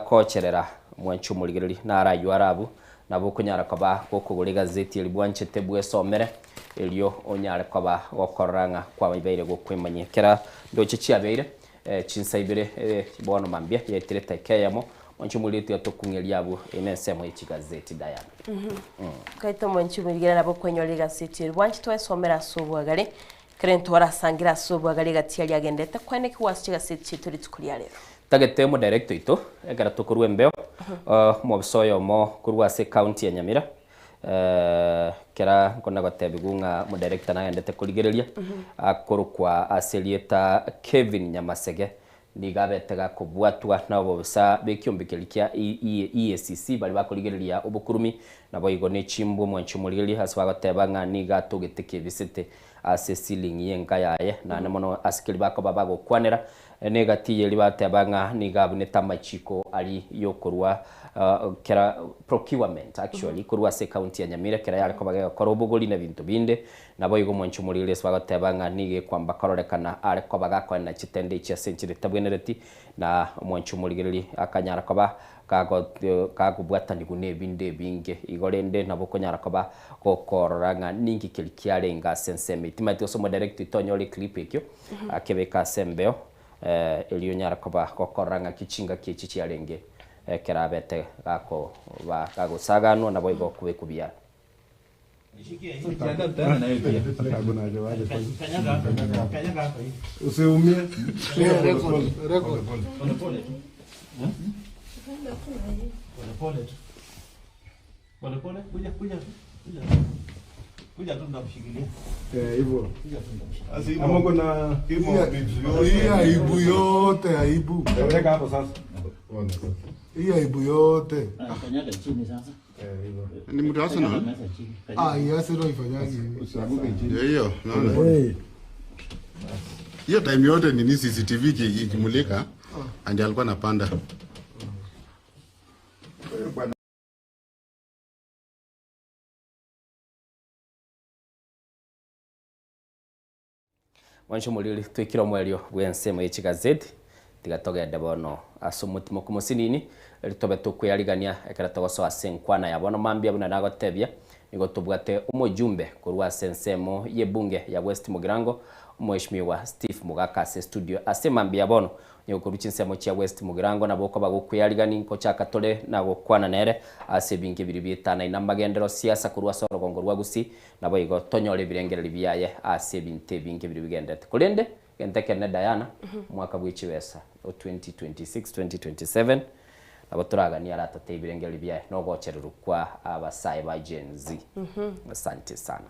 kocherera mwanchu muligeli nara yuarabu nabo kunyara kaba kokugure gazeti elibwanche tebwe somere elio onyara kaba gokoranga kwa mabeire gokwemanyekera ndoche chiabeire chinsaibire bono mambia yetireta kayamo mwanchu muligeli tokungelia abo inensemo y'ikigazeti Diana kaito mwanchu muligeli nabo kwenyolega gazeti elibwanche twesomera sobwagale krento warasangira sobwagale gatiali agendete kwene kiwasi gazeti chituri tukulia lero tagetemo director ito egara tokorwe mbeo mo bisoyo mo kurwa se county ya Nyamira kera kona gwatebigunga mo director na endete kuligereria akorukwa aselieta Kevin Nyamasege nigabetega kubwatwa nabo bisa bekyumbikelikia EACC bali bakuligereria obukurumi nabo igone chimbo mwanchu muligeli haswa gatebanga niga togeteke bisite ase ceiling yenga yaye na mono askeli bako babago kwanera negatiye libatebanga nigabune tamachiko ali yokorwa kera procurement actually kurwa se county ya Nyamira kera yale kobaga korobogoli na bintu binde nabo igo mwanchu muligeli swagatebanga nige kwamba kororekana ale kobaga kwa na chitende cha century tabwenereti na mwanchu muligeli akanyara koba kagubwata nigune binde binge igorende nabo konyara koba gokororanga ningi kilikiale nga senseme timati osomo direct tonyole clip ekyo akebeka sembeo elio nyara koba gokororanga kichinga kichichi alenge kerabete gako ba kago sagano nabo igo kubekubia usiumie record pole kuja tu ndakushikilia hivyo ama kuna hii aibu yote aibu weka hapo sasa hii aibu yote kanyaga chini sasa hivyo ni mtu hasa na yasi ndio ifanyaje usabuke chini hiyo naona hiyo time yote ni CCTV ikimulika andi alikuwa anapanda mwanchu muligeli twikira mwelio bwensemo y'ikigazeti tigatogende bono asomutimo kumusinini litobe tukuyarigania ekera togoso asenkwana yabono mambia buna nagotebia nigo tubwate umujumbe kurwa sensemo yebunge ya West Mugirango umweshimiwa Steve Mugaka ase studio ase mambia bono nyokuruchi nsemo cha West Mugirango naboko bagukuyarigani nko chakatole nagokwana nere ase binge biribitana inamagendero siasa kurwa sorogongo rwagusi nabo igo tonyole birengere biyaye ase binte binge biribigendete kulende gentekene Diana mwaka bw'ichiwesa 2026 2027 nabo turagania ratate ibirengere biyaye no gocheruru kwa abasaye ba Gen Z asante sana.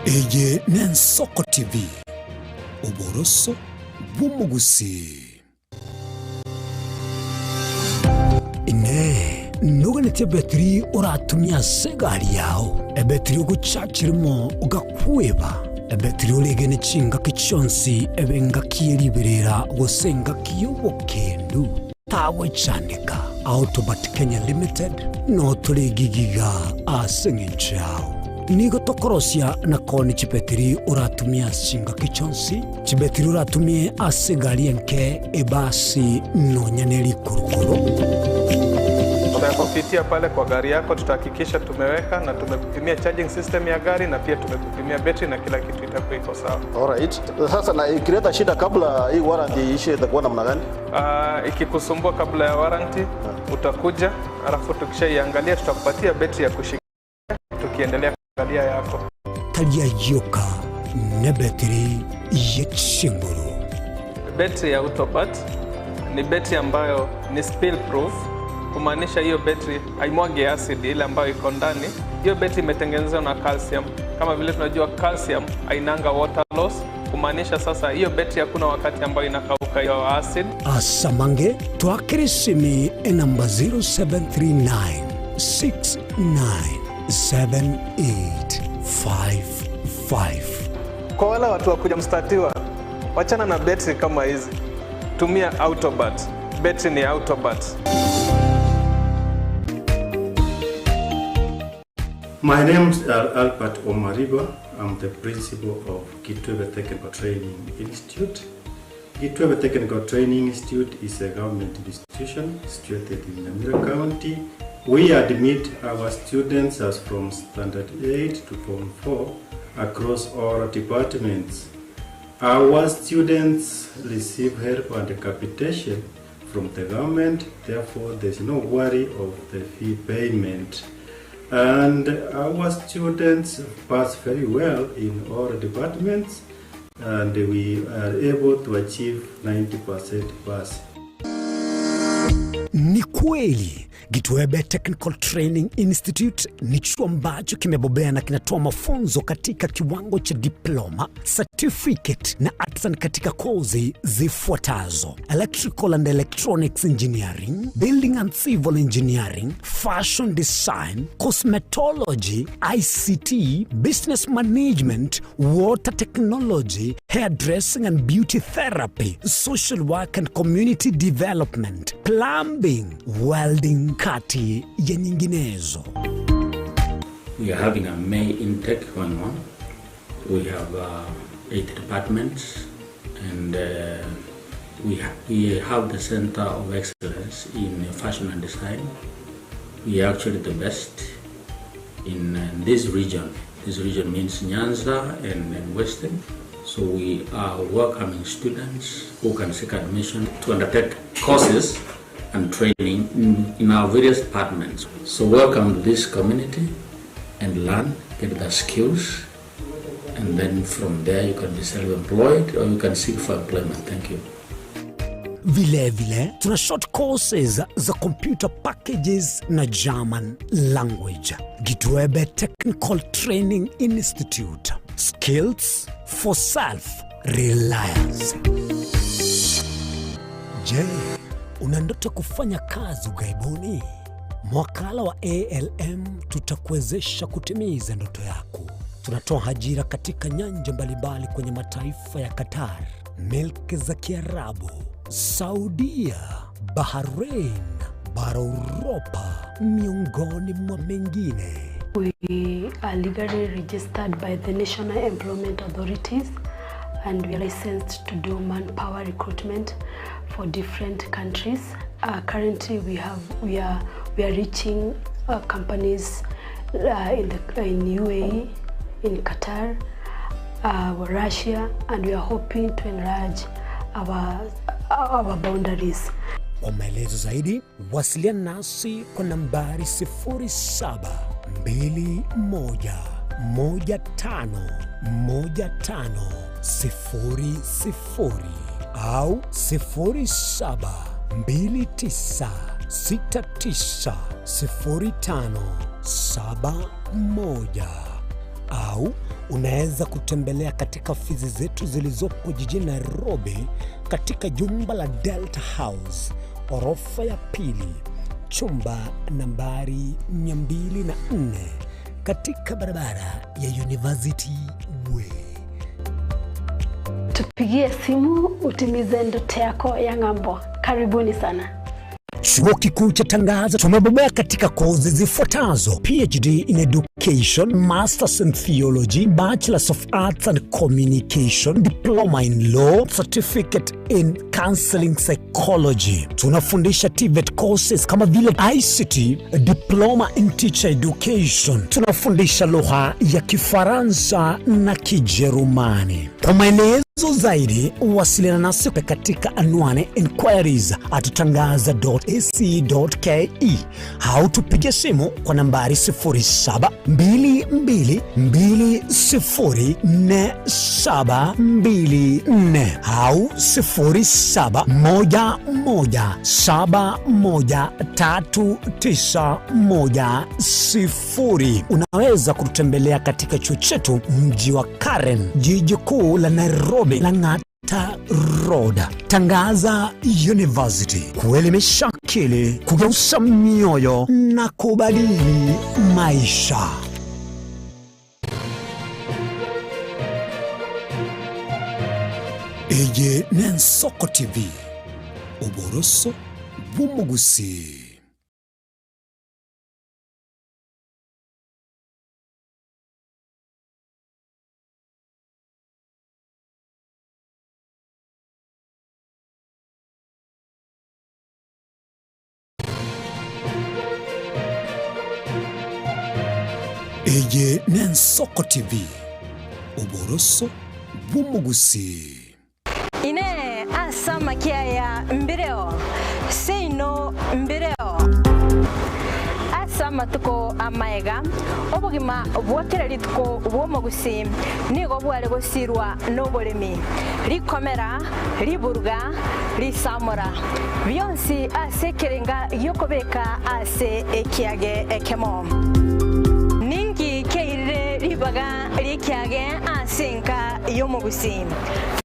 Eye Nensoko TV. Oboroso bw'umugusi. Ine nuganite betri uratumia segari yao. Ebetri uguchachirimo ugakweba. Ebetri ulegene chinga kichonsi ebenga kieliberera gosenga kiyobokendu. Tawe chanika. Autobat Kenya Limited no tuligigiga asengenchao. Nigo tokorosia na koni chibetri uratumia singa kichonsi. Chibetri uratumia asegari enke ebasi no nyaneli kurukuru. Tutakupitia pale kwa gari yako, tutahakikisha tumeweka na tumekupimia charging system ya gari na pia tumekupimia battery na kila kitu itakuwa iko sawa. Alright. Sasa na ikileta shida kabla hii warranty ishe itakuwa namna gani? Ikikusumbua kabla ya warranty utakuja, alafu tukishaiangalia tutakupatia battery ya kushikia tukiendelea kuangalia yako. Talia yoka na battery yechinguru. Battery ya Autobat ni battery ambayo ni spill proof, kumaanisha hiyo battery haimwagi acid ile ambayo iko ndani. Hiyo battery imetengenezwa na calcium. Kama vile tunajua calcium hainanga water loss, kumaanisha sasa hiyo battery hakuna wakati ambayo inakauka hiyo acid. Asamange twakirisimi namba 0739 697855. Kwa wale watu wakuja mstatiwa, wachana na battery kama hizi. Tumia Autobat. Battery ni Autobat. My name is Albert Omariba. I'm the principal of Kitwebe Technical Training Institute. Kitwebe Technical Training Institute is a government institution situated in Nyamira County. We admit our students as from Standard 8 to Form 4 across all departments. Our students receive help and capitation from the government, therefore there's no worry of the fee payment. And our students pass very well in all departments, and we are able to achieve 90% pass. Ni kweli Kitwebe Technical Training Institute ni chuo ambacho kimebobea na kinatoa mafunzo katika kiwango cha diploma, certificate na artisan katika kozi zifuatazo: Electrical and Electronics Engineering, Building and Civil Engineering, Fashion Design, Cosmetology, ICT, Business Management, Water Technology, Hairdressing and Beauty Therapy, Social Work and Community Development, Plumbing, Welding, kati ya nyinginezo. We are having a May intake 1-1. We have 8 departments, and we have the Center of Excellence in Fashion and Design. We are actually the best in this region. This region means Nyanza and Western. So we are welcoming students who can seek admission to undertake courses and training in our various departments. So welcome to this community and learn, get the skills, and then from there you can be self-employed or you can seek for employment. Thank you. Vile tuna short courses za computer packages na German language. Kitwebe Technical Training Institute. Skills for self-reliance. Je, una ndoto kufanya kazi ughaibuni? Mwakala wa ALM tutakuwezesha kutimiza ndoto yako. Tunatoa ajira katika nyanja mbalimbali kwenye mataifa ya Qatar, Milki za Kiarabu, Saudia, Bahrain, bara Europa, miongoni mwa mengine. We are legally registered by the National Employment Authorities, and we are licensed to do manpower recruitment for different countries. Currently, we are reaching companies in UAE, in Qatar, Russia, and we are hoping to enlarge our boundaries. Kwa maelezo zaidi, wasiliana nasi kwa nambari 0721151500 au 0729690571. au unaweza kutembelea katika ofisi zetu zilizopo jijini Nairobi katika jumba la Delta House, orofa ya pili, chumba nambari 204 katika barabara ya University Way. Tupigie simu utimize ndoto yako ya ng'ambo. Karibuni sana. Chuo Kikuu cha Tangaza tumebobea katika kozi zifuatazo: PhD in Education, Masters in Theology, Bachelors of Arts and Communication, Diploma in Law, Certificate in Counseling Psychology. Tunafundisha TVET courses kama vile ICT, Diploma in Teacher Education. Tunafundisha lugha ya Kifaransa na Kijerumani. Kwa maelezo zaidi wasiliana nasi katika anwani inquiries@tangaza.ac.ke au tupige simu kwa nambari 0722204724 au 0711713910. Unaweza kutembelea katika chuo chetu mji wa Karen, jiji kuu la Nairobi, Lang'ata Road. Tangaza University, kuelimisha akili, kugeuza mioyo na kubadili maisha. Ege Nensoko TV, uboroso bw'umugusi. Ege Nensoko TV, uboroso bw'umugusi. Ine asama kiaya mbireo seino mbireo asama tuko amaega obugima bwakira lituko bwomugusi nigo bwale gosirwa nobolemi likomera liburga lisamura byonsi asekerenga yokobeka ase ekiage ekemo ningi keire libaga likiage asenka yomugusi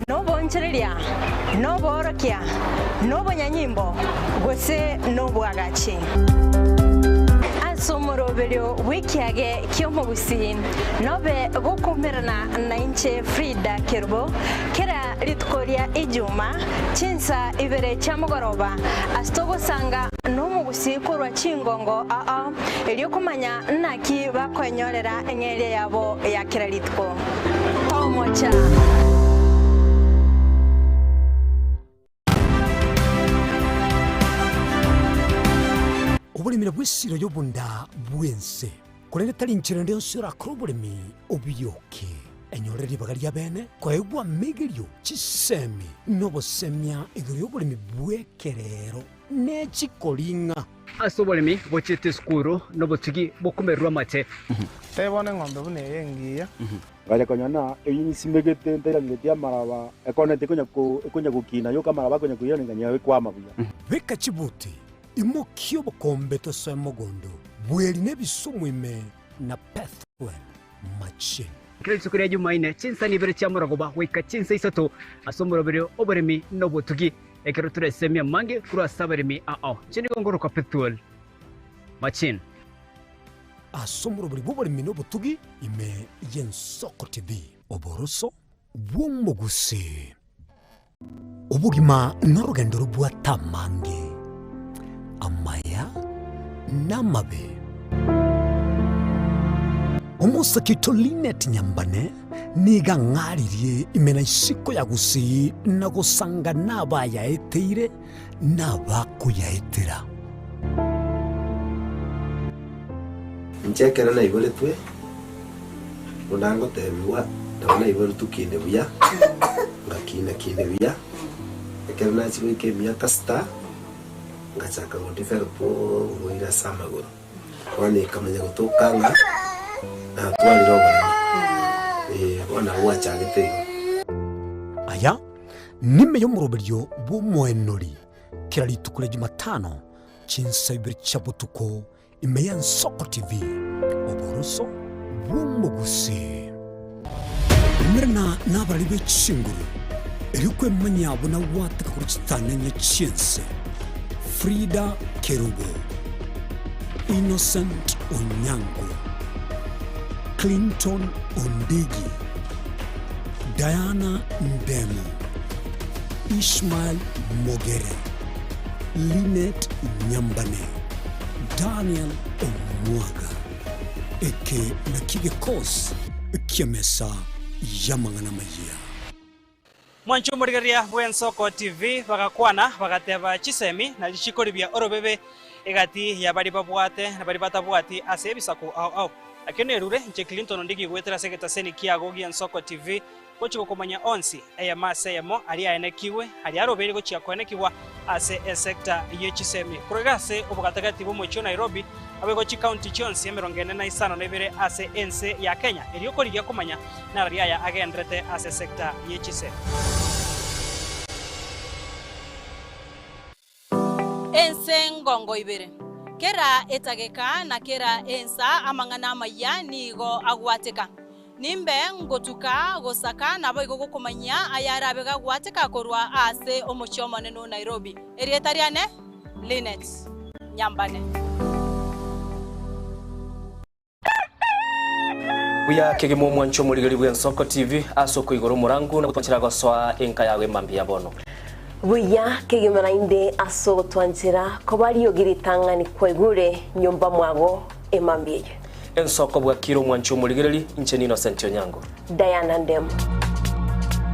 nobonchereria noborokia nobonyanyimbo gose nobwagachi asomoroberio wikiage kyomugusi nobe gokumerana na inche Frida Kerbo kera litkoria ijuma chinsa ibere chamugoroba astogo sanga nomugusi kurwa chingongo eliokumanya naki bakonyorera engere yabo ya kera litko tomocha. Obulimira bw'essiro y'obunda bwense kuleeta linchira ndio sura krobulimi obiyoke enyorera libaga lya bene kwaegwa migirio chisemi nobosemya igiro y'obulimi bwekerero n'ekikolinga ase obolimi bochete skuru nobotugi bokumerwa mate tebone ng'ombe bune yengiya gaja konyana eyinyisimegete nterangetia maraba ekonete konya gukina yo kamaraba konya kuyira nganya kwa mabuya beka chibuti imokio bokombe tose mogondo bweli nebisumu ime na pathwell machine kile tsukuri Jumaine chinsa ni bere chamuragoba weka chinsa isato asomorobere oberemi nobotugi ekero turesemia mange kura saberemi chini gongoro kwa pathwell machine asomorobere boberemi nobotugi ime Yensoko TV oboroso bw'umugusi ubugima n'urugendo rubwa tamange amaya namabe umusakito Linet Nyambane niga ng'aririe imena isiko ya gusi na gusanga n'abayaeteire n'abakuyaetera nchekera na ibole twe unango tebiwa ndabona ibole tukinde buya ngakina kinde buya ekera na chiwe ke miaka sta ngachaka ndifero po ngoira samagoro wani kamanya gutokanga na twali roba wana wacha gitego aya nime yo muroberyo bw'umwenori kira litukule Jumatano chinsa ibiri chabutuko ime Yensoko TV oboroso bw'umugusi mirna n'abari b'ikinguru erikwe manyabo na wataka kuruchitananya chinse Frida Kerubo, Innocent Onyango, Clinton Ondigi, Diana Ndemo, Ishmael Mogere, Lynette Nyambane, Daniel Omwaga, eke na kigekos kiamesa yamangana maya. Mwancho murigaria Bwensoko TV bagakwana bagateba chisemi na lichikoribia orobebe egati ya bari babwate na bari batabwati ase bisaku au akene rure nche Clinton Ondigi gwetera segeta seni kiago Bwensoko TV gochiko komanya onsi eya maseyemo ali aenekiwe ali arobere gochia konekiwa ase sector yechisemi kurigase obugatagati bumwe Nairobi abegochi county chonsi emerongene na isano nebere ase ense ya Kenya eliokorigia komanya na ria ya agendrete ase sector yechisemi ense ngongo ibere kera etageka na kera ensa amangana maya nigo agwateka nimbe ngotuka gosaka nabo igogo komanya ayara bega gwateka korwa ase omochomane no Nairobi erietariane Lynette Nyambane Buya kegemo mwancho muligari Bwensoko TV asoko igoro murangu na gutwanchira goswa enka yawe mambi yabono Buya kegemo inde aso gutwanchira ko bari yogiritanga ni kwegure nyumba mwago emambie ensoko bwa kiro mwancho muligari incheni Innocent Onyango Diana Ndemo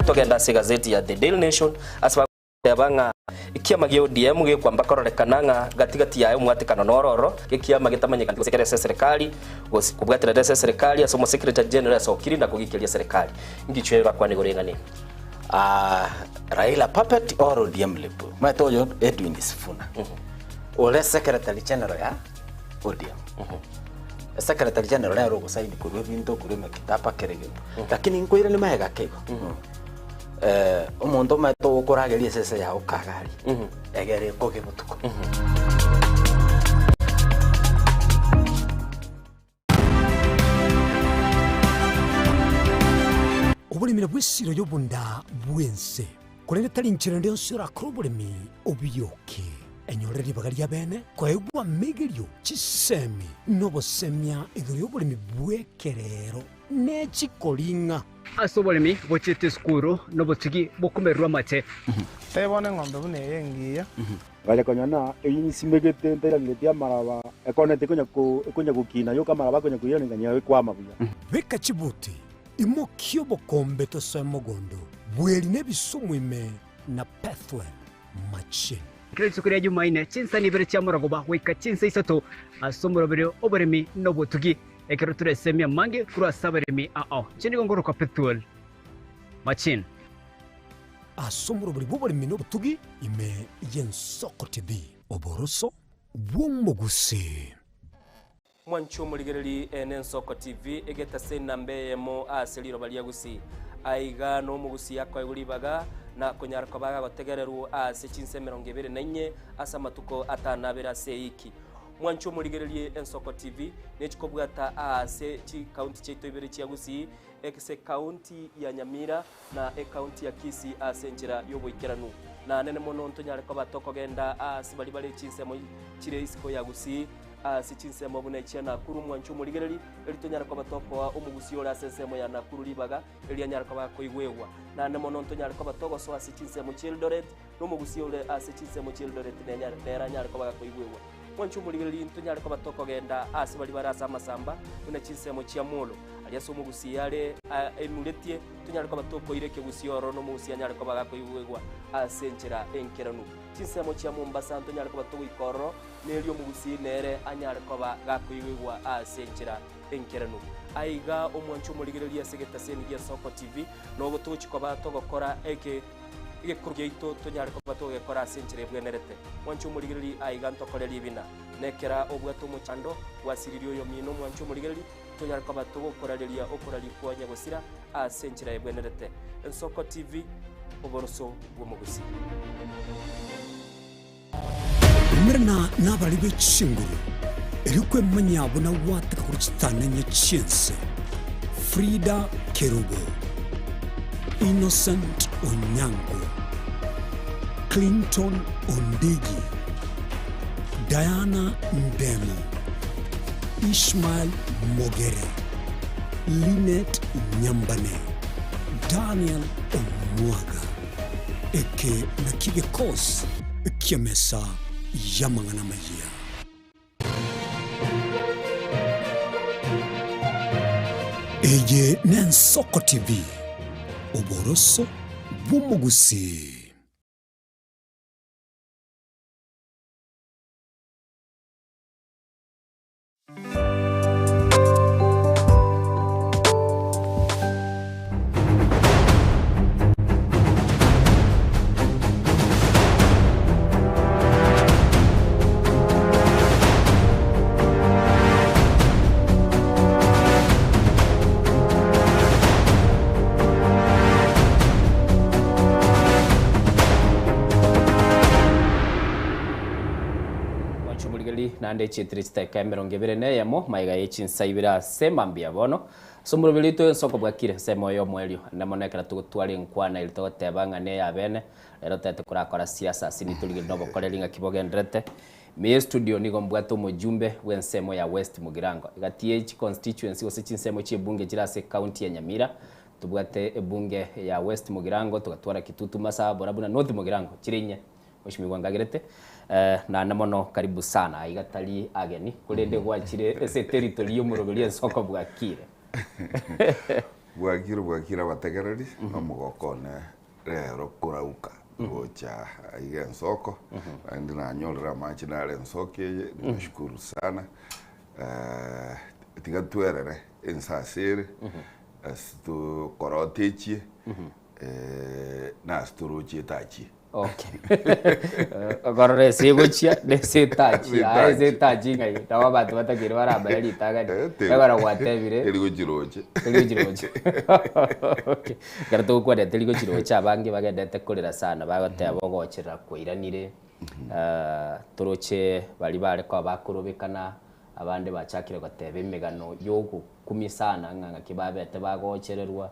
togenda se gazeti ya The Daily Nation asaba yabanga ikiama gyo DM ge kwamba kororekananga gatigati yayo mwatekano nororo ikiama gitamanyika gusekere serikali kubwatira serikali asomo secretary general asokiri na kugikelia serikali ngichwera kwa negorengane Raila puppet or ODM lepo matoyo Edwin Sifuna ole secretary general ya ODM secretary general ya rogo saini kurwe binto kurema kitapa kerege lakini nkoira ni mahega kego umuntu mato ukurageria sese ya ukagari egere koge butuko obulimira bw'essiro y'obunda bwense kulere tali nchirende nsura krobulimi obiyoke enyorera libaga lya bene kwegwa migirio chisemi nobosemya igoro y'obulimi bwekerero n'ekikolinga ase obolimi bochete skuru nobotigi bokumerwa mate tebone ng'ombe bune yengiya gaja konyana eyinsimegete nterangetia maraba ekonete konya kukina yo kamaraba konya kuyana nganya kwama buya beka chibuti imokio bokombe to semogondo bweli nebisumwime na pathway machine Kristo kuri Jumaine chinsa ni bere chamuragoba weka chinsa isato asomoro bere oboremi nobotugi ekero turesemia mange kura sabaremi chini gongoro ka petrol machine asomoro bere oboremi nobotugi ime Bwensoko TV oboroso bw'umugusi mwancho muligereri Bwensoko TV egeta senambe yemo aseliro balia gusi aiga no mugusi yakwa iguribaga na konyara kwabaga gotegererwo ase chinse 24 asa matuko atanabera seiki mwancho muligereri Bwensoko TV nechikobwata ase chi county cheto ibere chia gusi ekse county ya Nyamira na county ya Kisii ase njira yoboikeranu na nene mono ntonyare kwa batoko genda ase bali chinse mo chire isiko ya gusi ase chinse mo buna ichana kuru mwancho muligereri elitonyara kwa batoko wa umugusi ora sense mo ya nakuru libaga elianyara kwa koigwewa na nene mono ntonyare kwa batoko so ase chinse mo Childoret no mugusi ora ase chinse mo Childoret nenyara kwa koigwewa mwancho muligereri ntonyare kwa batoko genda ase bali barasa masamba una chinse mo Chiamolo aliaso mugusi yale enuletie tunyare kwa batoko ireke gusioro no mugusi anyare kwa baga koigwewa asenchera enkeranu chinsemo chia Mombasa tunyare kwa batoko ikoro nelio mugusi nere anyare kwa baga koigwewa asenchera enkeranu aiga omwancho muligereria segeta seni Bwensoko TV no gotochi kwa batoko kora eke kurgeito tunyare kwa batoko kora asenchera bwenerete mwancho muligereri aiga ntokoreri ibina nekera obwato muchando wasiririo yo mino mwancho muligereri tunyara kwa batogo koraleria okoralikuwa nyagosira asenchira ebwenerete Bwensoko TV oboroso bw'umugusi mirna n'abari b'ikinguru erikwe manyabo na wataka kuruchitananya chinse Frida Kerubo, Innocent Onyango, Clinton Ondigi, Diana Ndemo, Ishmael Mogere, Lynette Nyambane, Daniel Omwaga, eke na kigekos kiamesa yamangana maya. Eye Nensoko TV, Oboroso Bumugusi. Nande chitriste kameronge birene yamo maiga yechinsa ibira semambia bono somuro bilito soko bwakire semo yo mwelio namonekera tugutwali nkwana ilito tebanga ne yabene lero tete kurakora siasa sini tulige nobo kolelinga kibogendrete me studio nigo mbwato mujumbe wensemo ya West Mugirango igatie chi constituency osichinsemo chi bunge jirase county ya Nyamira tubwate bunge ya West Mugirango tugatwara Kitutu Masa borabuna North Mugirango chirinye Mheshimiwa Ngagirete na namono karibu sana igatali ageni kurende gwachire ese territory yo murobeli soko bwakire bwakira bategereri no mugokone rero kurauka gocha igen soko andi na nyolra machinale nsoke nishukuru sana tigatwerere ensasere astu korotechi na sturuchi tachi. Okay. Agora seguchia desse tachi, ai ze tachi ngai. Tawa batu batakiri barabara litaga. Agora watebire. Teligochiroche. Okay. Garto kwa de teligochiroche abangi bagedete kolera sana bagoteba bogochera kwiranire. Toroche bali bare kwa bakurubikana abandi bachakire gotebe imegano yo kumisana nganga kibabete bagochererwa.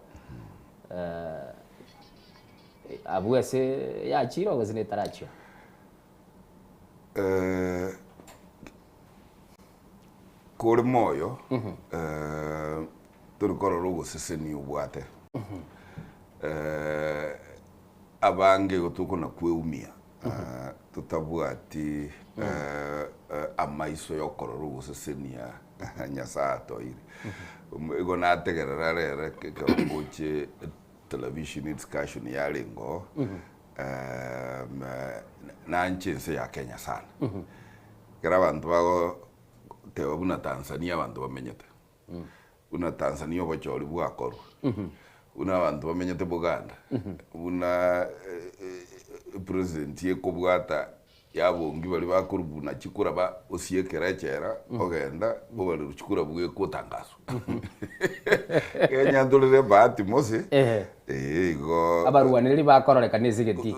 Abuese ya chiro gozine taracho. Kore moyo turukoro rugo seseni ubwate. Abange gotuko na kweumia. Tutabwati amaiso yokoro rugo seseni ya nyasato iri. Ego nategerera rere kekoche television discussion ya lingo na nchense ya Kenya sana. Kera abantu bago teo buna Tanzania abantu bamenyete. Una Tanzania bochori bwakoro. Una abantu bamenyete Buganda. Una president yekobwata yabongi bali bakurubuna chikura ba osiekera chera ogenda obali ruchikura bwe kutangazo. Kenya ndolere bahati mose go abaruaniri bakororeka nezigeti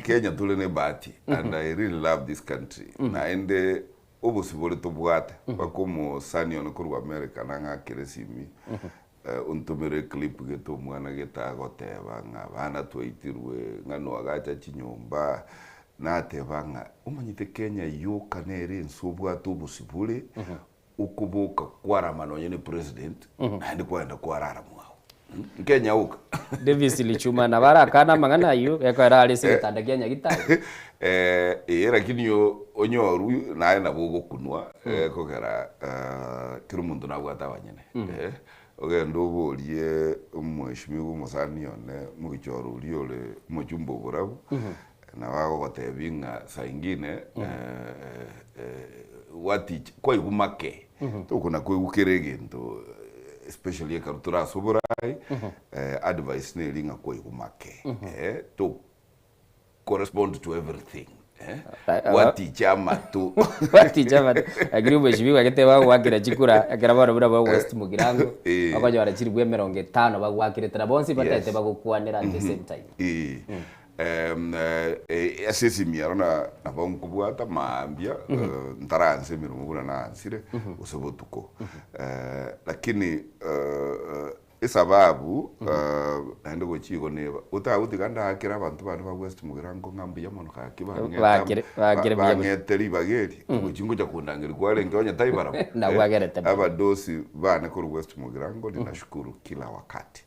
Kenya tulene bahati and I really love this country na ende obusibole tobwata bakomo sanion kuru America nanga keresimi untumire clip geto mwana geta goteba nga bana twitirwe ngano agacha chinyomba natebanga umanyite Kenya yoka nere nsubwa tubusibule ukubuka kwara manonye ni president andi kwenda kwarara mwao Kenya uka Davis lichuma na barakana mangana yu yakara ali sitanda Kenya gitari lakini yo onyoru naye nabugo kunwa kokera kirumundu nabwata banyene ogendo bolie umweshimiwa musani yone mugichoro uliole mujumbo burabu na wao gotebinga saingine wati kwa igumake tukuna kwigukirege ndo especially ekarutura soborai advice ne linga kwa igumake to correspond to everything wati chama tu agribo jibi wagete wa wagira chikura akira baro bura West Mugirango abaje barachiri bwe 50 bagwakire tara bonsi batete bagukwanira at the same time asesi miarona na bankubwata maambia ntaranse mirumo buna nansire usebutuko lakini isababu ende gochigo neba utagutiganda akira abantu bana ba West Mugirango ngambi ya mono kakibangeta bangeteri bageri gochingo cha kundangiri kwale ngonya taibara na wagerete abadosi bana ko West Mugirango ninashukuru kila wakati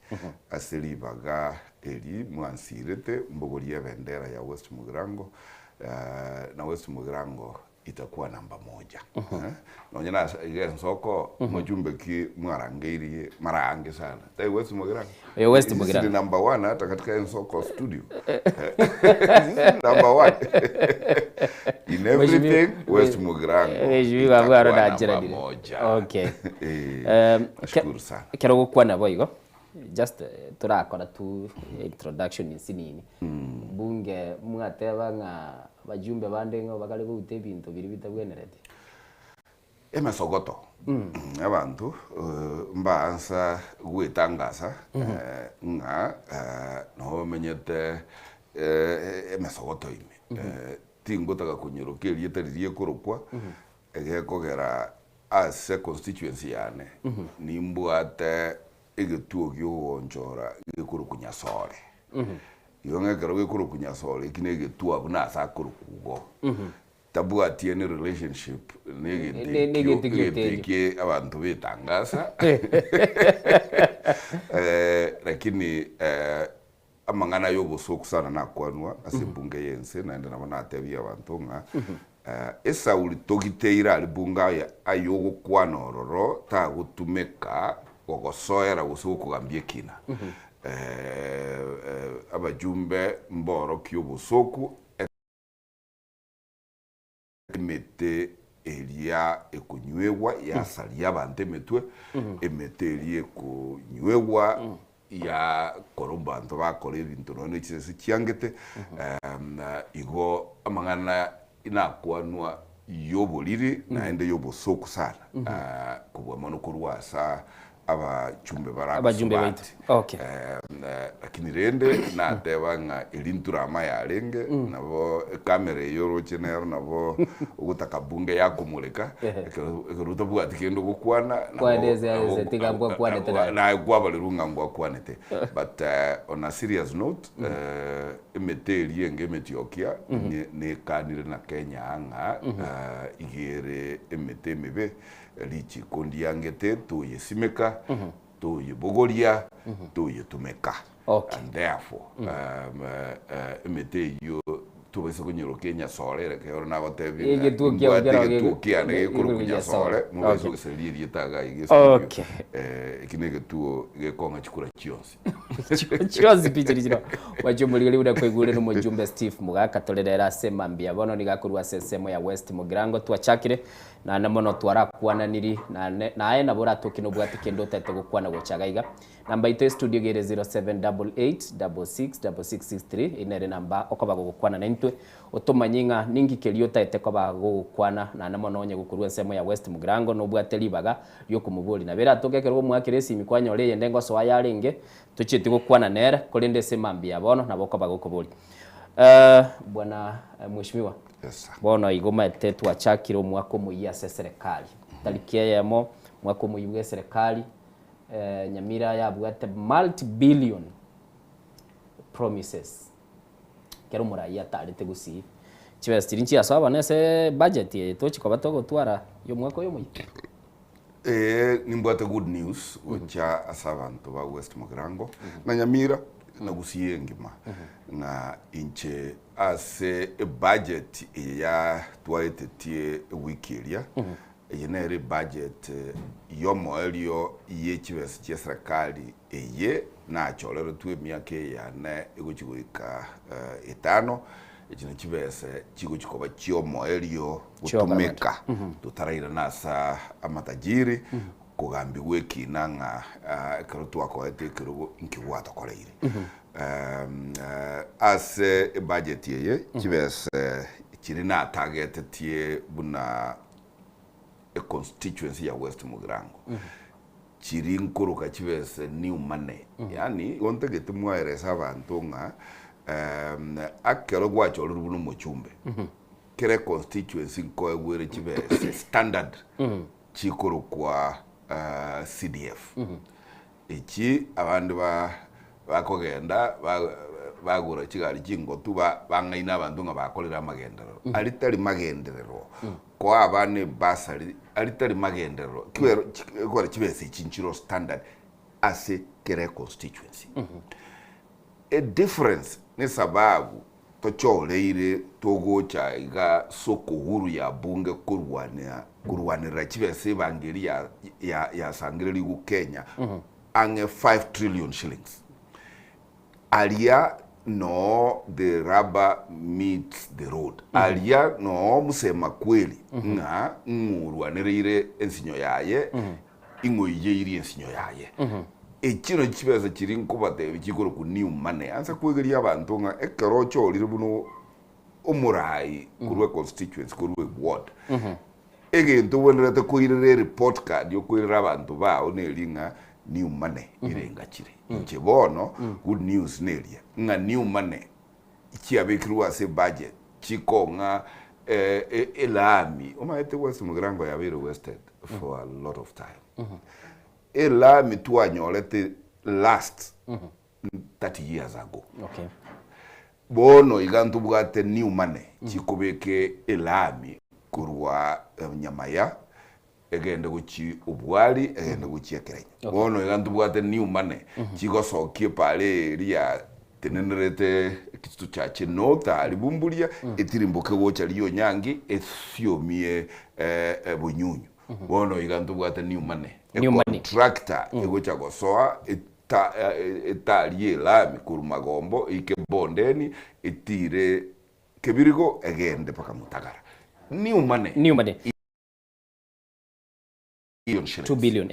asilibaga eli mwansirete mbogoria bendera ya West Mugirango na West Mugirango itakuwa namba 1 nonyana soko mujumbe ki mwarangerie marange sana tai West Mugirango West Mugirango ni namba 1 hata katika soko studio namba 1 in everything West Mugirango okay shukuru sana kero gukwana boigo just turakora tu introduction insinini bunge mwateba nga bajumbe bandengo bakali gute bintu biri bitabwenerete emesogoto abantu mbansa gwetangasa nga no menyete emesogoto ime tingotaka kunyirukirie teririe kurukwa egekogera ase constituency yane nimbwate egetuo gyonjora gikuru kunyasore yonga kero gikuru kunyasore kine getuo abuna asa kuru kugo tabua tiene relationship nege abantu betangasa lakini amangana yobosoku sana nakwanwa asibunge yense naende nabona atebia abantu nga esa ulitogiteira alibunga ya ayogo kwanororo ta gutumeka gogosoera gusuku gambie kina abajumbe mboro kyobusoku emete elia ekunywewa ya salia bante metwe emete elia ekunywewa ya koromba anto bakore ibintu none kise kiangete igo amangana inakwanwa yoboliri naende yobosoku sana kubwa mono kurwasa abajumbe baraka abajumbe baitu okay lakini rende na tebanga elinturama ya renge nabo kamera yoro chenero nabo ugutaka bunge yako muleka ekeruta bwati kendo gukwana kwaneze tigambwa kwanete na kwabalirunga ngwa kwanete but on a serious note emeteri engemetiokia ne kanire na Kenya anga igere emetemebe lichi kondiangete to yesimeka to yebogoria to yetumeka and therefore emete yo to bese kunyiro Kenya sore ke ora na batebi egetukia ne kuru kunya sore mu bese kuselie taga igese ikinege tuo gekonga chikura chionsi chionsi pichiriro wajumulire uri kwegure no mujumbe Steve Mugaka torerera sema mbia bono nigakurwa sesemo ya West Mugirango twachakire na namono twarakwana niri na aena bora tokino bwati kendo tete gukwana gochagaiga namba ite studio gere 0788666663 inere namba okoba gukwana na intwe otomanyinga ningi kelio tete koba gukwana na namono onye gukurwa semo ya West Mugirango no bwate libaga yo kumuboli na bera tokekero mwakiresi mikwanyo ole yendengo so ayaringe tuchiti gukwana nera kolende sema mbia bono na bokoba gukuboli bwana mheshimiwa bono igoma tetu achakiro mwako muya serikali talikia yamo mwako muyuge serikali Nyamira ya bwate multi-billion promises kero muraya tarite gusi chibestiri nchi asaba nese budget yeto chikoba to gutwara yo mwako yo muyi nimbwate good news ucha asabantu ba West Mugirango na Nyamira na gusiye ngima na inche ase budget ya twaetetie wiki elia yenere budget yomo elio yechibes che serikali eye na cholero tu miake ya na egochigwika etano echine chibes chigochikoba chiomo elio utumeka tutaraira nasa amatajiri kugambi weki nanga karutu akoete kirugo inkiwata koleire ase budget ye chibes chirina target tie buna a constituency ya West Mugirango chiri nkuru ka chibes new money yani ontegete mwaeresa abantu nga akero gwacho rubuno mochumbe kere constituency ko egwere chibe standard chikoro kwa CDF ichi abandu bakogenda bagura kigali kingo tuba bangaina abantu nga bakolera magendero alitari magenderero ko abane basari alitari magendero kwera kibese chinchiro standard ase kere constituency a difference ni sababu tocholeire togocha iga soko huru ya bunge kurwanira kibese bangeri ya sangireli ku Kenya ange 5 trillion shillings alia no the rubber meets the road alia no musema kweli nga ngurwanirire ensinyo yaye ingoyire ensinyo yaye ekino kibeza kiri nkubate bikikoro ku new money ansa kwegeria abantu nga ekero cholire buno omurai kurwe constituency kurwe ward egento wonderete kuirire report card yokuirira abantu bao nelinga new money irenga kire nche bono good news nelia nga new money ikiabekirwa se budget chikonga elami omaete wasi mugrango ya biro wasted for a lot of time elami tuanyolete last 30 years ago bono igantu bwate new money chikobeke elami kurwa nyamaya egende guchi ubwali egende guchi ekerenya bono igantu bwate new money chigosokie pale ria tenenerete kitu chache nota alibumbulia etirimboke gocha liyo nyangi ethiomie bunyunyu bono igantu bwate new money contractor egocha gosoa etalie la mikurumagombo ike bondeni etire kebirigo egende paka mutagara new money 2 billion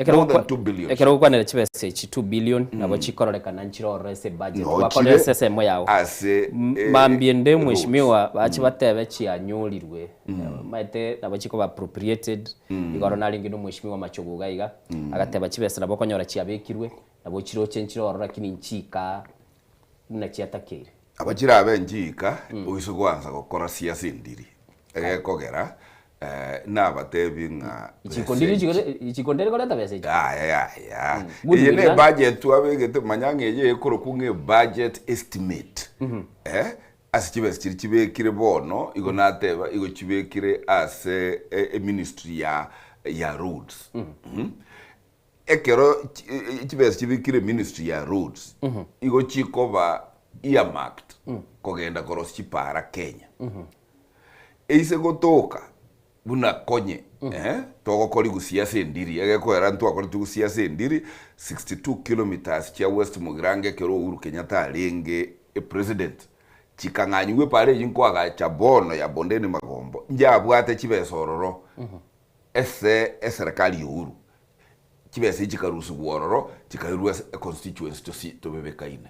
ekero kwa nele chibese 2 billion nabo chikororeka nanchiro rese budget wakole sesemo yawo mambiende mweshimiwa bachi batebe chianyolirwe maite nabo chiko appropriated igoro nalingi no mweshimiwa machogo gaiga agateba chibese nabo konyora chiabekirwe nabo chiro chenchiro orora kini nchika na chiatakire abachira abenjika uiso kwanza gukora siasa ndiri egekogera nabatebi nga ichikonderi koleta bese ya ine budget wabegete manyange ye ekoro kunge budget estimate asichibese chibekire bono igonateba igochibekire ase ministry ya roads ekero chibese chibekire ministry ya roads igochikoba earmarked kogenda koros chipara Kenya eise gotoka buna konye togo koli gusiasa ndiri egekwera ntu akori gusiasa ndiri 62 kilometers cha West Mugirange kero Uhuru Kenyatta alenge president chikanganywe pale yinko agacha bono ya bondeni magombo njabwate chibesororo serikali Uhuru chibese chikarusu bororo chikairwa constituency to bebekaine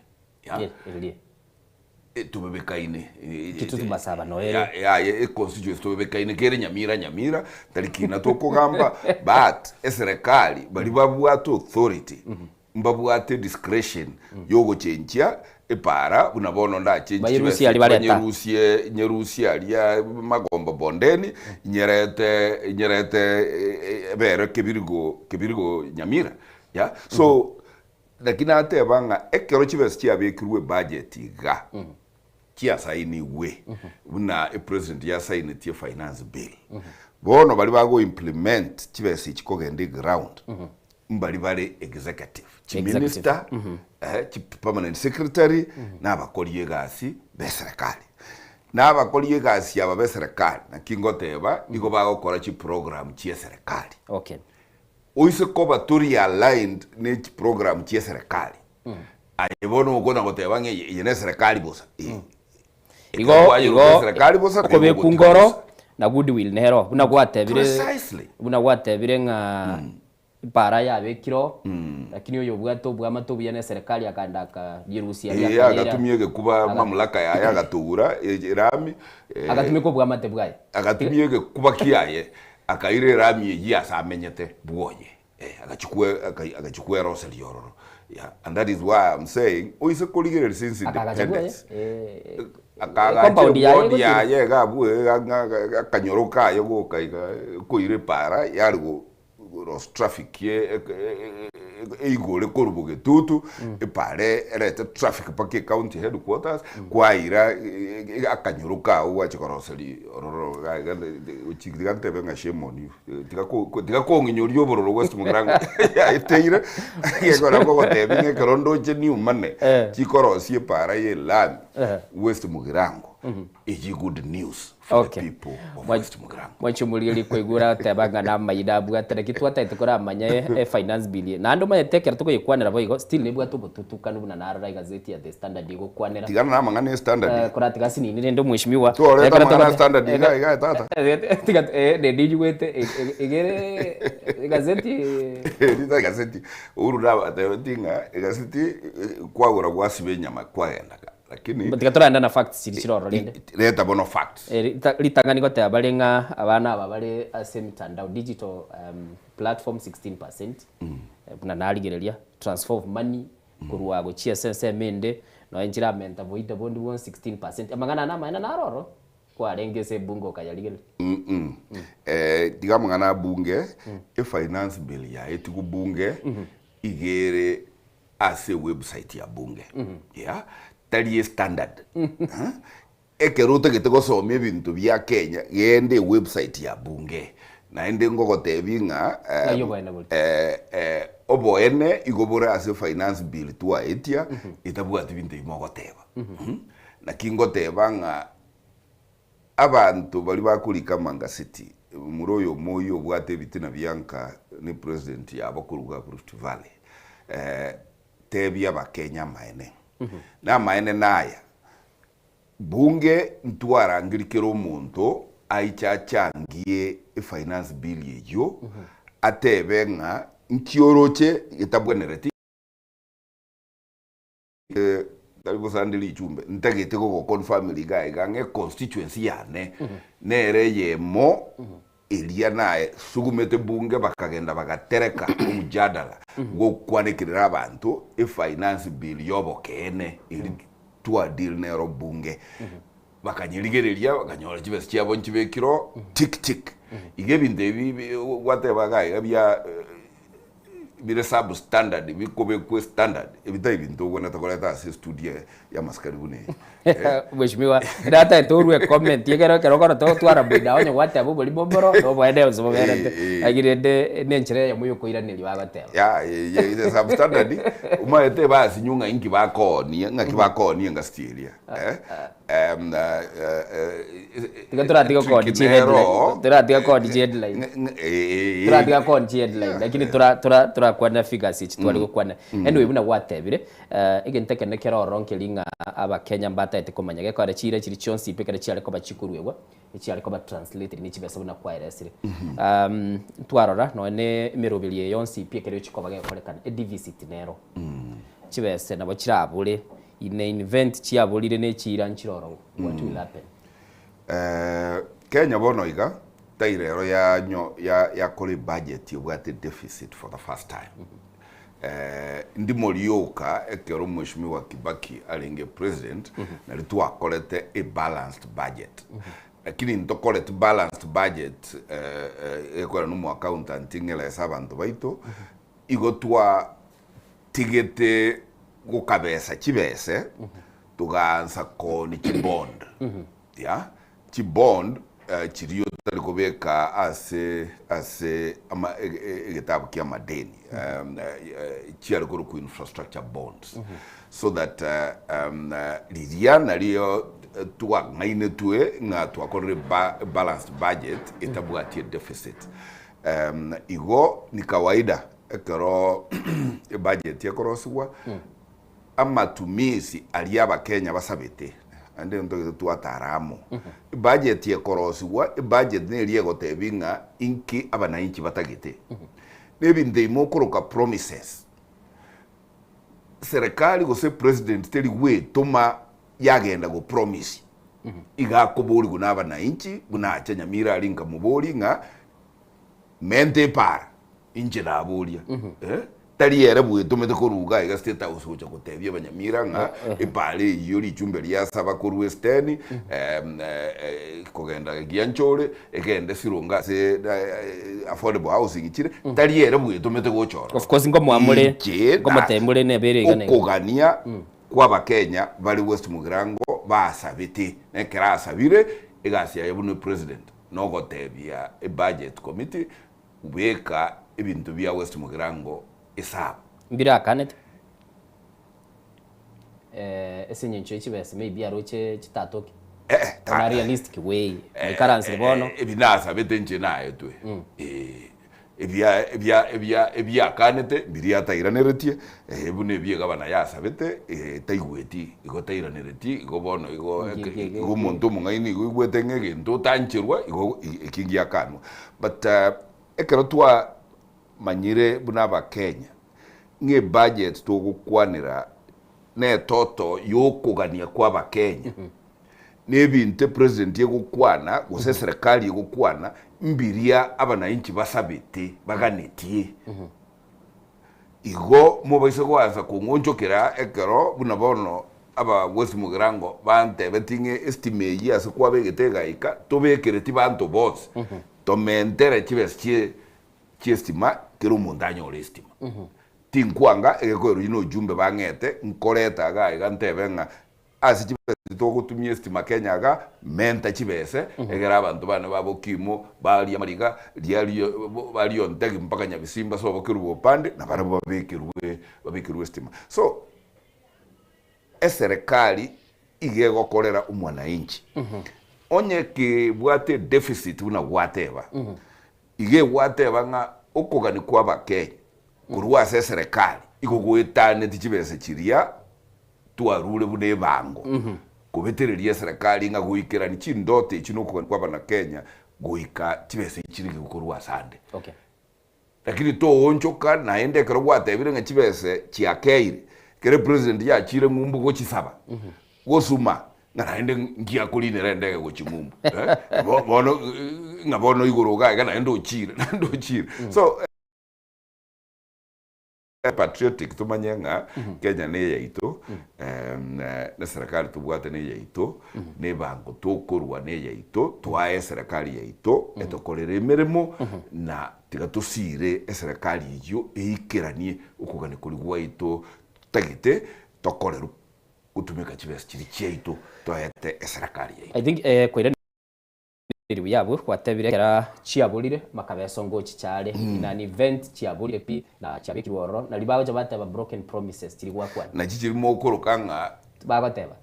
tubebekaine kitu tubasaba noere ya constituency tubebekaine kere nyamira talikina tokogamba but serikali bali babwate authority mbabwate discretion yogo chenchia epara unabono ndache nyerusia alia magombo bondeni nyerete bere kebirigo nyamira ya so lakini ate banga ekero chibese chiabekirwe budget ga kia saini we una president ya saini tie finance bill bono bali bago implement chibese chikogende ground mbali bali executive chi minister chi permanent secretary na bakoliye gasi beserikali na bakoliye gasi aba beserikali na kingoteba iko bago kora chi program chi serikali oise koba turi aligned ne program chi serikali ayebono ukona goteba nge yene serikali bosa igo serikali bosa ko be kungoro na goodwill nero buna gwatebire nga para ya bekiro lakini yo bwato bwamato buyane serikali akandaka Jerusia ya agatumiyege kuba mamlaka ya agatugura rami agatumiko bwamate bwaye agatumiyege kuba kiyaye akaire rami ya samenyete bwoye agachukue rose liyororo Yeah, and that is why I'm saying oise kuligere since independence compound ya ye gabwe akanyoroka yo gukaiga kuire para yargo ros traffic ye igole korubuge tutu ipare erete traffic pake county headquarters kwaira akanyoroka uwachikoroseli ororo ga uchigigante benga shemoni tika nginyorio bororo west mugirango ya iteire yegora ko tebinge karondo je ni umane chikorosie para ye land west mugirango is good news for the people of West Mugirango. Mwachumulili kwigura tebanga na mayidabu atareki twataite kora manya finance bill na ndo mayetekera tuko yikwanira boigo still nibwa tubututuka nubuna na gazeti ya The Standard igo kwanira tigana na mangane Standard kora tigasi ni ndo mweshimiwa kora Standard iga tata tiga de dijwete igere gazeti urura atinga gazeti kwagura gwasibe nyama kwagenda lakini tigatora na facts chiroro leta bono facts litangani gote abalenga abana abale asemitandao digital platform 16% na naligerelia transfer of money kurwa go chia sense mende no enjira menta boita bondi 16% amangana na maana naroro kwa rengese bungo kayaligele digamangana bunge finance bill ya etiku bunge igere ase website ya bunge yeah tali standard ekerote getego some bintu bya Kenya gende website ya bunge na ende ngogote binga oboene igobora ase finance bill tua etia itabuga tibinte imogoteba na kingoteba nga abantu bali bakulika manga city muroyo moyo bwate bitina byanka ni president yabo kuruga Rift Valley tebya bakenya maene na maene naya bunge ntwara ngirikero muntu aichachangie finance bill yeyo atebenga nkioroche itabwenereti daligo sandili chumbe ntagete ko confirm liga gange constituency yane nere yemo ilia nae sugumete bunge bakagenda bagatereka umujadala go kwanekirira abantu finance bill yobo kene ili tua deal nero bunge bakanyirigereria bakanyora kibesi cyabo nkibekiro tik tik igebinde bibi whatever guy bya bire sub standard bikobe ku standard ebita ibintu ubona takoleta ase studio ya maskaribune mweshimiwa data torwe comment yegero kerokoro to twara bida onye gwate abo boli bomboro no bwede uzo berete agirende nenchire ya muyo koiraniri bagateba ya ye sub standard umaete basi nyunga inki bakoni ngaki bakoni ngastiria tiga kodi headline tiga kodi headline lakini tura kwana figures ichi twali kwana anyway buna watebire igenteke nekero ronkelinga aba Kenya mbata etikomanya geko ara chire chiri chonsi pekere cyale ko bachikurwegwa icyale ko ba translate ni kibesa buna kwaeresire twarora no ne mirobilie yonsi pekere chikoba gekorekana edivisit nero kibese nabo kirabule ine event chiabulire ne chira nchiroro what will happen Kenya bono iga tairero ya kole budget yobwate deficit for the first time ndi molioka ekero mweshimiwa Kibaki alenge president na litu akolete a balanced budget lakini ntokolete balanced budget ekwera numu accountant ngela sabantu baito igotwa tigete gukabesa kibese tuganza koni kibond ya kibond chiriyo talikobeka ase ama getabu kia madeni chiari ku infrastructure bonds so that lidiana liyo tuwa ngaine tuwe nga tuwakore balanced budget itabuatie deficit igo ni kawaida ekero budget yakorosiwa amatumizi aliyaba Kenya basabete ande ndo tuataramu budget yakorosiwa budget ne liego tebinga inki abana inki batagete nebinde imokoroka promises serikali gose president teli we toma yagenda go promise igakobori gunaba na inchi guna Kenya mira alinga mubori nga mente para inchi na aboria tari yere bwitumete kuruga iga state house gocha gutebia banyamira nga ipale iyo licumbe lya saba ku Western kugenda gianchore egende sirunga se affordable housing chire tari yere bwitumete gochora of course ngo mwamure ngo matemure ne bere igane kugania kwa bakenya bali West Mugirango basabiti nekera asabire igasi ya bunu president no gotebia a budget committee ubeka ibintu bya West Mugirango isaba mbira kanete esenye ncho chibese maybe aroche chitatoki na realistic way currency bono ebinasa betenje nayo twe ebya kanete biri atairaniritie ebune biega bana yasabete taigweti igotairaniritie igobono igo muntu mungaini igwete ngege ndo tanchirwa igo ikingia kanwa but ekero twa manyire buna bakenya nge budget to gukwanira ne toto yokugania kwa bakenya nebinte president yegukwana gose serikali yegukwana mbiria abana inchi basabete baganetie igo mubaise gwaza kungonjokera ekero buna bono aba West Mugirango bante betinge estime ya se kwa begetega ika tobekere ti bantu boss tomentere chibestie chiestima kero mundanyo olestima tinkwanga egekoro ino jumbe bangete nkoreta ga igantebe asi chibese to gutumia estima Kenya ga menta chibese egera abantu bana babokimo bali amariga bali ontegi mpaka Nyabisimba so bokiru opande na bara babikirwe estima so serikali igego kolera umwana inchi onye ki bwate deficit una whatever ige whatever nga okogani kwa bakenya kurwa serikali igogwetane tichibese chiria tuarule bune bango kubetereria serikali nga guikira ni chindote chinoko kwa bana Kenya guika chibese chiri gukurwa sande okay lakini to onchoka naende kero gwatebire nga chibese chiakeire kere president ya chire ngumbu go chisaba gosuma naende ngia kulinera ndege go chimumbu bono ngabono igoroga ga naende ochire so patriotic tumanyenga Kenya ne yaito na serikali tubwate ne yaito ne bango tokorwa ne yaito twae serikali yaito etokorera emeremo na tigatusire serikali iyo eikiranie ukugane kuri gwaito tagite tokorera gutumika chibese chiri chaito toyete serikali yaito I think kwira yabo kwatebire kera chiaburire makabeso ngo chichare na an event chiaburire pi na chabikirworo na libawo jabateba broken promises tiri gwakwa na chichirimo korokanga bagoteba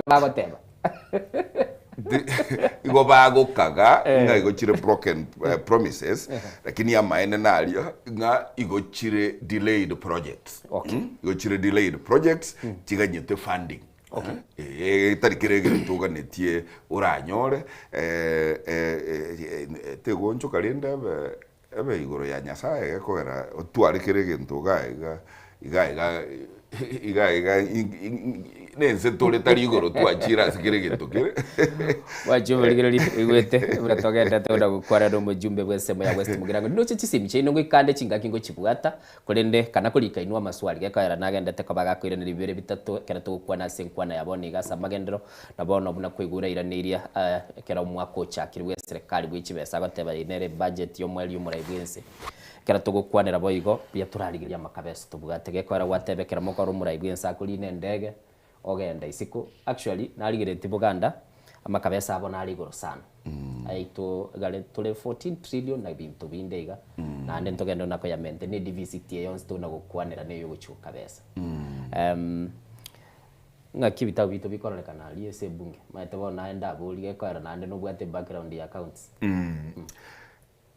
bagoteba igo bago kaga nga igo chire broken promises lakini ya maene nalia nga igo chire delayed projects igo chire delayed projects chiganyete funding okay tarikirege tuga netie uranyore tegoncho kalenda ebe igoro ya Nyasaye ekogera otwarikirege ntuga iga nense tole tari igoro twachira sikirege ntukire wajumirigere igwete buratogenda toda gukwara no mujumbe bwese ya West Mugirango ndo chisimye chino ngikande chingaki ngo chibwata kurende kana kulika inwa maswali gekaira nagenda te kabaga kwire ni bibere bitatu kera tukwana senkwana yabone igasa magendero nabono buna kwigura iraniria kera umwako chakirwe serikali bw'ichibesa bateba inere budget yo mweli umuraibwense kera tugukwanira boigo bya turarigiria makabeso tubwate gekwara watebekera mukoro umuraibwense akurine ndege ogenda isiko actually narigirete Buganda amakabesa abo narigoro sana aito gale tole 14 trillion na bintu bindega na ande ntogenda nako ya mente ni diversity yonse to nagukwanira neyo guchuka besa ngakibita bitu bikoreka aliye se bunge maite bona enda bulige kwara na ande no bwate background ya accounts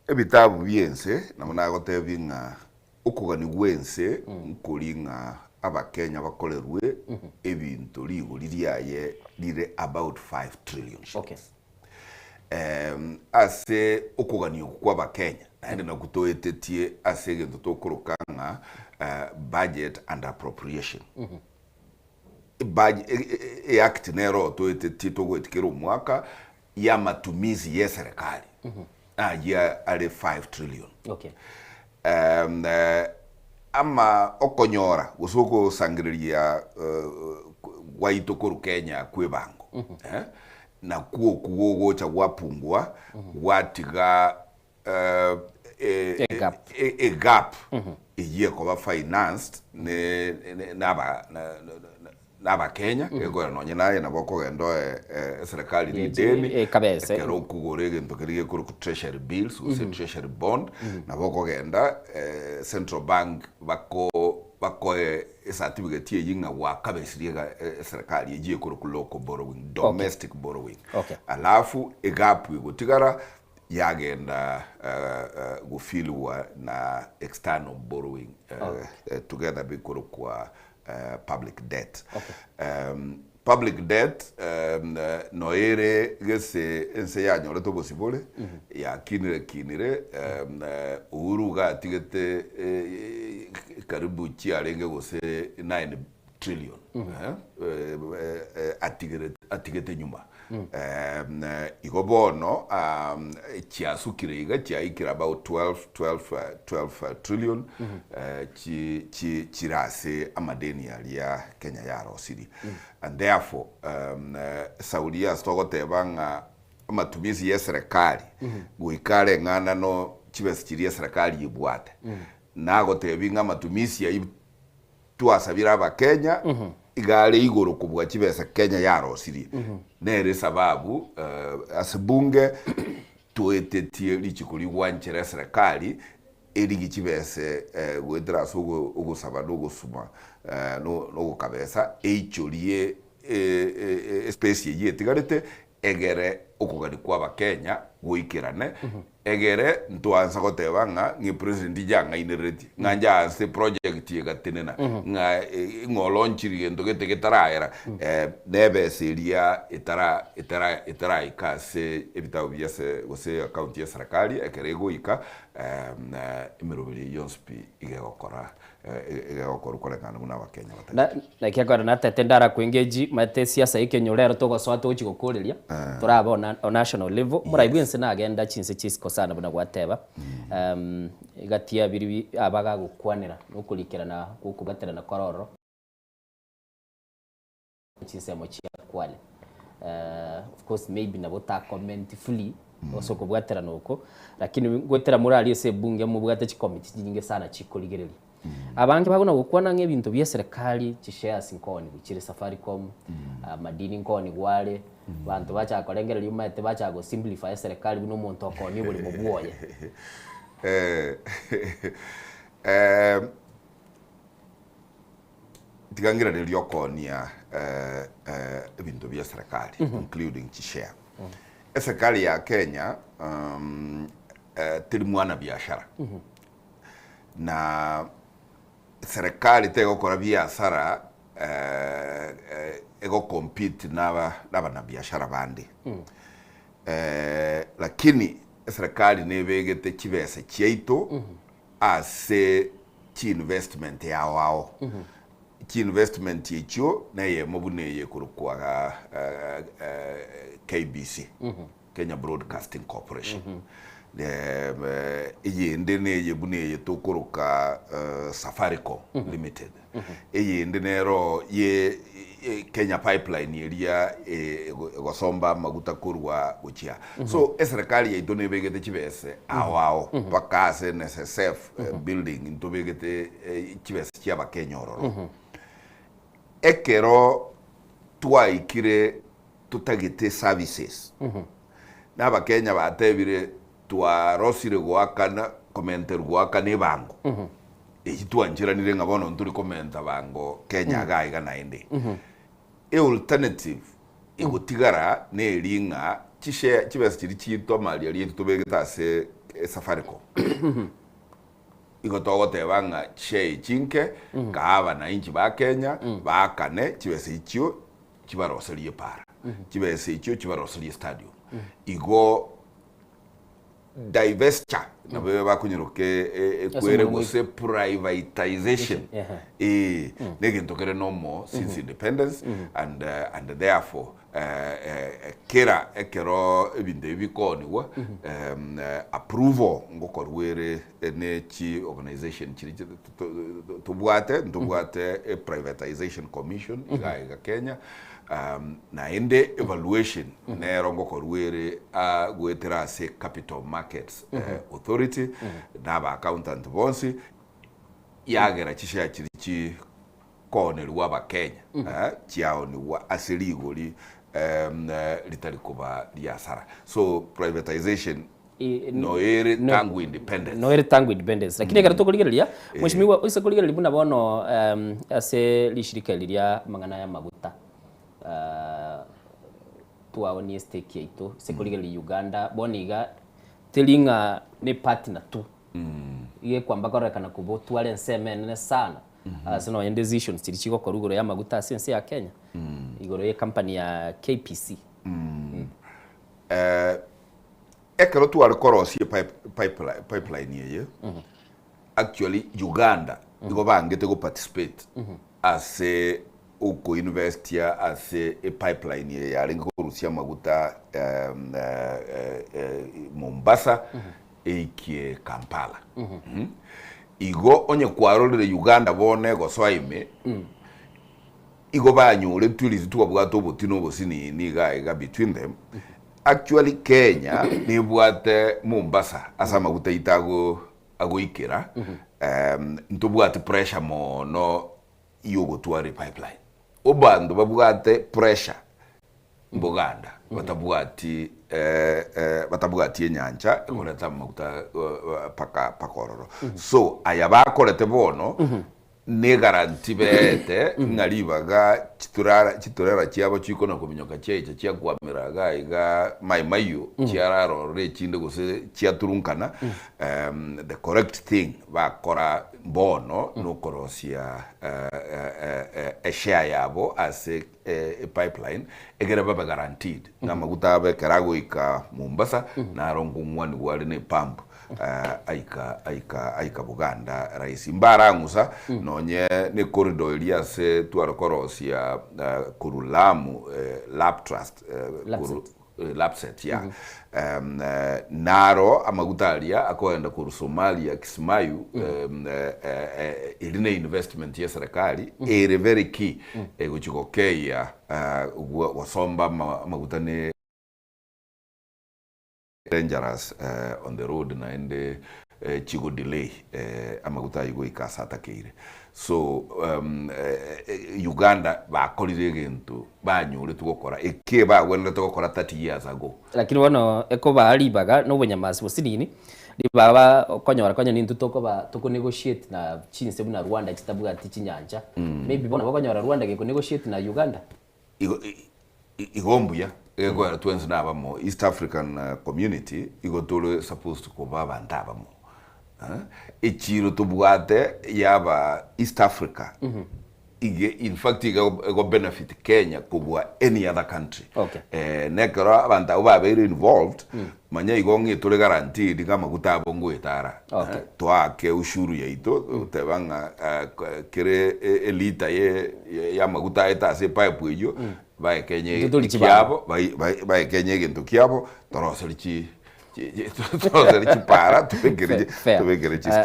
ebitabu biense namuna gotebinga ukugani gwense nkulinga abakenya bakolerwe ebintu liguliriaye lire about 5 trillion okay ase ukugani kwa bakenya naende na kutoetetie ase gento tokorokanga budget and appropriation act nero toetetie togoetikero mwaka ya matumizi ya serikali ya ale 5 trillion okay ama okonyora gusuko sangiriria waito kuru Kenya kwe bango na kuo gocha gwapungwa gwatiga gap iye ko financed ne naba Kenya ego no nyina na boko gendo serikali ni deni kabese kero kugore gento kerige kuru treasury bills use treasury bond na boko genda central bank bako certificate yinga wa kabesiriga serikali igiye kuru local borrowing domestic borrowing alafu egapu gutigara yagenda gufilwa na external borrowing together bikuru kwa public debt. Public debt noere gese ense ya nyore to possible ya kinire uhuru ga tigete karibu chiarenge gose 9 trillion atigete nyuma igobono chiasukire chiaikira about 12 trillion chirase amadeni ya Kenya ya rosiri and therefore Saudia stogotebanga matumizi ya serikali guikare ngana no chibesikiria serikali ibwate nagotebinga matumizi ya tuasabira aba Kenya igale igoro kubwa chibesa Kenya ya rosiri nere sababu asibunge tuetetie lichikuri wanchere serikali erigi chibese gwedra sugo ugusaba suma no kabesa eichorie especie ye tigarete egere okugari kwa ba Kenya guikirane egere ntwanza gotebanga ngi president janga inereti nganja se project yegatenena nga ngolonchiri gento geteketaraera nebe seria itara ikase ebitabo byase gose account ya serikali ekerego ika imirobiri yonspi igekora kolekana muna wa Kenya na kiakora na tetendara kuengeji mate siasa ikenyorero togoswata uchigokuriria turabona on national level muraibwense na agenda chinse chisiko sana buna gwateba igatia biri abaga gukwanira nukurikira na gukubatera na kororo chinse mo chia kwale of course maybe na bota comment fully oso kubwatera nuko lakini gwetera murali ese bunge mu bwate chi committee nyinge sana chikoligereria abange bagona gukwana nk'ebintu bya serikali chishare nkoni bikire Safaricom madini nkoni gwale bantu bachakorengerera yumate bachago simplify serikali bino muntu okoni buli mubwoye tigangira lyo konia ebintu bya serikali including chishare serikali ya Kenya tiri mwana biashara na serikali tego kora biashara ego compete na biashara bandi lakini serikali nebegete kibese kyeito ase chi investment ya wao chi investment yicho naye mobuneye kurukwa KBC Kenya Broadcasting Corporation iyi ndene yebune tukuruka Safaricom Limited iyi ndenero ye Kenya Pipeline yeria gosomba maguta kurwa uchia so serikali yitone begete chibese awao bakase NSSF building intobegete chibese chiaba Kenya ororo ekero twaikire tutagete services naba Kenya batebire twarosire gwakana commenter gwakane bango twanjira nire ngabono nturi commenta bango Kenya gaiga nainde alternative igutigara neringa chishe chibese chiri chito mali ali tubegeta se Safaricom igotogote banga che chinke kaaba na inchi ba Kenya bakane chibese ichio chibaroserie para chibese ichio chibaroserie stadium igo divestiture na bebe bakunyiroke kwere gose privatization neginto kere no more since independence and therefore kera ekero ebinde bikoniwa approval ngokorwere nechi organization chiri tubwate a privatization commission iga Kenya na ende evaluation nero ngokorwere gwetera se capital markets authority na ba accountant bonsi yagera chisha chirichi konerwa ba Kenya chiao ni wa aseligoli litali kuba liasara so privatization noere tangu independence lakini gara tukuligereria mheshimiwa use kuligereria buna bono ase lishirika liria mangana ya maguta tuaonie stake yaito se kuligereria Uganda boniga telinga ni partner tu iye kwamba korekana kubo twale nsemenene sana sino ende decisions tirichiko kwa rugoro ya maguta sense ya Kenya igoro ya company ya KPC ekero tuwale korosi pipeline yeye actually Uganda igo bangete go participate as uko university as a pipeline yeye alingo kurusia maguta Mombasa eikie Kampala igo onye kwarorere Uganda bone go swaime igo banyure tulizi twabwato butino bosini ni ga between them actually Kenya ni bwate Mombasa asa maguta itago agoikera ntubwate pressure mono yogo twari pipeline obando babwate pressure Buganda batabwati enyanja koleta maguta pakororo so ayaba kolete bono ne garanti bete ngalibaga chiturara chiabo chiko na kuminyoka cheche chia kwamiraga iga mayo chiararo re chinde gose chiaturunkana the correct thing bakora bono no korosia share yabo as a pipeline egere baba guaranteed na maguta be karago ika Mombasa na rongo mwani wale ne pump aika Buganda raisi mbarangusa nonye ne corridor ilia se tuarokorosia kurulamu lab trust lapset ya naro amagutalia akoenda ku Somalia Kismayu iline investment ya serikali ere very key guchikokeya wasomba magutane dangerous on the road na ende chigo delay amaguta igo ikasata keire so Uganda bakolire gento banyure tugokora eke ba wenda tugokora 30 years ago lakini wono eko bali baga no bunyamasi bosinini libaba konyora nintu tokoba tuko negotiate na chinse buna Rwanda kitabuga ati chinyanja maybe bona bakonyora Rwanda ke negotiate na Uganda igombuya ego twenze nabamo East African community igotolo supposed ko baba ndabamo echiro tubwate yaba East Africa in fact ego benefit Kenya kubwa any other country nekero abantu aba very involved manya igonge tole guaranteed kama kutabo ngwetara twake ushuru yaito tebanga kere elita ya maguta eta se pipe yo ba Kenya kiabo ba Kenya gento kiabo toroselichi para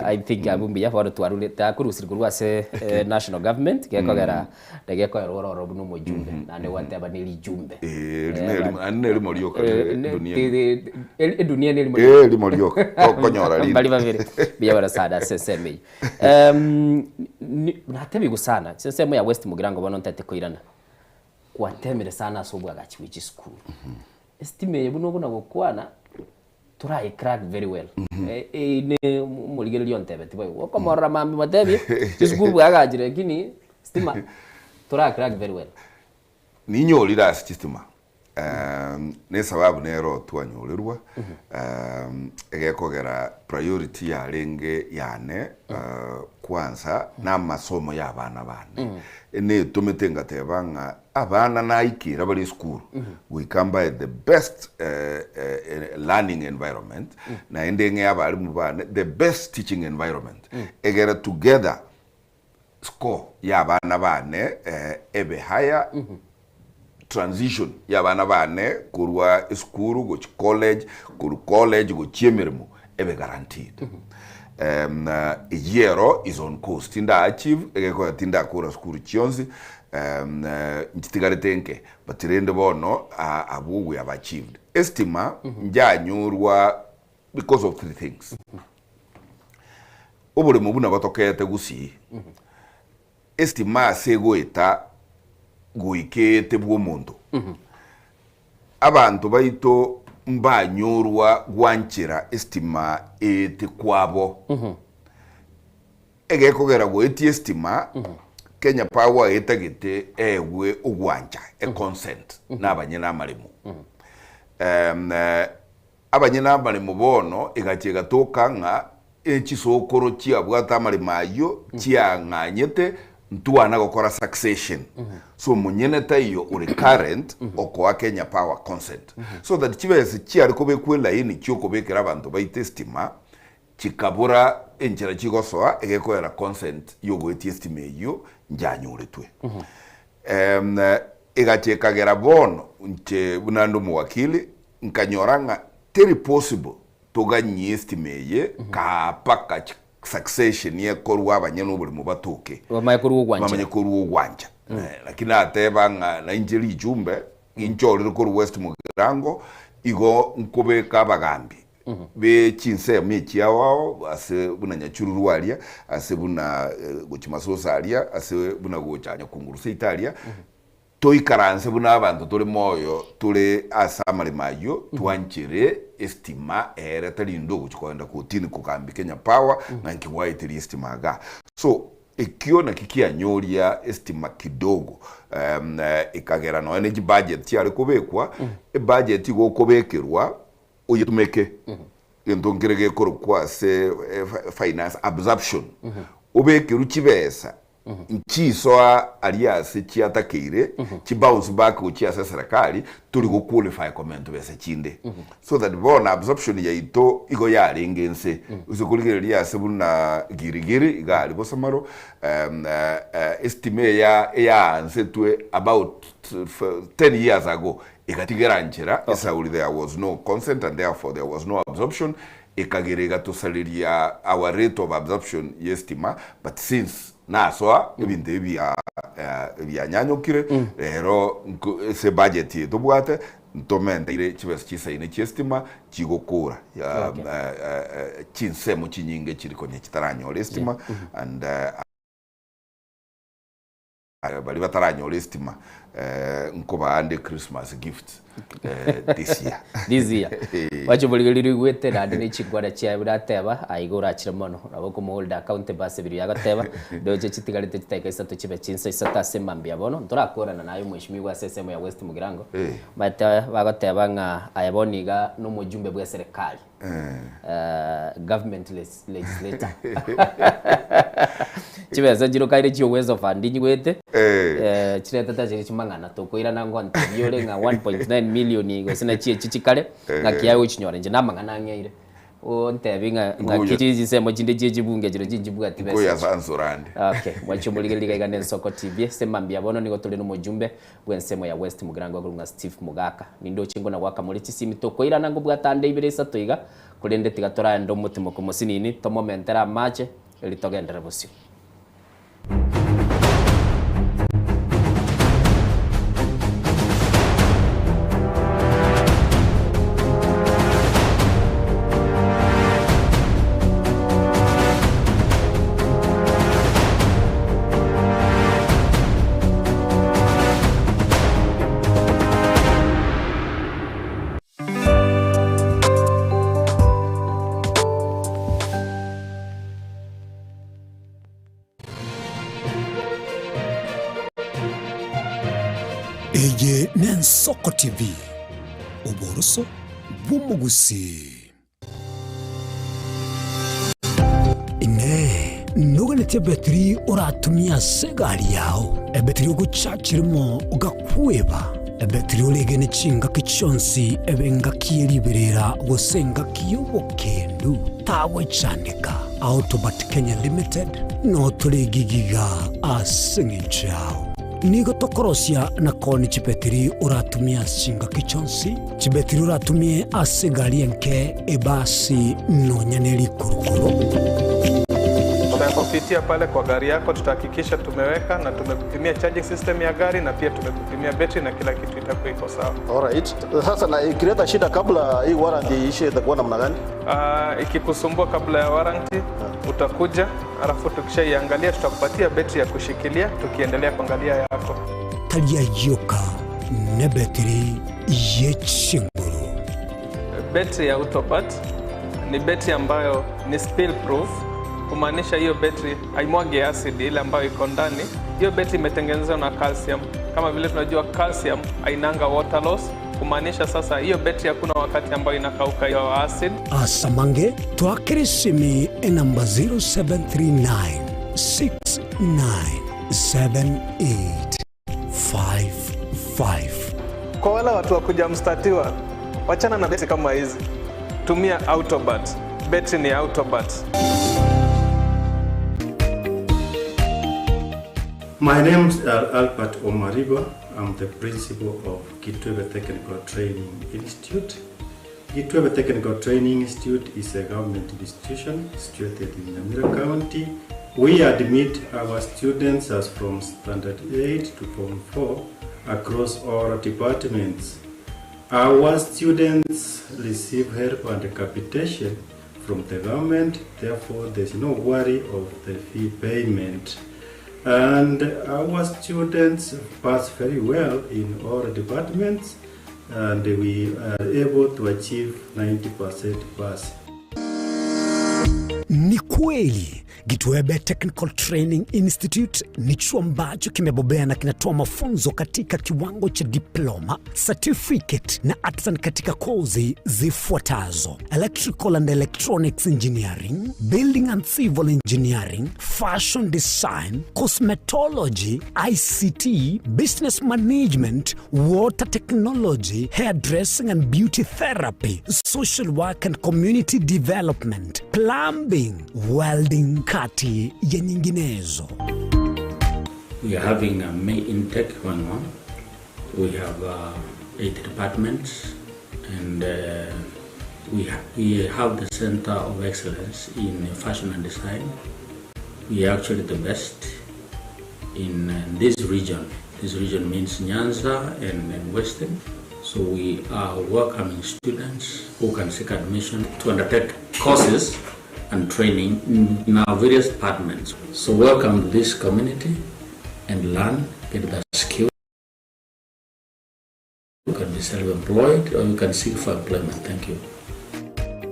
I think abumbi ya fora twarule ta kurusirwa rwase national government gekogera ndegeko roro buno mujumbe nande wateba nili jumbe neli morioka dunia neli morioka konyora lini bali bavere biya bara sada seseme natebi gusana seseme ya West Mugirango bono ntete koirana kwatemere sana sobwa gachi which school estimate buno kuna gukwana try crack very well ne muligererio ntebe tibayo okomora mambi matebi chisgubu agajire kini stima try crack very well ninyo lira stima ne sababu nero twanyurirwa egekogera priority ya renge yane kwanza na masomo ya abana bane ne tumetenga tebanga abana naikira bali school we come by the best learning environment na endenge abalimu bane the best teaching environment egera together score ya abana bane ebe higher transition ya bana bane kurwa school go college go chiemirmu ebe guaranteed yero is on course tinda achieve egeko tinda kura school chionzi nchitigaretenke batirende bono abugu ya achieved estima njanyurwa because of three things obule mubuna batokete gusi estima segoeta goikete bw'omuntu abantu baito mbanyurwa gwanchira estima ete kwabo egekogera go eti estima Kenya Power etagete ewe ugwancha consent n'abanyena amalimo abanyena amalimo bono egachega tokanga ekisokoro kiabwata amalimo ayo kianganyete ntuana gukora succession so munyene tayo uri current okwa Kenya Power consent so that kibese cyari ko bekwela yini cyoko bekera abantu bayitestima kikabura enjera kigosoa egekoera consent yogo etestime yo njanyuretwe egachekagera bono nche bunando muwakili nkanyoranga teri possible toganyi estimeye ka paka succession ye korwa abanyeno buli mubatuke bamanye koru ugwanja lakini atebanga na injeri jumbe inchori koru West Mugirango igo nkobeka bagambi be chinse mechi yawo ase buna nyachururu alia ase buna gochimasosa alia ase buna gochanya kungurusa Italia toikaranse buna abantu tole moyo tole asamale mayo twanchire estima era talindo kuchikwenda kutini kukambi Kenya Power na nkiwaitiri estima ga so ikiona kikia nyoria estima kidogo ikagera no energy budget yali kubekwa budget go kubekerwa oyitumeke ndongerege korokwa se finance absorption obekeru kibesa nchiso alias chiatakire chi bounce back uchiasa serikali tuli go qualify comment bese chinde so that bona absorption ya ito igo yarengense uzukuligere alias buna girigiri igali bosamaro estimate ya ansetwe about 10 years ago ikatigeranjira esauri there was no consent and therefore there was no absorption ikagerega to salaria our rate of absorption yestima but since nasoa ebinte bya nyanyokire rero se budget tobwate ntomenda ile chibese chisaine chestima chigokura ya chinsemo chinyinge chiriko nyekitaranyo estima and bali bataranyo estima nkoba ande Christmas gift this year wacho buligiri gwete na ndine chigwara chia burateba aigora chiramono naboko mu hold account base biri yagateba doje chitigarite chiteka isato chibe chinsa isata semambia bono turakorana nayo mwishimiwa SSM ya West Mugirango bata bagateba nga ayaboniga no mujumbe bwa serikali government legislator chibe zajiro kaire chi uwezo funding gwete chireta tajiri chimangana tokoira nango antibiole nga 1.9 million igo sina chichikale ngakiyawo chinyore nje namangana ngeire o ntebinga ngakiti semo chinde chibunge jiro chijibuga tibese ko yasansurande okay mwacho muligeliga igane Soko TV semambia bono nigo tuli no mujumbe bwensemo ya West Mugirango nga Steve Mugaka nindo chingo na waka muri chisimi tokoira nango bwatande ibere satoiga kulende tigatora ndo mutimo ko musinini to momentera match elitogendera bosio Eye Soko TV. uboroso bw'umugusi. Ine nuganete betri uratumia segari yao ebetri uguchachirimo ugakweba ebetri ulegene chinga kichonsi ebenga kieliberera gusenga kiyobokendu tawe chandika Autobat Kenya Limited no tulegigiga asingichao nigo tokorosia na koni chipetiri uratumia chinga kichonsi chibetiri uratumie asigari enke ebasi no nyaneli kurukuru. Tutakupitia pale kwa gari yako, tutahakikisha tumeweka na tumekupimia charging system ya gari na pia tumekupimia battery na kila kitu itakuwa iko sawa. Alright. Sasa na ikileta shida kabla hii warranty ishe itakuwa namna gani? Ikikusumbua kabla ya warranty utakuja, alafu tukishaiangalia tutakupatia battery ya kushikilia tukiendelea kuangalia yako. Talia yoka ne battery yechinguru. Battery ya Autobat ni battery ambayo ni spill proof, kumaanisha hiyo battery haimwagi acid ile ambayo iko ndani. Hiyo battery imetengenezwa na calcium. Kama vile tunajua calcium hainanga water loss, kumaanisha sasa hiyo battery hakuna wakati ambayo inakauka hiyo acid. Asamange twakirisimi namba 0739697855. Kwa wale watu wa kuja mstatiwa, wachana na battery kama hizi. Tumia Autobat. Battery ni Autobat. My name is Albert Omariba. I'm the principal of Kitwebe Technical Training Institute. Kitwebe Technical Training Institute is a government institution situated in Nyamira County. We admit our students as from Standard 8 to Form 4 across all departments. Our students receive help and capitation from the government, therefore there is no worry of the fee payment. And our students pass very well in all departments, and we are able to achieve 90% pass. Ni kweli Kitwebe Technical Training Institute ni chuo ambacho kimebobea na kinatoa mafunzo katika kiwango cha diploma, certificate na artisan katika kozi zifuatazo: Electrical and Electronics Engineering, Building and Civil Engineering, Fashion Design, Cosmetology, ICT, Business Management, Water Technology, Hairdressing and Beauty Therapy, Social Work and Community Development, Plumbing, Welding, kati ya nyinginezo. We are having a May intake 1-1. We have 8 departments, and we have the Center of Excellence in Fashion and Design. We are actually the best in this region. This region means Nyanza and Western. So we are welcoming students who can seek admission to undertake courses and training in our various departments. So welcome to this community and learn, get the skill. You can be self-employed or you can seek for employment. Thank you.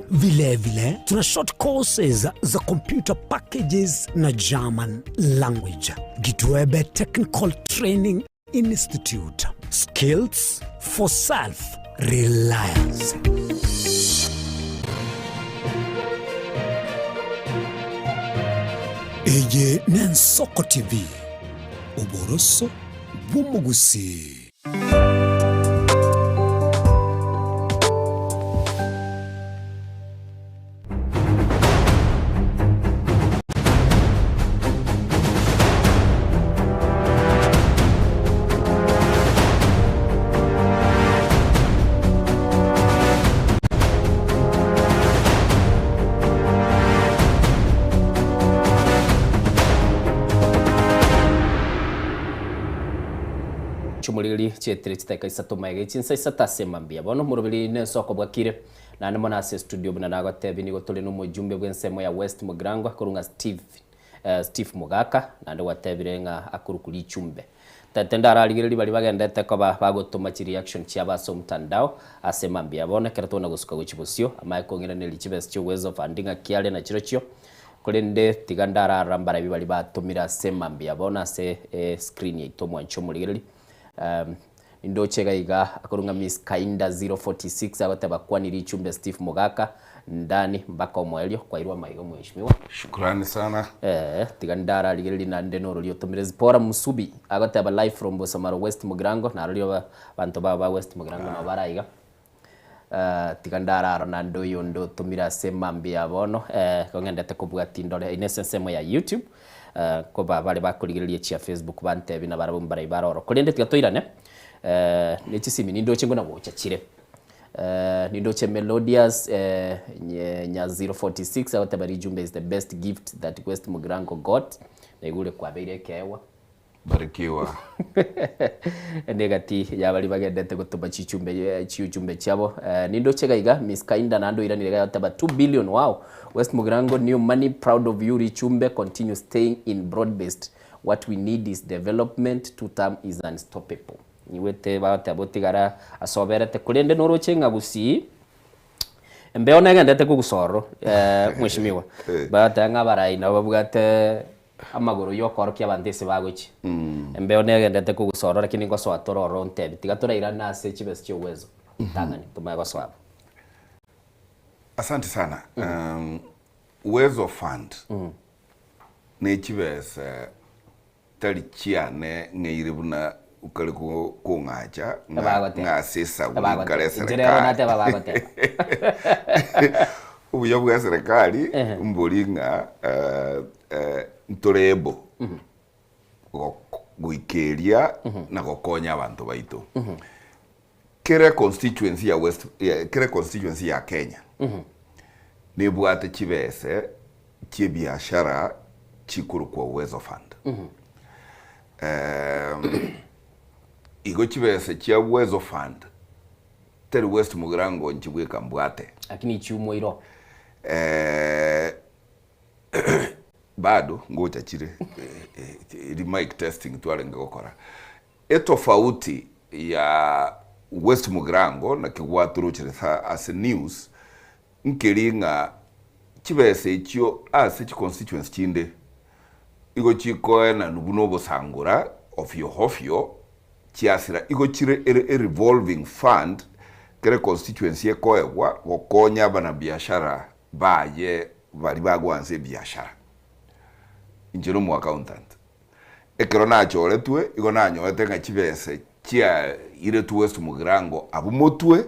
Vile tuna short courses za computer packages na German language. Kitwebe Technical Training Institute. Skills for self-reliance. Eye Nensoko TV, uboroso bw'umugusi. chumulili chetri chiteka isato maige chinsa isata semambia bono murubili nensoko bwakire na nemo na studio buna nago tebi nigo tuli no mujumbe bwensemo ya West Mugrangwa kurunga Steve Mugaka na ndo watebirenga akurukuli chumbe tatendara aligirili bali bagendete ko bagotuma chi reaction chi abaso mtandao asemambia bono kerato na gusuka guchibusio amaye kongera ne lichibes chi wezo fandinga kiale na chirochio kulende tigandara rambara bibali batumira semambia bono se screen yito mwancho muligirili indochega iga akorunga Miss Kainda 046 abataba kwaniri chumbe Steve Mogaka ndani mpaka omwelio kwa irwa maigo mheshimiwa. Shukrani sana. Tigandara ligeli na ndeno lyo tomirezi pora musubi agataba live from Bosamaro West Mugirango na lyo bantu baba West Mugirango na baraiga. Tigandara Ronaldo yondo tumira semambi yabono kongendete kubwati ndore inesence mo ya YouTube ko bale bakuligiriye chia Facebook bantebi na barabo mbarai baroro kolende tigatoirane nechisimi nindo chengo na bocha chire nindo che Melodious nya 046 abatabari jumbe is the best gift that West Mugirango got negule kwa beire kewa barikiwa ndegati yabali bagendete gutuba chichumbe cyabo nindo chegaiga Miss Kainda nando iranire yataba 2 billion. Wow, West Mugirango new money, proud of you Richumbe, continue staying in broad-based. What we need is development, to term is unstoppable. Niwete batabotigara asoberete kulende noro chenga busi mbeona ngendete kugusoro mweshimiwa batanga barai na babugate amagoro yokorokia bandese bagochi mbeo negendete kugusoro lakini ngo so atororo ntebi tigatora irana ase chibes cyo uwezo tangani tumaye swabo. Asante sana. Uwezo fund ne chibes tali chiane ngeiribuna ukaliko kungacha nga sesa ukale serikali ubuyo bwa serikali mbulinga ntorebo guikeria na gokonya abantu baitu kere constituency ya West kere constituency ya Kenya ni bwate chibese chibiashara chikuru kwa Uwezo Fund igo chibese chia Uwezo Fund teri West Mugirango nchibweka mbwate lakini chumo iro bado ngoja chire mic testing twalenga gukora etofauti ya West Mugirango na kigwaturu chiretha as news nkiringa chibese ichio as chi constituency chinde igo chiko na nubuno bosangura ofyo chiasira igo chire revolving fund kere constituency ekoegwa gokonya bana biashara baye bali bagwanze biashara injiro mu accountant ekero nachoretwe igo nanyoete nga chibese chia ire tu West Mugirango abumotwe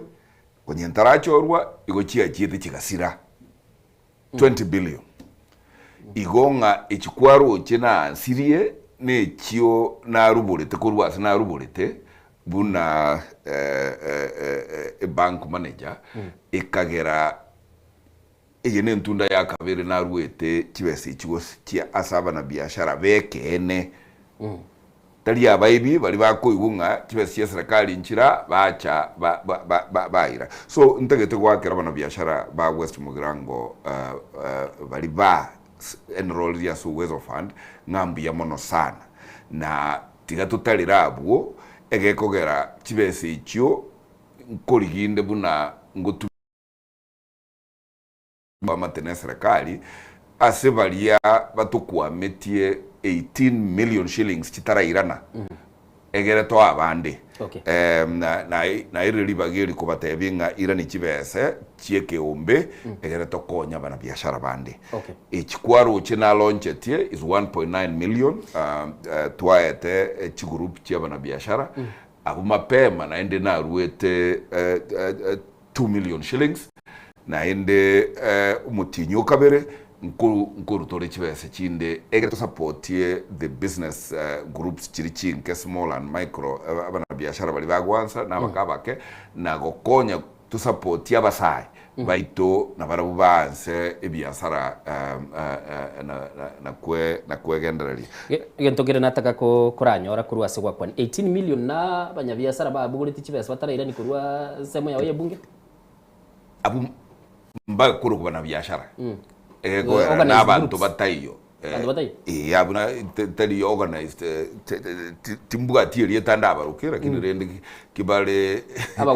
konye ntarachorwa igo chia chite chigasira 20 billion igonga echikwaro chena sirie ne chio na rubolete kurwase na rubolete buna bank manager ikagera ene ntunda ya kabere na ruete chibese chigose chia asaba na biashara bekene tali abaibi bali bakoyunga chibese serikali nchira bacha baira so ntegete kwakira bana biashara ba West Mugirango bali ba enroll ya Uwezo Fund ngambi ya mono sana na tigatutalira abwo egekogera chibese ichio nkoliginde buna ngotu bamatene serikali asebalia batukwametie 18 million shillings chitarairana egere to abande na irili bagiri kubatebinga irani chibese chieke ombe egere to konya bana biashara bande echikwaro china launchetie is 1.9 million twaete chigroup chia bana biashara abu mapema na ende na ruete 2 million shillings na ende umutinyo kabere nkuru tore chibese chinde egere to supportie the business groups chirichinke small and micro abana biashara bali bagwansa na bakabake na gokonya to support abasai baito na barabu banse ebiasara na kwegendereri gentokere nataka ko kuranyora kurwase kwa 18 million na banyabiasara babuguriti chibese bataraira ni kurwa semo yawe bunge abu mba kuru kubana biashara ego na abantu batayo abuna tali organized timbuga tiri tandaba rukira kinirende kibale aba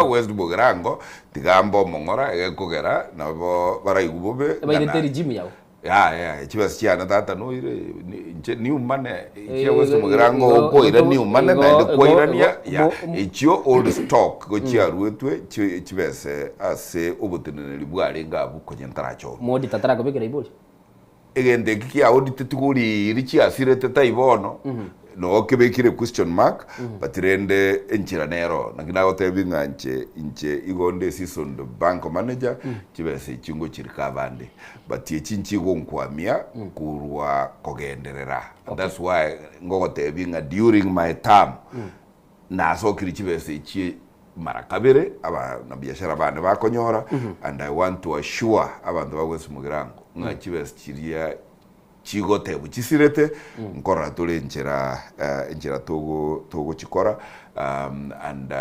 West Mugirango tigambo mongora egekogera nabo barayigubobe bayiteri gym yawo chibes chiana tata no ire ni umane ichia West Mugirango ko ire ni umane na ko irania ya ichio old stock go chia ruetwe chibes ase obutenene bware ngabu konyentaracho modi tatara ko bekira iboli egende kia audit tuguri irichi asirete taibono no kebekire question mark batirende enchira nero nakina gotebinga inche igonde season the bank manager chibese chingo chirikabande batie chinchi gonkwamia kurwa kogenderera that's why ngogotebinga during my term na so kiri chibese chi marakabere aba na biashara bane bakonyora and I want to assure abantu ba West Mugirango nga chibese chiria chigote buchisirete nkora tole enchera togo chikora and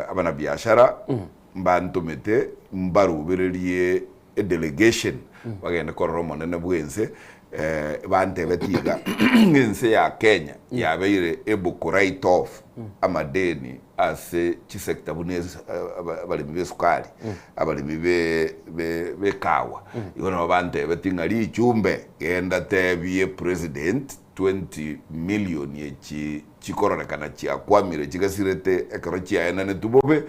abana biashara mbantomete mbaru berelie a delegation bagenda kororo monene bwense bante betiga ngense ya Kenya ya beire able write off amadeni ase chisekta bunezi abalimi besukali abalimi be kawa yona bante betinga li chumbe genda tebie president 20 million yechi chikorora kana chia kwamire chigasirete ekorochi ena ne tubobe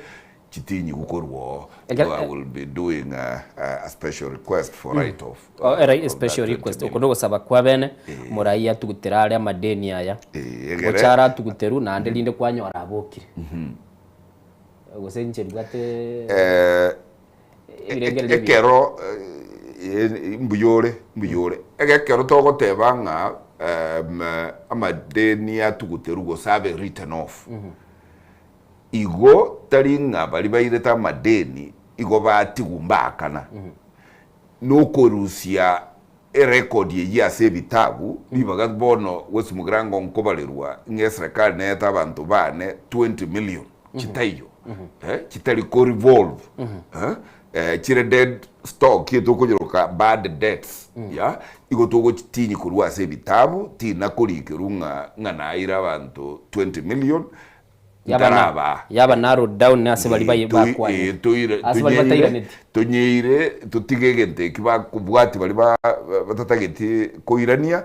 chitinyi gukorwo. I will be doing a special request for write off. A special request okono saba kwa bene muraia tugutera aria madeni aya gochara tuguteru na ndelinde kwanyora abokire gosenche bwate ekero mbuyore ekero togotebanga amadeni atuguteru go sabe written off igo taringa bali bayireta madeni igo batigumbakana nuko Rusia record ye ase bitabu bibaga bono West Mugirango nkobalerwa ngesrekali neta abantu bane 20 million chitayo chitali ko revolve chire dead stock yeto kujiroka bad debts ya igo togo chitinyi kurwa ase bitabu tina kolikirunga nganaira abantu 20 million yaba narrow down ase bali baye bakwanye tunyire tutigegente kiba kubwati bali batatageti koirania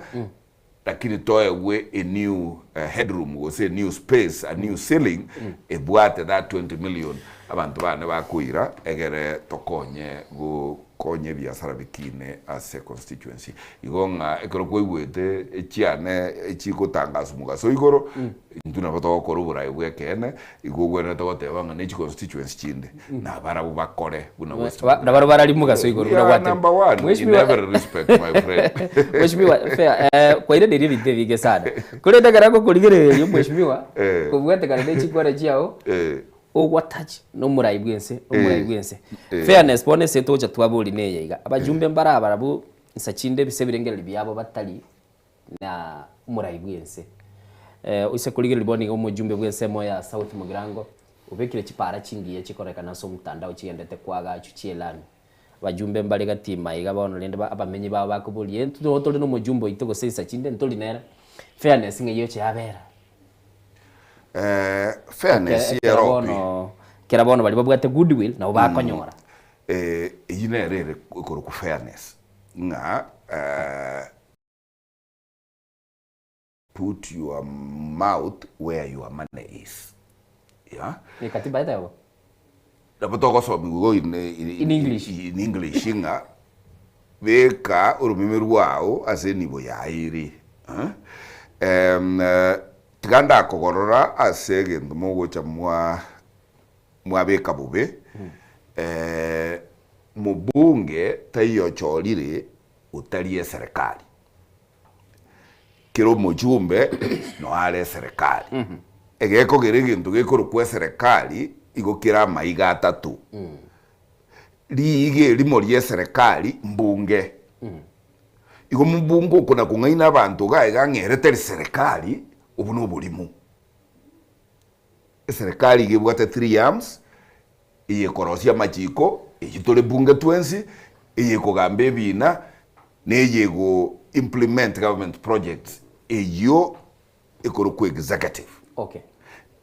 lakini toewe a new headroom go say new space a new ceiling ebwate that 20 million abantu bane bakuira egere tokonye go konye biasara bikine ase constituency igonga ekoro kwigwete echiane echikotangaza mugaso igoro nduna bato korubura ibwekene igogwena togotebanga ne constituency chinde na barabu bakore buna West na barabu barali mugaso igoro bura gwate you never respect my friend mweshimiwa fair kwa ile ndiri bige sana kule ndagarako kuligere yo mweshimiwa kubwate kana nechikora chiao ogwataji no muraibwense fairness bone se toja twabuli ne yiga abajumbe mbarabara bu nsachinde bisebirengere byabo batali na muraibwense use kuligere liboni ngo mujumbe bwense moya South Mugirango ubekire chipara chingiye chikorekana so mutandao chiendete kwaga chuchielani abajumbe mbale gatima yiga bono lende abamenyi babo bakubuliye tutole no mujumbe itego sensa chinde ntoli nera fairness ngeyo chabera fairness yerono kerabono bali babwate goodwill na ubakonyora yine rere ikoro ku fairness nga put your mouth where your money is ni katiba itayo dapoto so bigo in English nga beka urumimeru wao ase nibo yairi tiganda kogorora asege ndumogo cha mwabeka bube mubunge tayo cholire utalie serikali kiro mujumbe no ale serikali egeko geregintu gekoro kwa serikali igokira maiga atatu liige limorie serikali mbunge igo mbungu kuna kungaina abantu gaega ngerete serikali ubuno bulimu serikali igibwate 3 arms iye korosia machiko ijitole bunge twensi iye kogambe bina neye go implement government projects iyo ikoro ku executive okay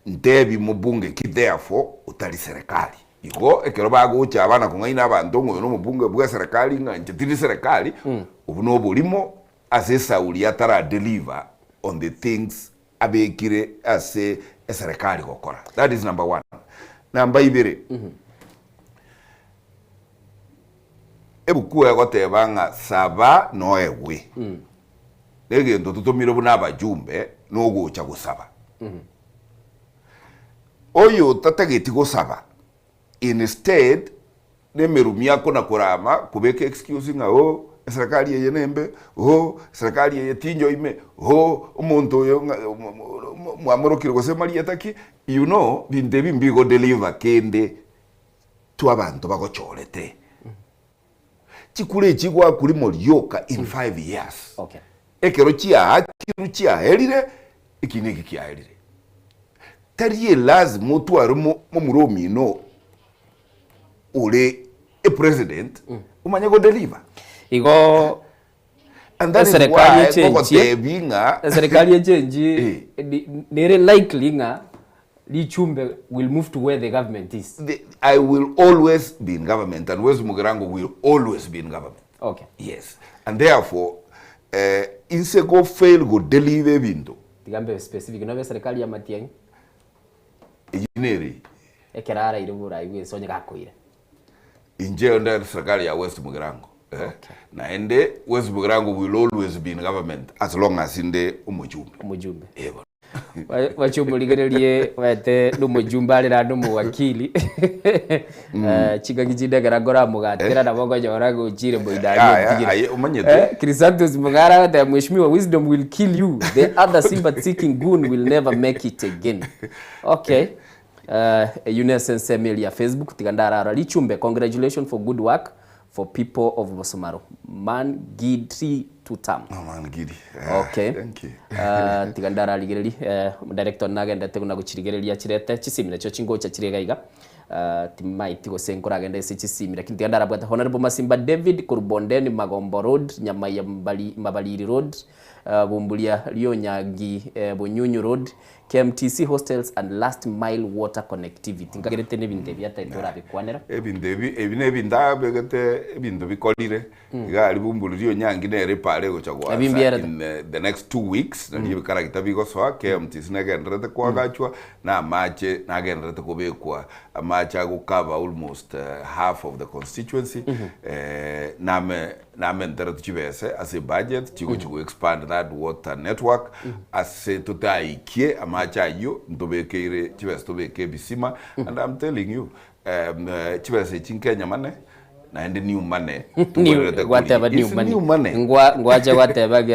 ndebi mu bunge ki therefore utali serikali Iko ekero bagucha abana kungaina abantu ngo no mubunge bwa serikali nganje tiri serikali ubuno bulimo asesa uli atara deliver on the things abekire ase serikali gokora. That is number 1. Number 2 ebukuwe gotebanga saba no ewe negendo tutumire buna abajumbe no gucha gusaba oyo tatageti gusaba instead nemerumia kona kurama kubeka excuse nga serikali yeye nembe serikali yeye tinjo ime umuntu yo mwamurukire gusema liyataki you know binde bimbigo deliver kende tu abantu bagochorete chikule chigwa kuri morioka in 5 years. Okay. Ekero chia herire ikinegi kia herire. Tariye lazima mutu arumo muromi no ule president umanye go deliver. Igo and that serikali ya change nere likely nga Lichumbe will move to where the government is. I will always be in government, and West Mugirango will always be in government. Okay. Yes. And therefore, insego fail go deliver bindo. Tigambe specific no serikali ya Matiang'i. Engineering. Ekerara irubura iwe sonye gakoire. Inje onda serikali ya West Mugirango. Okay. Na ende West Mugirango will always be in government as long as inde umujumbe. Umujumbe. Wachumuligererie wete numujumba ari randu muwakili chigagijinde garagora mugatera na bongo nyora guchire boidari umanyete Chrysanthus mugara the mheshimiwa wisdom will kill you, the other sympathy seeking goon will never make it again. Okay. Unesense Emilia Facebook tigandara Lichumbe, congratulations for good work for people of Bosomaro. Man Gidri Tutam. Man Gidi. Okay. Thank you. Tigandara ligereli director nagenda teguna guchirigerelia chirete chisimire cyo chingo cha chirega timaiti go senkora agenda ese chisimire kinti tigandara bwata Honorable Masimba David Kurbondeni Magombo Road nyama ya Mabaliri Road Bumbulia Lionyagi Bunyunyu Road KMTC hostels and last mile water connectivity ngagerete nebinde byata itora bikwanera ebinda begete ebindo bikolire gali Bumbuli Lionyangi nere pale go chagwa in the next 2 weeks ndiye bikaragita bigoswa KMTC nagendrete kwa gachwa na mache nagendrete kubekwa amacha go cover almost half of the constituency name ndaratu chibese as a budget chigo expand that water network as to taikie amacha yo ndobekere chibese tobeke bisima and I'm telling you chibese chinkenya mane na ende new money whatever new money ngwaje whatever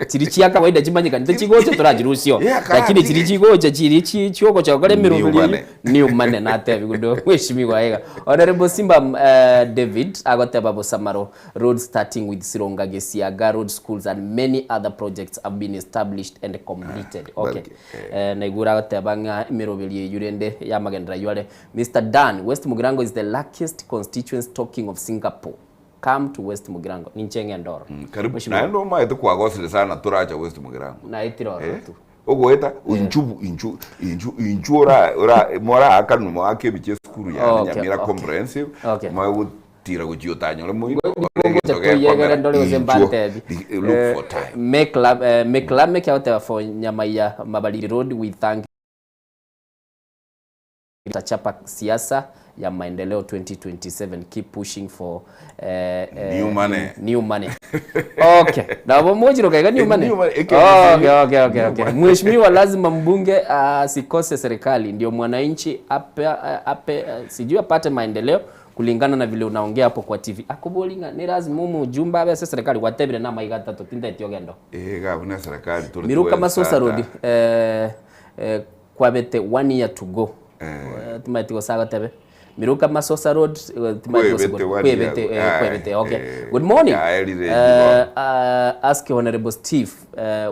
chirichi akawaida chimanyika ntichigoche turajirusio lakini chirichigoche chirichi chioko cha kale mirumuli new money na tebi gudo mweshimiwa ega Honorable Simba David agoteba Bosamaro road starting with Sironga Gesiaga road schools and many other projects have been established and completed. Okay. Na igura agoteba nga mirumuli yurende ya magendra yale Mr. Dan West Mugirango is the luckiest constituency talking of Singapore. Come to West Mugirango. Ninchenge ndoro. Karibu. Na ndo maetu kwa gosile sana turacha West Mugirango. Na itiro tu. Ogoeta inchura mora akanu mo akebiche skuru ya Nyamira comprehensive. Ma tira go jiotanyo le moyo. Look for time. Make out for Nyamaya Mabaliri Road. We thank Tachapa siasa ya maendeleo 2027. Keep pushing for new money. Okay. Na bomoji roka new money. Okay. Mheshimiwa lazima mbunge sikose serikali ndio mwananchi ape sijui apate maendeleo kulingana na vile unaongea hapo kwa TV. Akubolinga ni lazima mujumba abe serikali watebire na maigata to tinda etiogendo. Gabuna serikali tuli. Miruka Masosa Road kwa bete 1 year to go. Timati gosaga tebe Miruka Masosa Road kwebete okay. Good morning. Ask Honorable Steve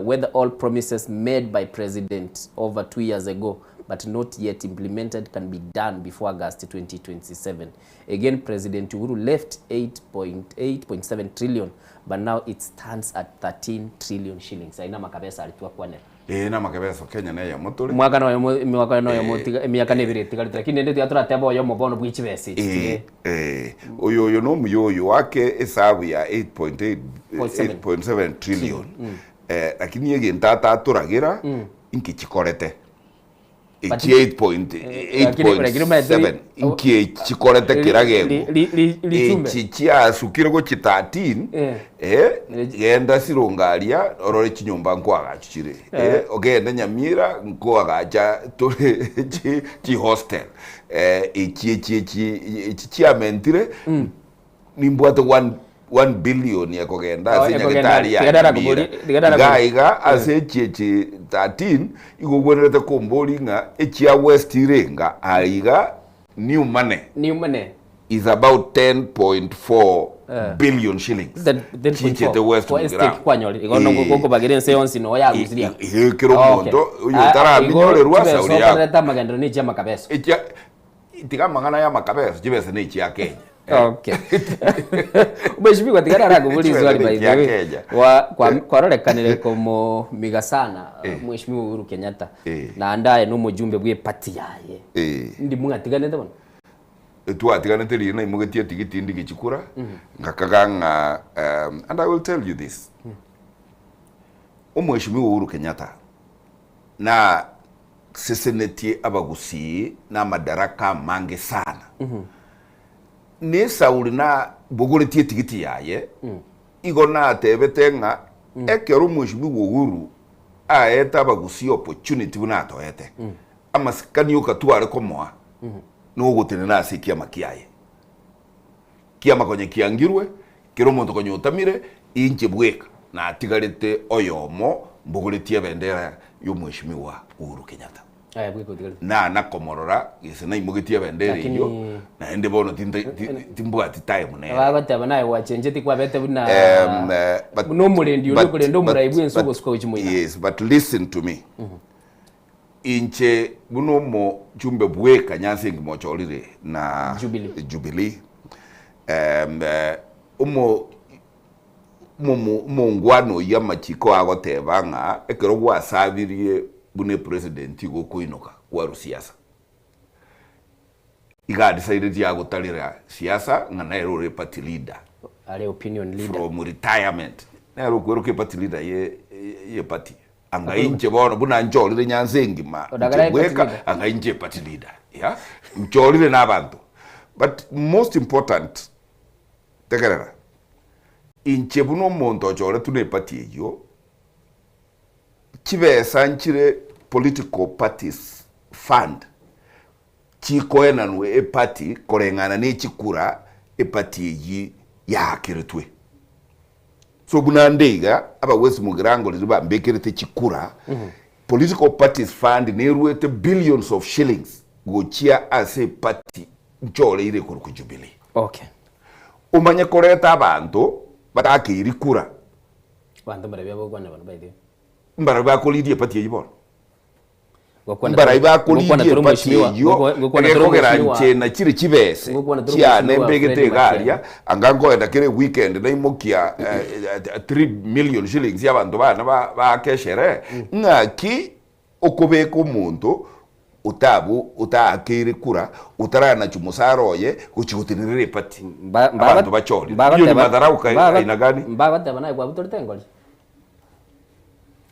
whether all promises made by President over 2 years ago but not yet implemented can be done before August 2027. Again, President Uhuru left 8.7 trillion but now it stands at 13 trillion shillings. Aina makabesa alituwa kwane. na makabeso Kenya na ya motore mwaka no ya motiga miaka ne bire tiga lakini ndete atura yo mobono bwichi bese oyo no muyo wake esabu ya 8.7 trillion lakini yege ntata aturagira inki chikorete 8.7 inki chikorete kiragego chichia sukiro go 13 genda sirungaria orore chinyumba nkwaga chichire ogenda nyamira nkwaga tore chi hostel chiamentire nimbwato 1 billion ya kogenda asinya getaria gaiga ase cheche 13 igogwerete kombori nga echia west irenga aiga new money is about 10.4 billion shillings chiche the west kwanyori igono gogo bagerense yonsi no ya guziria kiro mondo uyo tara minyore rwa sauri ya ta magendo ni chama kabeso itiga mangana ya makabeso jibese ni chia Kenya. Okay. Ubeshimi kwa tigara rago buli zwali by the way. Kwa rorekanire komo migasana Mheshimiwa Uhuru Kenyatta na andaye no mujumbe bwe party yaye. Ndi mungatigane ndabona. Atigane teri na imugetie tigiti ndi gichikura. Ngakaganga and I will tell you this. Mheshimiwa Uhuru Kenyatta na seseneti abagusi na madaraka mange sana. Ni sauri na bogoretie tigiti yaye igona tebetenga ekero Mheshimiwa Uhuru aeta bagusi opportunity buna toete amasikani ukatware komoa no gutene na asikia makiaye kiama konye kiangirwe kero muntu konye utamire inche bweka na atigarete oyomo bogoretie bendera yo Mheshimiwa Uhuru Kenyatta na komorora isena imugetie bendera iyo na ende bono timbwa time ne bataba naye wachenjeti kwa bete buna no murendi uri kurendo muraibu ensugo siko chimuya. Yes, but listen to me. Inche buno mo jumbe bweka nyansi ngimochorire na Jubilee ngwano ya machiko agotebanga ekero gwasabirie bune president go kuinoka kwa rusiasa iga decided ya gutarira siasa ngana ero party leader ale opinion leader from retirement na ero kwero party leader ye party anga inche bono buna njolire nyanzengi ma weka anga inche party leader ya njolire na abantu but most important tegerera inche buno monto jole tune party yo chibesa nchire political parties fund chikoena nwe e party korengana ne chikura e party yi ya kiretwe so bunandega aba wesi mugirango liba mbekerete chikura political parties fund ne ruete billions of shillings gochia as a party njole ire ku Jubilee. Okay. Umanye koreta abantu batakiri kura bantu barabya bogwana bano baide mbaraba ko lidie party yibona mbaraba ko lidie party yo ngokera nche na chiri chibese chia nembegete galia angango enda kire weekend na imokia 3 million shillings y'abantu bana ba keshere ngaki okobeko muntu utakiri kura utarana chumusaroye kuchikutinire party abantu bachori iyo ni madharau aina gani mbagate bana kwa butortengoli.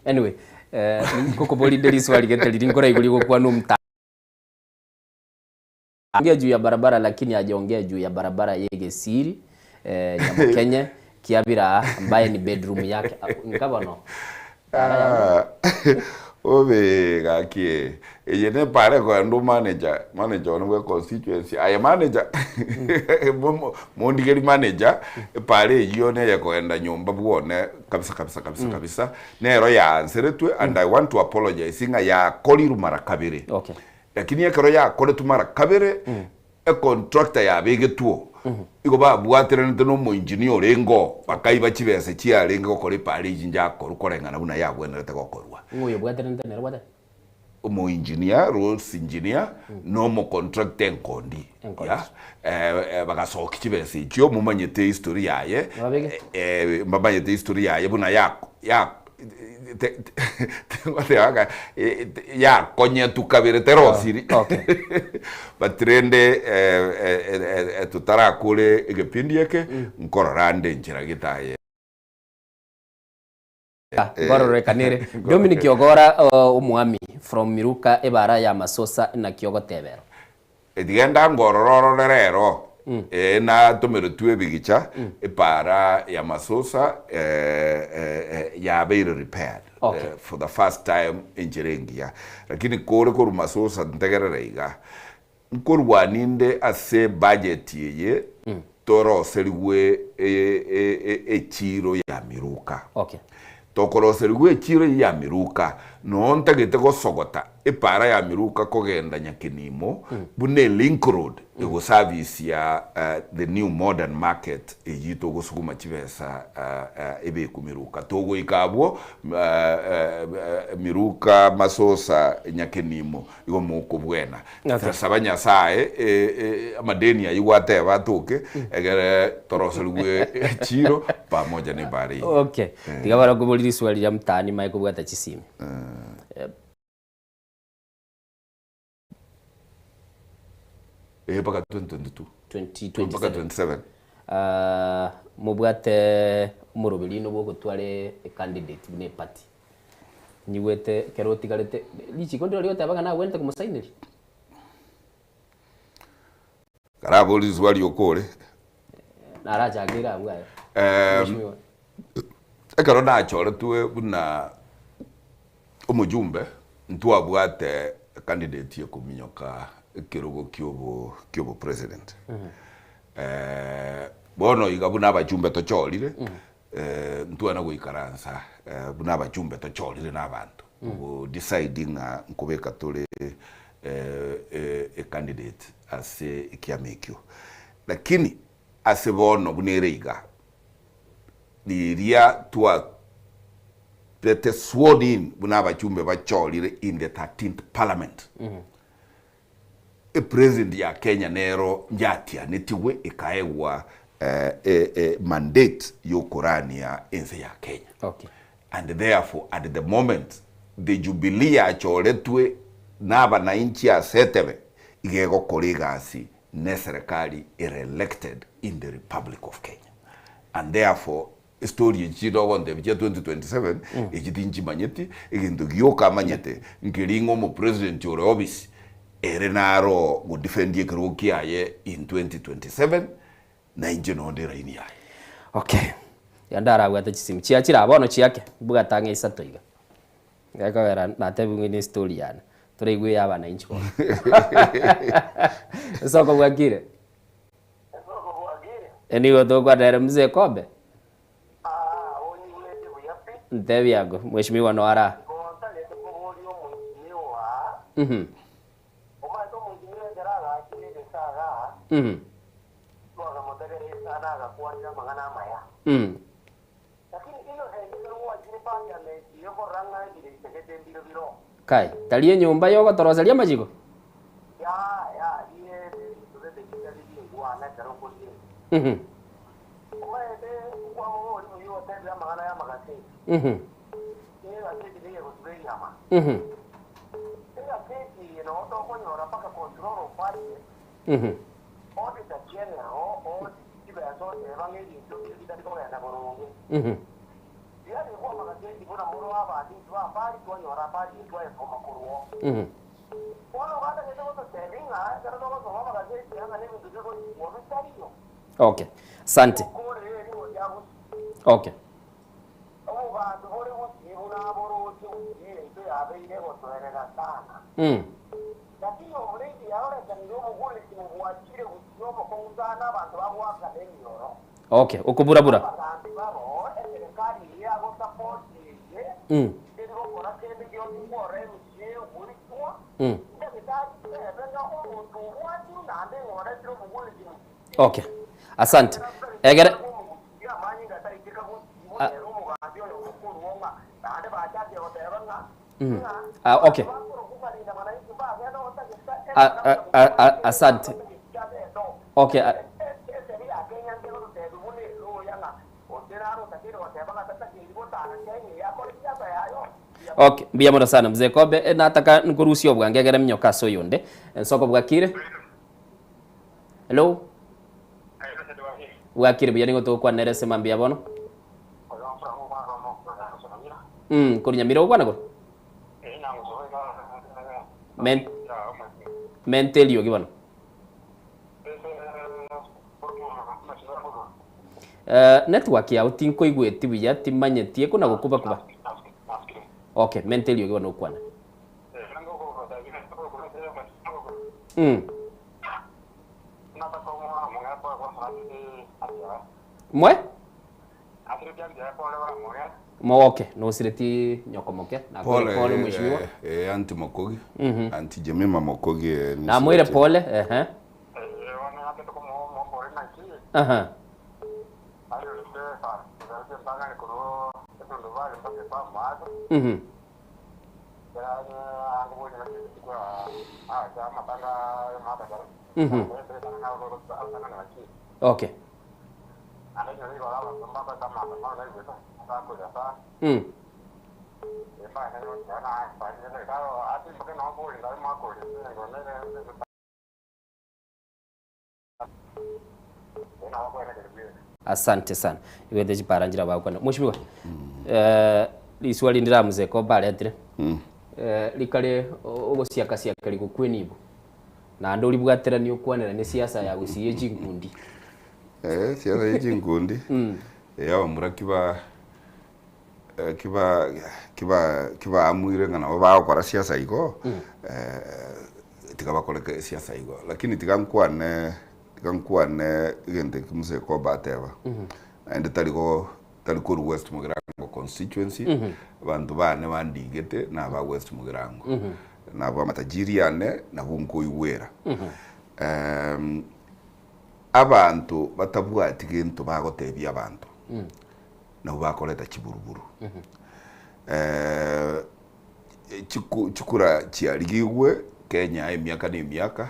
Anyway, koko boli deli swali geteli ngora iguli kwa no mta. Ongea juu ya barabara lakini hajaongea juu ya barabara yege siri Nyamukenye Kiabira ambaye ni bedroom yake nkabano. Obe gakie ejene pare ko ndo manager onwe constituency ay manager mondigeri manager pare yone ya koenda nyumba bwone kabisa nero ya anseretwe and I want to apologize inga ya koliru mara kabere. Okay. Lakini ya kero ya kole tumara kabere e contractor ya bege tuo iko ba bwatere no mo engineer rengo bakaiba chibese chia rengo kole pare jinja korukorengana buna ya bwenerete gokorwa nguye bwatere ntenera bwate mo engineer roads engineer no mo contractor kondi ya bagasoki chibese chyo mumanyete history yaye mabanyete history yaye buna ya ya konye tukabire terosiri batrende tutara kule igepindi yake nkororande njira gitaye Gorore kanire Dominic Ogora umwami from Miruka ebara ya Masosa na Kyogo Tebero edigenda ngororo rero na tumero tuwe bigicha para ya Masosa ya beire repaired for the first time in Chirengia lakini kore koru Masosa ntegerere iga nkorwa ninde ase budget ye toro seriwe echiro ya Miruka tokoro seriwe echiro ya Miruka no ntagete gosogota epara ya Miruka kogenda nyakinimo bune link road ego service ya the new modern market ejito gosukuma chibesa ebe kumiruka togo ikabwo Miruka Masosa nyakinimo igo muko bwena sabanya sae amadeni ayigwate batoke egere toroserwe chiro pamoja ne bari tigabara kubuliri swali ya mtani mai kubwata chisimi paka 2022 paka 27 mubwate murobelino bwo gutware candidate ne party niwete keroti galete lichi kondo lyo tabaga na wente kumusainiri karabo lizwali okole naraja agira ngwa ekaro achore tuwe buna omujumbe ntwa bwate candidate yokuminyoka kirogo kyobo president bono igabuna abajumbe tocholire ntwana goikaransa buna abajumbe tocholire n'abantu deciding nkubeka tole a candidate ase ikiamekyo lakini ase bono bunereiga liria twa pete sworn in buna abajumbe bacholire in the 13th parliament president ya Kenya nero njatia netiwe ikaewa mandate yokorani ya ense ya Kenya and therefore at the moment the jubilee acholetwe naba na inchi ya setebe igego kolegasi ne serikali elected in the Republic of Kenya and therefore story chido wonde bya 2027 ejidinji manyeti igindu gyoka manyete ngiringo mu president ore obisi erenaro go defendie kroki aye in 2027 na injino ndera ini aye yandara gwata chisim chiachira abono chiake buga tange isatoiga ngaka wera natebu ni story yana tureigwe yaba na inchi bona soko gwakire enigo dogwa dere mzee kobe ntebi yago mheshimiwa Noara kai talie nyumba yogo torosalia majigo Okay, asante. Okay. Okay, ukuburabura. Okay, asante. Egere. Okay. Asante. Okay. Okay, mbia mono sana mzee Kobe. Nataka nikuruhusie obwangegere mnyoka so yonde. Soko bwakire. Hello. Bwakire bya ningo to kwa nerese mambia bono. Kurinya miro bwana ko. Mentelio gibano. Network ya utinko igweti biya timanyetie kuna gukuba kuba. Okay, mentelio gibano kwana. Mwe? Okay, no sireti nyokomoke na pole mheshimiwa. Anti Mokogi. Anti Jemima Mokogi. Na mwire pole, Okay. Asante sana. Iwete chiparanjira bakwana. Mheshimiwa. Liswali ndira mzee ko baletire. Likale ogosiaka likukweni na ndo libwatira ni ukwanira ne siasa ya gusiye jingundi. Siasa ya jingundi. Ya omura kiba amwire ngana ba kwa siasa iko. Tikaba koleka siasa iko. Lakini tikankwane gente kimse ko bateva. Ende taliko West Mugirango constituency. Bantu bane bandigete na ba West Mugirango. Na ba matajiriane na bunko iwera. Abantu batabwati kintu bagotebya abantu. Na bakoleta kiburuburu. Chikura chialigwe Kenya emyaka n'emyaka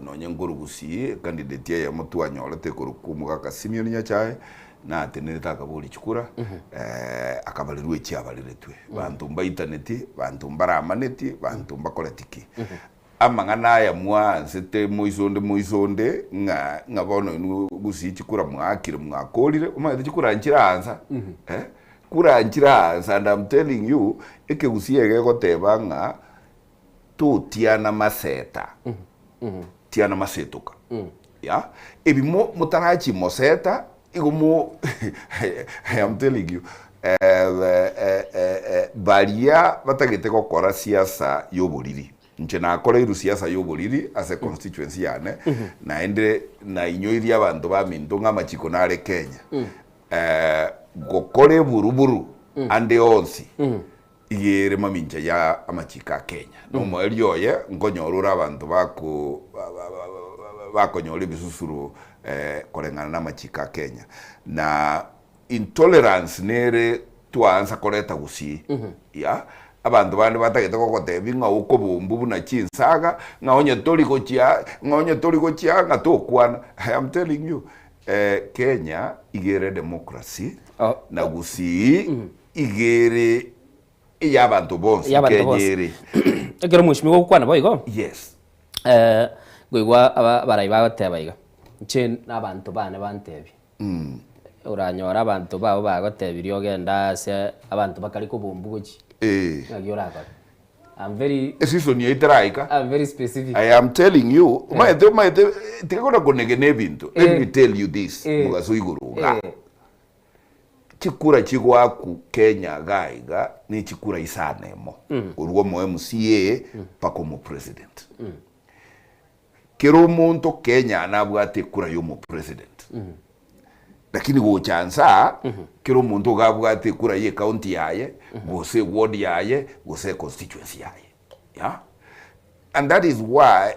nonye ngurugusi candidate ya mutu anyolete kurukumuga Kasimoni Nyachae na ateneta akabuli chikura akabalirwe chiabaliretwe bantu mba internet bantu mbaramaneti bantu mbakoletiki amangana ya mwa sete moisonde nga bono gusi chikura mwakire mwakolire umaze chikura nchiranza kura nchiranza and I'm telling you ekegusiye goteba nga tiana maseta tiana masetuka ya ebimo mutarachi moseta igumo I'm telling you baria batagete gukora siasa yoburiri nche nakora iru siasa yoburiri as a constituency yane na ende na inyoiri abantu baminto ngamachiko nare Kenya gukore buruburu ande onsi igere maminja ya amachika Kenya no mwelioye nkonyorura abantu bakonyora bisusuru kolengana na machika Kenya na intolerance nere twanza koleta gusi ya abantu bandi batagete kokotebi nga uko bumbu na chinsaga nga onye toliko chia nga tokwana. I am telling you Kenya igere democracy na gusi igere yabantu bonse Kenyere egero mushimigo kwana boygo. Yes. Gwigwa abarayi bagatebaiga nche nabantu bane bantebi uranyora abantu babo bagotebirio ogenda se abantu bakari kubumbuji ngagioraka. I'm very I'm very specific. I am telling you maete tikakona konegene bintu. Let me tell you this mugaso iguruga chikura chigwaku Kenya gaiga ni chikura isanemo urwo mo MCA pako mu president kero muntu Kenya anabwate kura yo mu president lakini go chansa kero muntu gabwate kura ye county yaye gose ward yaye gose constituency yaye yeah, and that is why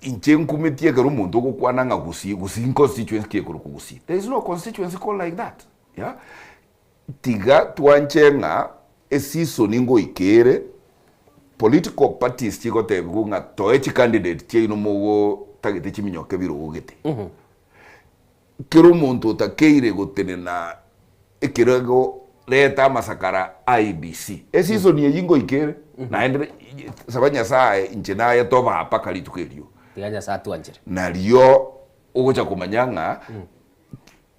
in committee kero muntu go kwana nga gusi constituency ke kuro gusi. There is no constituency called like that. Yeah, tiga tuanchenga esiso ningo ikere political parties chiko tebuga toechi candidate chino mogo tagete chiminyoke birugete kero muntu takeire gotene na ekirego leta masakara IBC season ye yingo ikere na ende sabanya saa inche naye toba paka litukerio tiganya saa tu anjere na rio ugocha kumanyanga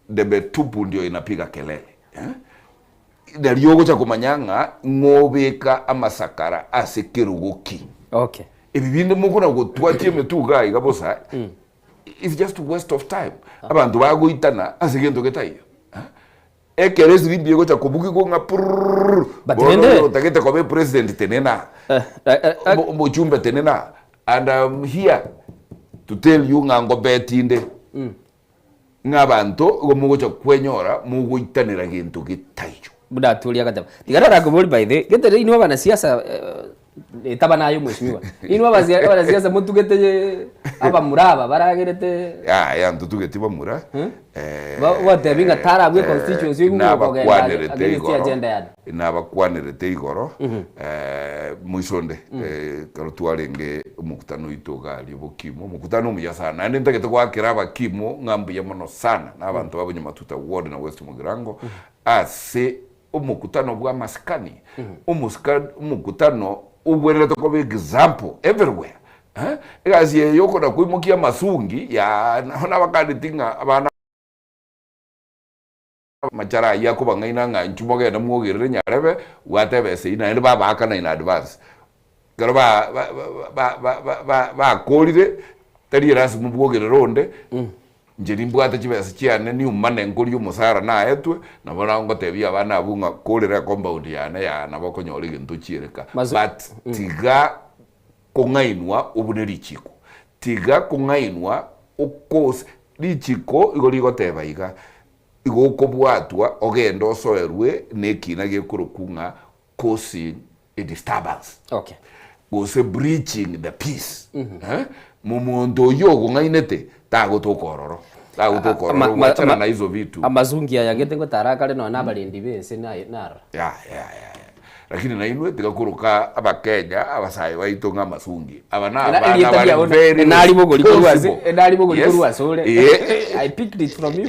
debe tupu ndio inapiga kelele na rio ugocha kumanyanga ngobeka amasakara asekerugoki okay ibibinde mukuna gutwatie metuga igabosa it's just a waste of time abantu baguitana asigendo getayo ekeresi bindi gocha kubuki gonga batende utakete kwa president tenena mujumbe tenena and I'm here to tell you ngango betinde ngabantu gomugocha kwenyora muguitanira gintu gitayo buda tulia kataba tigarara goboli by the getere ino bana siasa etaba nayo mheshimiwa ino bana siasa mutugete aba muraba baragerete ya ntutugete bamura wote binga tarabwe constituency agenda yad nabakwanirete igoro muisonde karotwarenge umukutano itogali bukimo mukutano muya sana ande ndagete gwakira abakimo ngambuye mono sana nabantu babonye matuta ward na West Mugirango ase umukutano bwa maskani umukutano ubwerera to be example everywhere igazi yoko na kuimukia masungi ya nabakaditinga abana machara yako bangaina nga nchumoge na mwogere nyarebe watebese ina ende baba akana in advance garo ba kolire tari ras mwogere ronde njeri mbwata chibese chiane ni umane ngori umusara na etwe na bona ngo tebia bana bunga kolire compound yana ya nabako nyori gintu chireka but tiga kongainwa ubuneri chiko tiga kongainwa ukos lichiko igorigo tebaiga igoko bwatwa ogendo soerwe nekina gekurukunga causing a disturbance okay was breaching the peace mumondo yogo ngainete tago tokororo wachana na hizo vitu amazungia yangete ngo tarakale no nabalindi bese nara ya lakini na inwe tigakuruka abakenya abasai baitonga masungi abana very nali bogoli kurwasole I picked it from you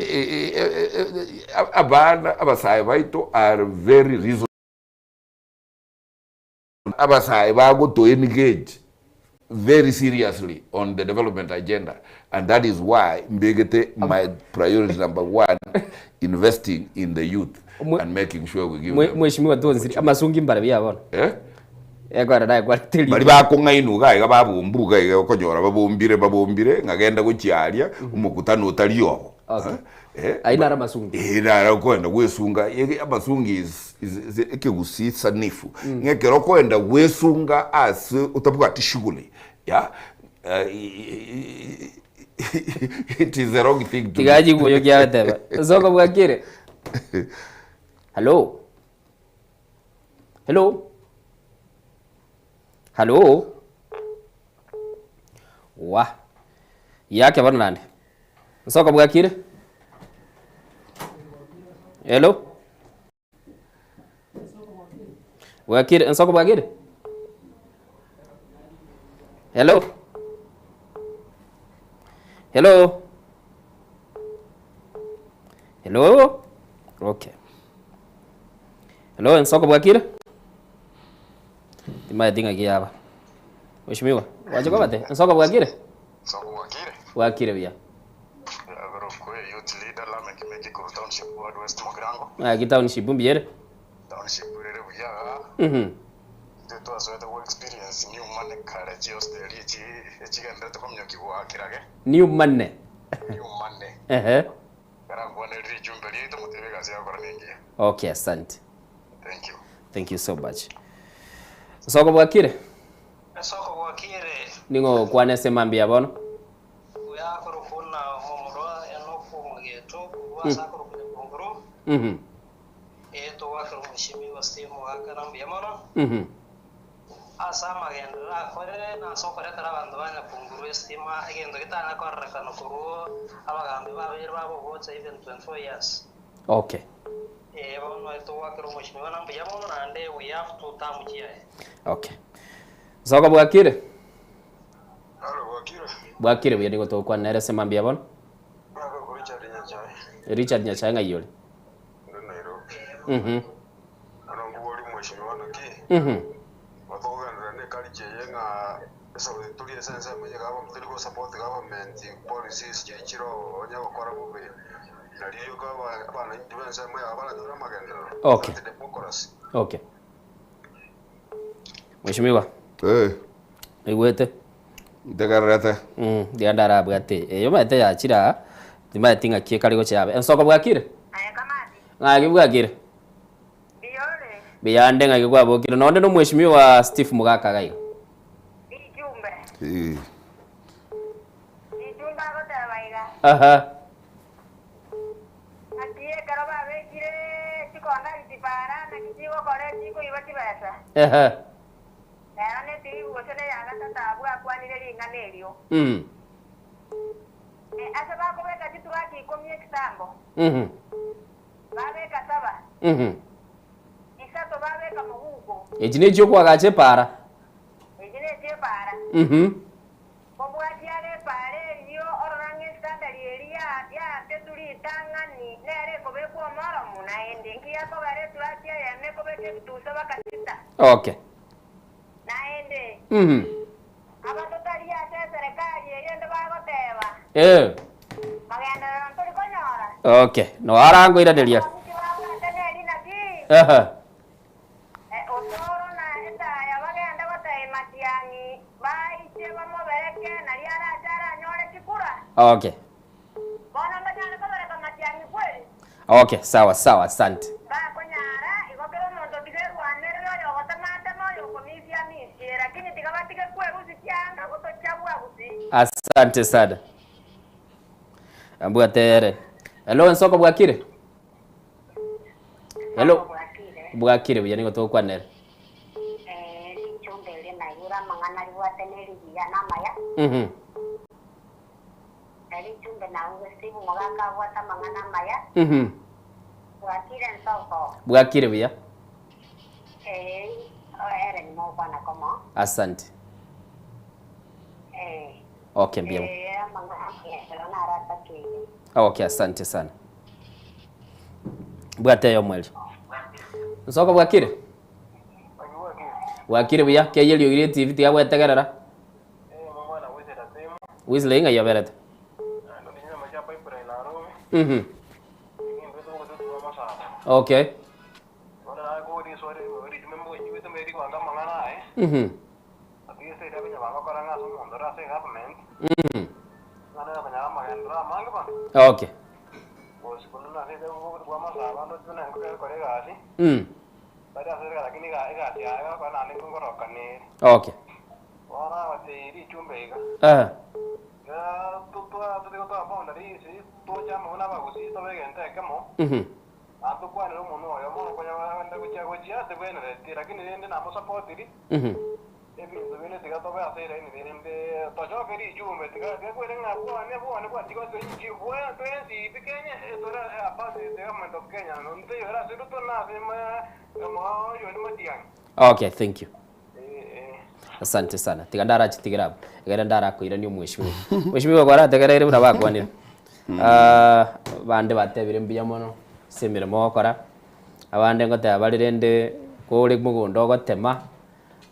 abana abasai baito are very reasonable abasai bago to engage very seriously on the development agenda, and that is why mbegete my priority number one investing in the youth and making sure we give them mheshimiwa tonzi amasungi mbara byabona egwara dai kwatili bari bakonga inuga iga babumbuga iga konyora babumbire ngagenda guchiaria umukutano utaliyo aina ramasungi ira kwenda gwesunga amasungi ekigusi sanifu ngekero kwenda gwesunga as utabuka tishuguli ya it is the wrong thing to tigaji goyo kyateba zoko bwakire hello wa yake barnande zoko bwakire hello bwakire zoko bwakire hello okay hello nsoko bwakire timaya dinga giyaba mheshimiwa waje kwa bate nsoko bwakire bwakire bya agaro ko youth leader la meki ko township ward West Mugirango township mbiere township rere buya to aso the work experience new man kare just the richi echiganda to komnyo kiwa kirage new man kara bwana richi umbeli to mutebe kazi yako rangi okay asante thank you so much soko bwakire ningo kwane semambia bono uya korofuna homro enofu geto wasa korofuna bongro eto wakro mshimiwa stimu akarambia mono asama gendra kore na sokore karabandu bana bongro stima egendo kitana korreka no kuru abagambi babiri babo bocha even 24 years okay bono eto wakro mshimiwa nambia mono ande we have to tamujia okay soko bwakire bwakire buya nigo to kwa nere semambia bono Richard Nyachai ngayole Nairobi mheshimiwa naki watogana ne kaliche yenga esa tulie sense mwenye kama mtliko support government policies chichiro onya gukora mubi naliyo kwa bana influence mwe abana dora magenda okay okay mheshimiwa igwete ndegarete ndiandara bwate yo mate ya chira timba tinga kie kaligo chabe ensoko bwakire ngaki bwakire biyande ngaki kwa bokire nonde no mheshimiwa Steve Mugaka gaiga Ijumba ko tabaiga. Aha. Atiye karoba bekire chikonda itipara na kijigo kore chiko ibati basa. Aha. Nane ti wosene yanga tatabu akwanire linganelio. Asa ba ko beka tituaki komye kitambo. Babeka saba. Isato babeka muhugo. Ejine jyo kwa gache para. Bobo atiare pare yo orange standard area ya teturi tangani nere ko be ko mara muna ende ngia ko bare tulatia ya ne ko be tu saba kasita. Okay. Na ende. Aba totalia se serikali yende ba ko teba. Magenda ntoli ko nyora. Okay. No arango ira delia. Aha. Okay. Okay, sawa sawa, asante. Asante sana. Ambua tere. Hello, nsoko bwakire? Hello. Bwakire bya ningo to kwanera. Lichumbele na yura mangana liwateneri ya namaya. Lichumbe na Steve Mugaka wata mangana maya. Bwakire nsoko. Bwakire bya. Ere ni mo bana komo. Asante. Okay, mbia. Mangana rata ki. Okay, asante sana. Bwate yo mweli. Nsoko bwakire? Bwakire bya keye liyo TV tiga bwetegerera. Wisle inga yaberete. Okay. Okay. Okay. Okay, thank you. Asante sana. Tigandara chitigirabu. Tigandara ko irani umweshimiwa. Mweshimiwa kwa rata gara ire bakwanira. Bande batebire mbiya mono. Semire mo kora. Abande ngote abarirende ko ri mugundo gotema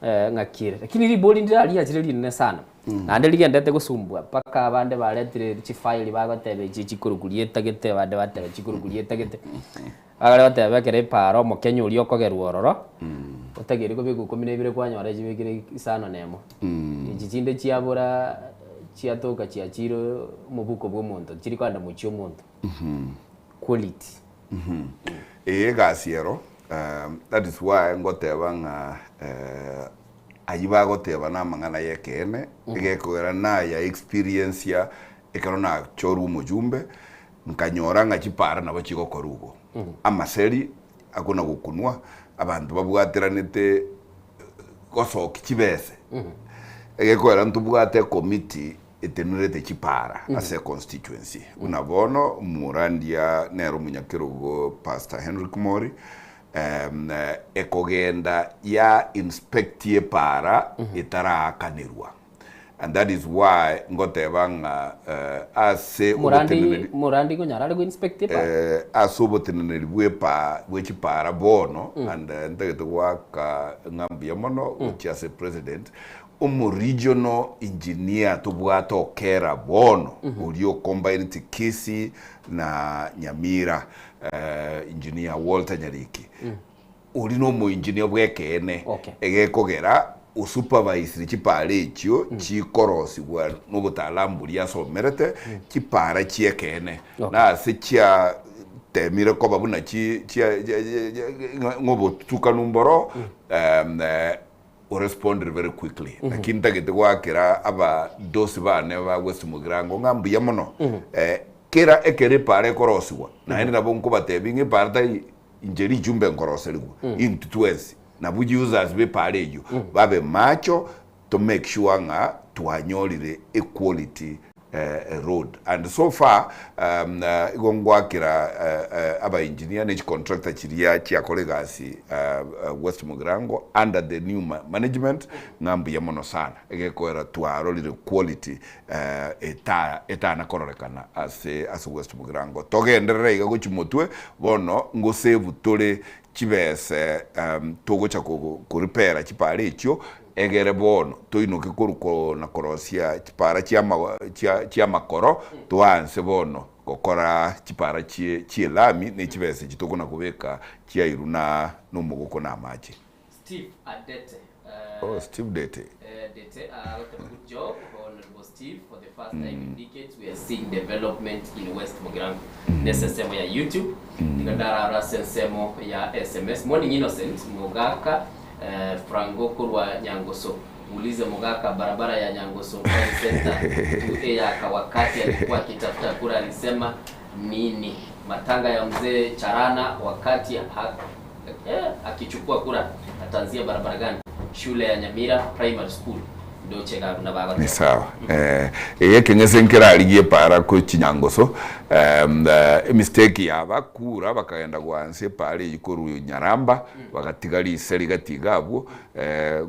ngakire. Lakini ri boli ndari yakire rinene sana. Nande ligendete gusumbwa paka abande baretire chifile bagotebe chikurugulieta gete bande batebe chikurugulieta gete. Agare batebe kere paro mokenyo uri okogerwa ororo. Otagere ko bigu komine kwanyora jibigire isano nemo. Ichinde chiabura chiatoka chiachiro mubuko bw'omuntu chiri kwanda muchi omuntu. Quality. Gasiero, that is why ngoteba nga ayiba goteba na mangana yekene egekogera na ya experience ya ekarona choru mujumbe nkanyora nga chipara nabo chigokorugo amaseri akuna gukunwa abantu babwatiranite gosoka kibese egekogera ntubwate committee etenurete chipara as a constituency unabono murandia nero munyakirugo Pastor Henry Kumori ekogenda ya inspectie para itarakanirwa and that is why ngotebanga ase murandi kunyara go inspector asoboteneri bwepa bwechipara bono and ndagete waka ngambia mono which as a president regional engineer tubwato kera bono ulio combined Kisi na Nyamira engineer Walter Nyariki ulino mu engineer bwekene egekogera usupervise chipare ichio chikorosi gwa n'ubutaalamu buri somerete chipara chiekene na se chia temire ko babuna chi ngobo tuka numboro or respond very quickly lakini tagete gwakira aba dosi bane ba West Mugirango ngambu ya mono kera ekere pare korosiwa na ene nabo nko batebinge parta injeri jumbe nkoroseligo into twensi na buji users be pare ejo babe macho to make sure nga tuhanyolire equality road and so far igongwakira aba engineer ne contractor chiria chia kolegasi West Mugirango under the new management ngambu ya mono sana egekoera twarolire quality eta na kororekana as West Mugirango togenderera igaguchimotwe bono ngo save tole chibese togo cha kuripera chipare icho egere bono toinuke kuruko na korosia chipara chia makoro tuanse bono gukora chipara chie lami ne chibese chitoko na kubeka chia iruna n'umuguko na amaji. Steve Adete. Steve Dete. Dete, what a good job, Honorable Steve. For the first time in decades, we are seeing development in West Mugirango. Nesesemo ya YouTube, nikandara sensemo ya SMS. Morning Innocent, Mogaka, Frango Kurwa Nyangoso. Ulize Mogaka barabara ya Nyangoso Center ya wakati alikuwa akitafuta kura alisema nini? Matanga ya mzee Charana wakati akichukua kura atanzia barabara gani? Shule ya Nyamira Primary School ndio cheka na baba. Ni sawa. Kenyesenkera aligie para ku Chinyangoso. Mistake yaba kura bakaenda gwanse pale ikuru Nyaramba bakatigali iseri gatigabwo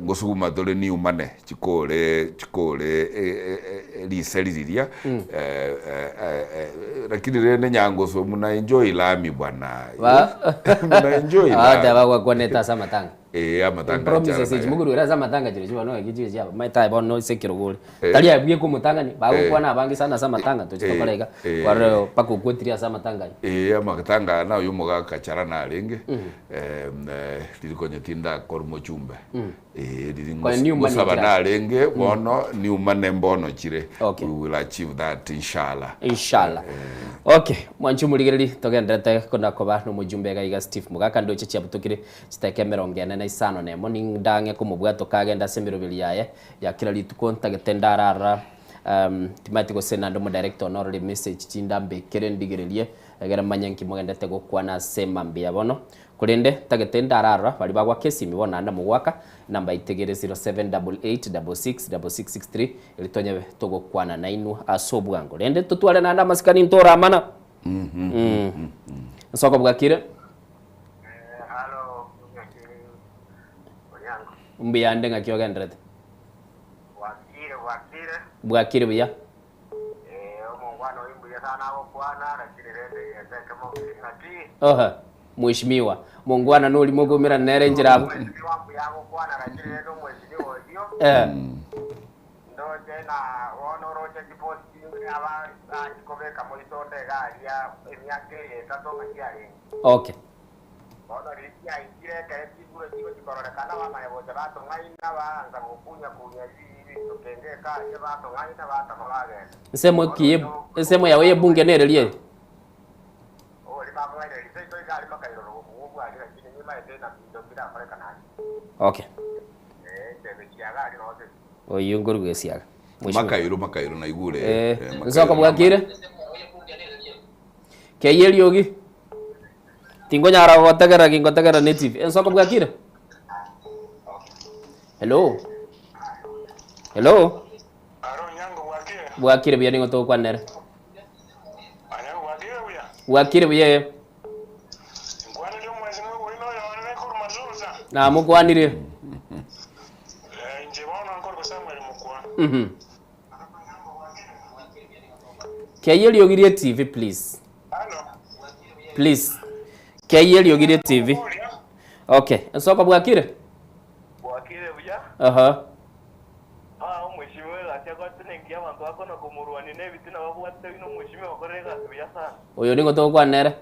ngosuguma dole ni umane chikole liseri liria lakini rene Nyangoso muna enjoy lami bwana. Muna enjoy. Dawa kwa neta sama tanga. Amatanga. Promises muguru era sama tanga jiro no egiji jaba. Mai tai bono sekiro gole. Tali abwiye ko mutanga ni bago kwa na bangi sana sama tanga to chikolega. Kwa pako kwetria sama tanga. Amatanga na uyu Mogaka Charana alenge. Liliko nyetinda kormo chumbe. Liliko sabana alenge bono ni umane mbono chire. We will achieve that inshallah. Inshallah. Okay, mwanchumuligeri togendete kona koba no mujumbe ga Steve Mogaka ndo chichi abutukire chitekemerongene na isano ne morning dange ko mubwato kagenda semiro biliyaye ya kila litukonta getendarara timatiko senando mo director honorary message chindambe kerendigerelie egera manyanki mogendete gokwana sema mbia bono kulende tagetendarara bali bagwa kesi mibona na mugwaka namba itegere 0788666663 ilitonye togokwana na inu asobwango lende tutwale na maskani ntora mana soko bwakire mbiyande ngakyoga ndrete bwakire buya omongwana imbuye sana abokwana rakirende yetekemo ngati mheshimiwa mongwana noli mogomera nere njira wambu yako kwana rakirende mheshimiwa odio ndoje na honoroje jiposti aba akikobeka moitonde garia emyake etato makiari okay bono rikia ikire kati kure chigo chikorekana wama yebote bato ngaina baanza kukunya tokenge ka je bato ngaina bato mabage semo yawe bunge nerelie okay oyo ngoro gwesiaga makayiro na igure nsoko bwakire keyeli yogi tingo nyara gotegera native nsoko bwakire hello bwakire bya ningo to kwanere bwakire bya na mukwanire Keye Liogirie TV, please. Please. Keye Liogirie TV. Okay. Nsoko Bwakire? Bwakire buya? Aha. Umweshimiwe gachako tunengia abantu bakona kumurwani nebitina babwate bino mweshimiwe bakorega buya sana. Oyo ningo to kwanere?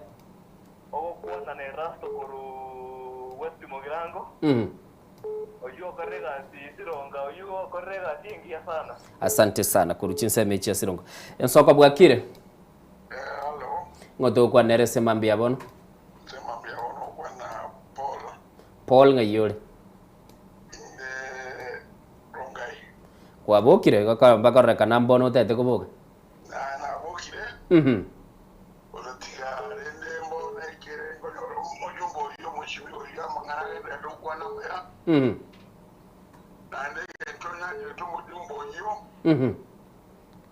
Okwana ne rasto koru West Mugirango. Oyo korega sironga oyo korega tingia sana. Asante sana kuruchinse mechi ya Sironga. Nsoko Bwakire? Hello. Ngoto kwanere semambia bono? Semambia bono kwana Paul. Paul ngayole. Kwa bokire kaka bakareka nambono tete kuboka. Na bokire. Olotiga rende mbo nekere ngoro mojumbo yo mweshimiwe yo mangana ndo kwana ya. Na ndege tonya to mojumbo yo.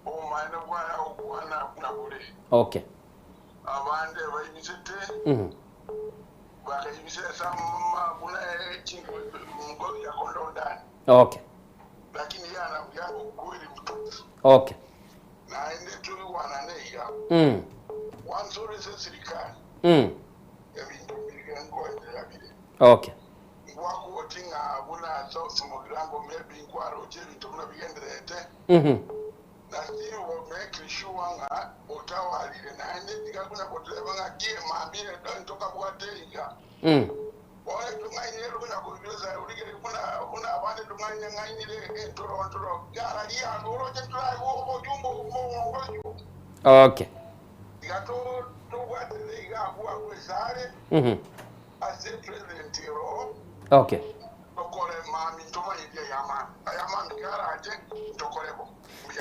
O maana kwana kuna kule. Okay. Abande bayimisete. Bayimisete sama kuna chingo ngo ya kondonda. Okay. Lakini yana yangu kweli mtoto. Okay. Na ende tu wananeya. Wanzuri za serikali. Ya bintu bigango ya bide. Okay. Wako wotinga buna South Mugirango maybe kwaro je bintu na bigenderete. Na sio wo make sure nga otawalire na ende digakuna kotleba nga kie mambire don toka bwatenga. Oye tunganyiro kuna kujuza uligere kuna abandi tunganyanganyire entoro yara ya ngoro jetrai wo jumbo mo. Okay. Gato to what they got what was are. As a president ro. Okay. Okore mami tuma ile yama. Ayama ngara aje tokorebo.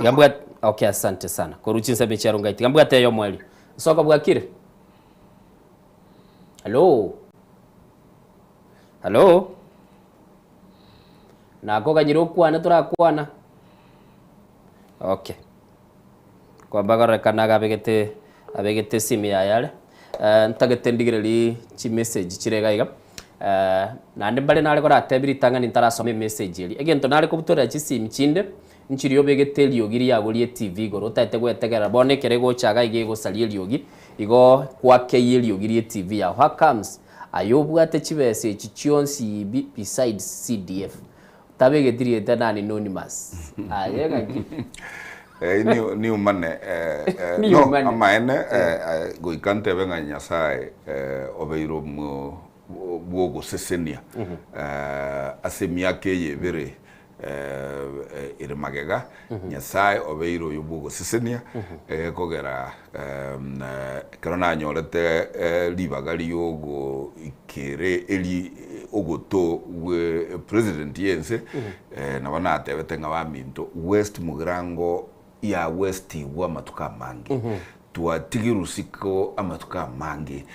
Ngambwa okay, asante sana. Kuruchinse mechi ya Rongai. Ngambwa teyo mweli. Nsoko Bwakire? Hello. Hello. Nako kanyiro kwana turakwana. Okay. Kwa bagareka abegete simi ya yale. Ntagete ndigireli chi message chirega iga. Nande bale nale kora tebiri tangani ntarasome message eli. Egento nale kubutora chi simi chinde. Nchiriyo begete liogiri ya golie TV goro tete gwetegera bone kerego chaga ige go salie liogi. Igo kwake liogiri TV ya. How comes ayobwate chibese chichionsi besides CDF tabege diriete nani anonymous ayega ni umane no amaene goikante benga Nyasaye obeiro mu bwogo sesenia asemia keye bere ire magega Nyasaye obeiro yubugo sesenia kogera kerona nyorete libagali yogo ikere eli ogoto we president yense na bana atebete ngabaminto West Mugirango ya West wa matuka mangi tuatigirusiko amatuka mangi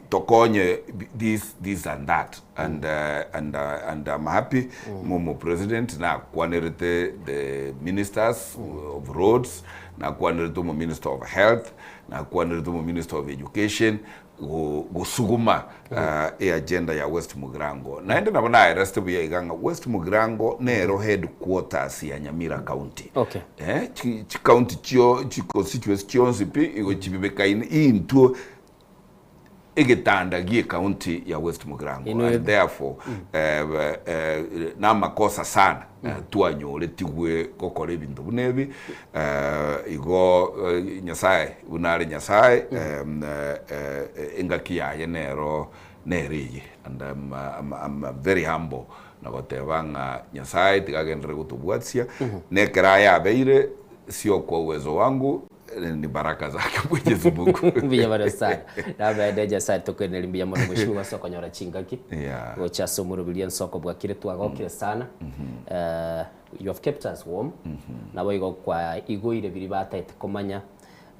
tokonye this and that and I'm happy Momo president na kwanerete the ministers of roads na kwanerete mo minister of health na kwanerete mo minister of education gusuguma agenda ya West Mugirango na ende nabona arrest buya iganga West Mugirango nero headquarters ya Nyamira county. Okay. Chi county chi constituency chionsi pi igo chibibeka into egetanda gie county ya West Mugirango and therefore na makosa sana tuanyole tigwe kokore bintu bunebi igo Nyasaye unare Nyasaye engaki ya nero nereye and I'm very humble na gotebanga Nyasaye tigagendere gutubwatsia nekeraya beire sio kwa uwezo wangu ni baraka zake Mwenyezi Mungu. Biya barasa. Na baada ya sasa tukenelimbia mwana mheshimiwa soko nyora chingaki. Yeah. Gocha somuro bilian soko Bwakire twagokire sana. You have kept us warm. Na boigo kwa igoire biri batete komanya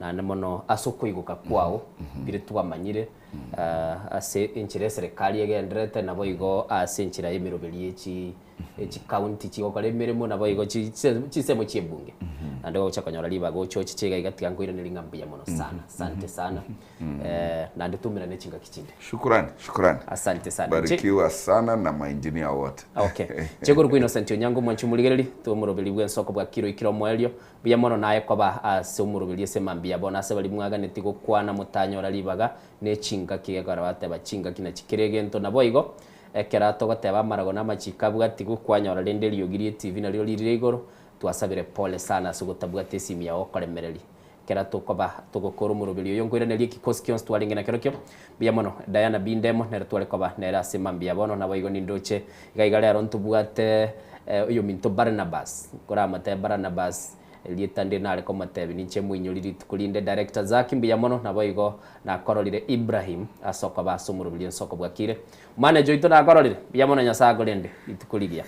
na nemono asoko iguka kwao bire twamanyire ase inchire serikali egenderete nabo igo ase inchira emiroberi echi county chigokora emirimo nabo igo chisemo chiebunge ande gocha konyora liba gocho chichega igatiga ngoire ni lingambia mono sana asante sana na nditumira ne chinga kichinde shukrani asante sana barikiwa sana na maengineer wote okay chegoro ku Innocent Onyango mwanchu muligereri to muroberi bwe nsoko bwa kiro ikiro mwelio bya mono naye koba ase umuroberi ese mambia bona ase bali mwaga netiko kwana mutanyora libaga ne chinga kigekara bateba chinga kina chikirege nabo igo ekerato goteba marago na machika bwati gukwanyora rende liogirie TV na lio lirire igoro twasabire pole sana sugotabwa tesimi ya okoremereri kerato koba tugokora umuroberi yo ngoire nelie kikosi kyonse twaringe na kerokyo bya mono Diana Bindemo nere twale koba nere ase mambia bono nabo igo nindoche gaigale arontu bwate uyo minto Barnabas kora mate Barnabas lietande nale ko matebi niche muinyuriri tukulinde director zaki mbya mono nabo igo na kororire Ibrahim asoko basumurubiri nsoko bwakire manager ito na kororire bya mono nyasago lende itukuligia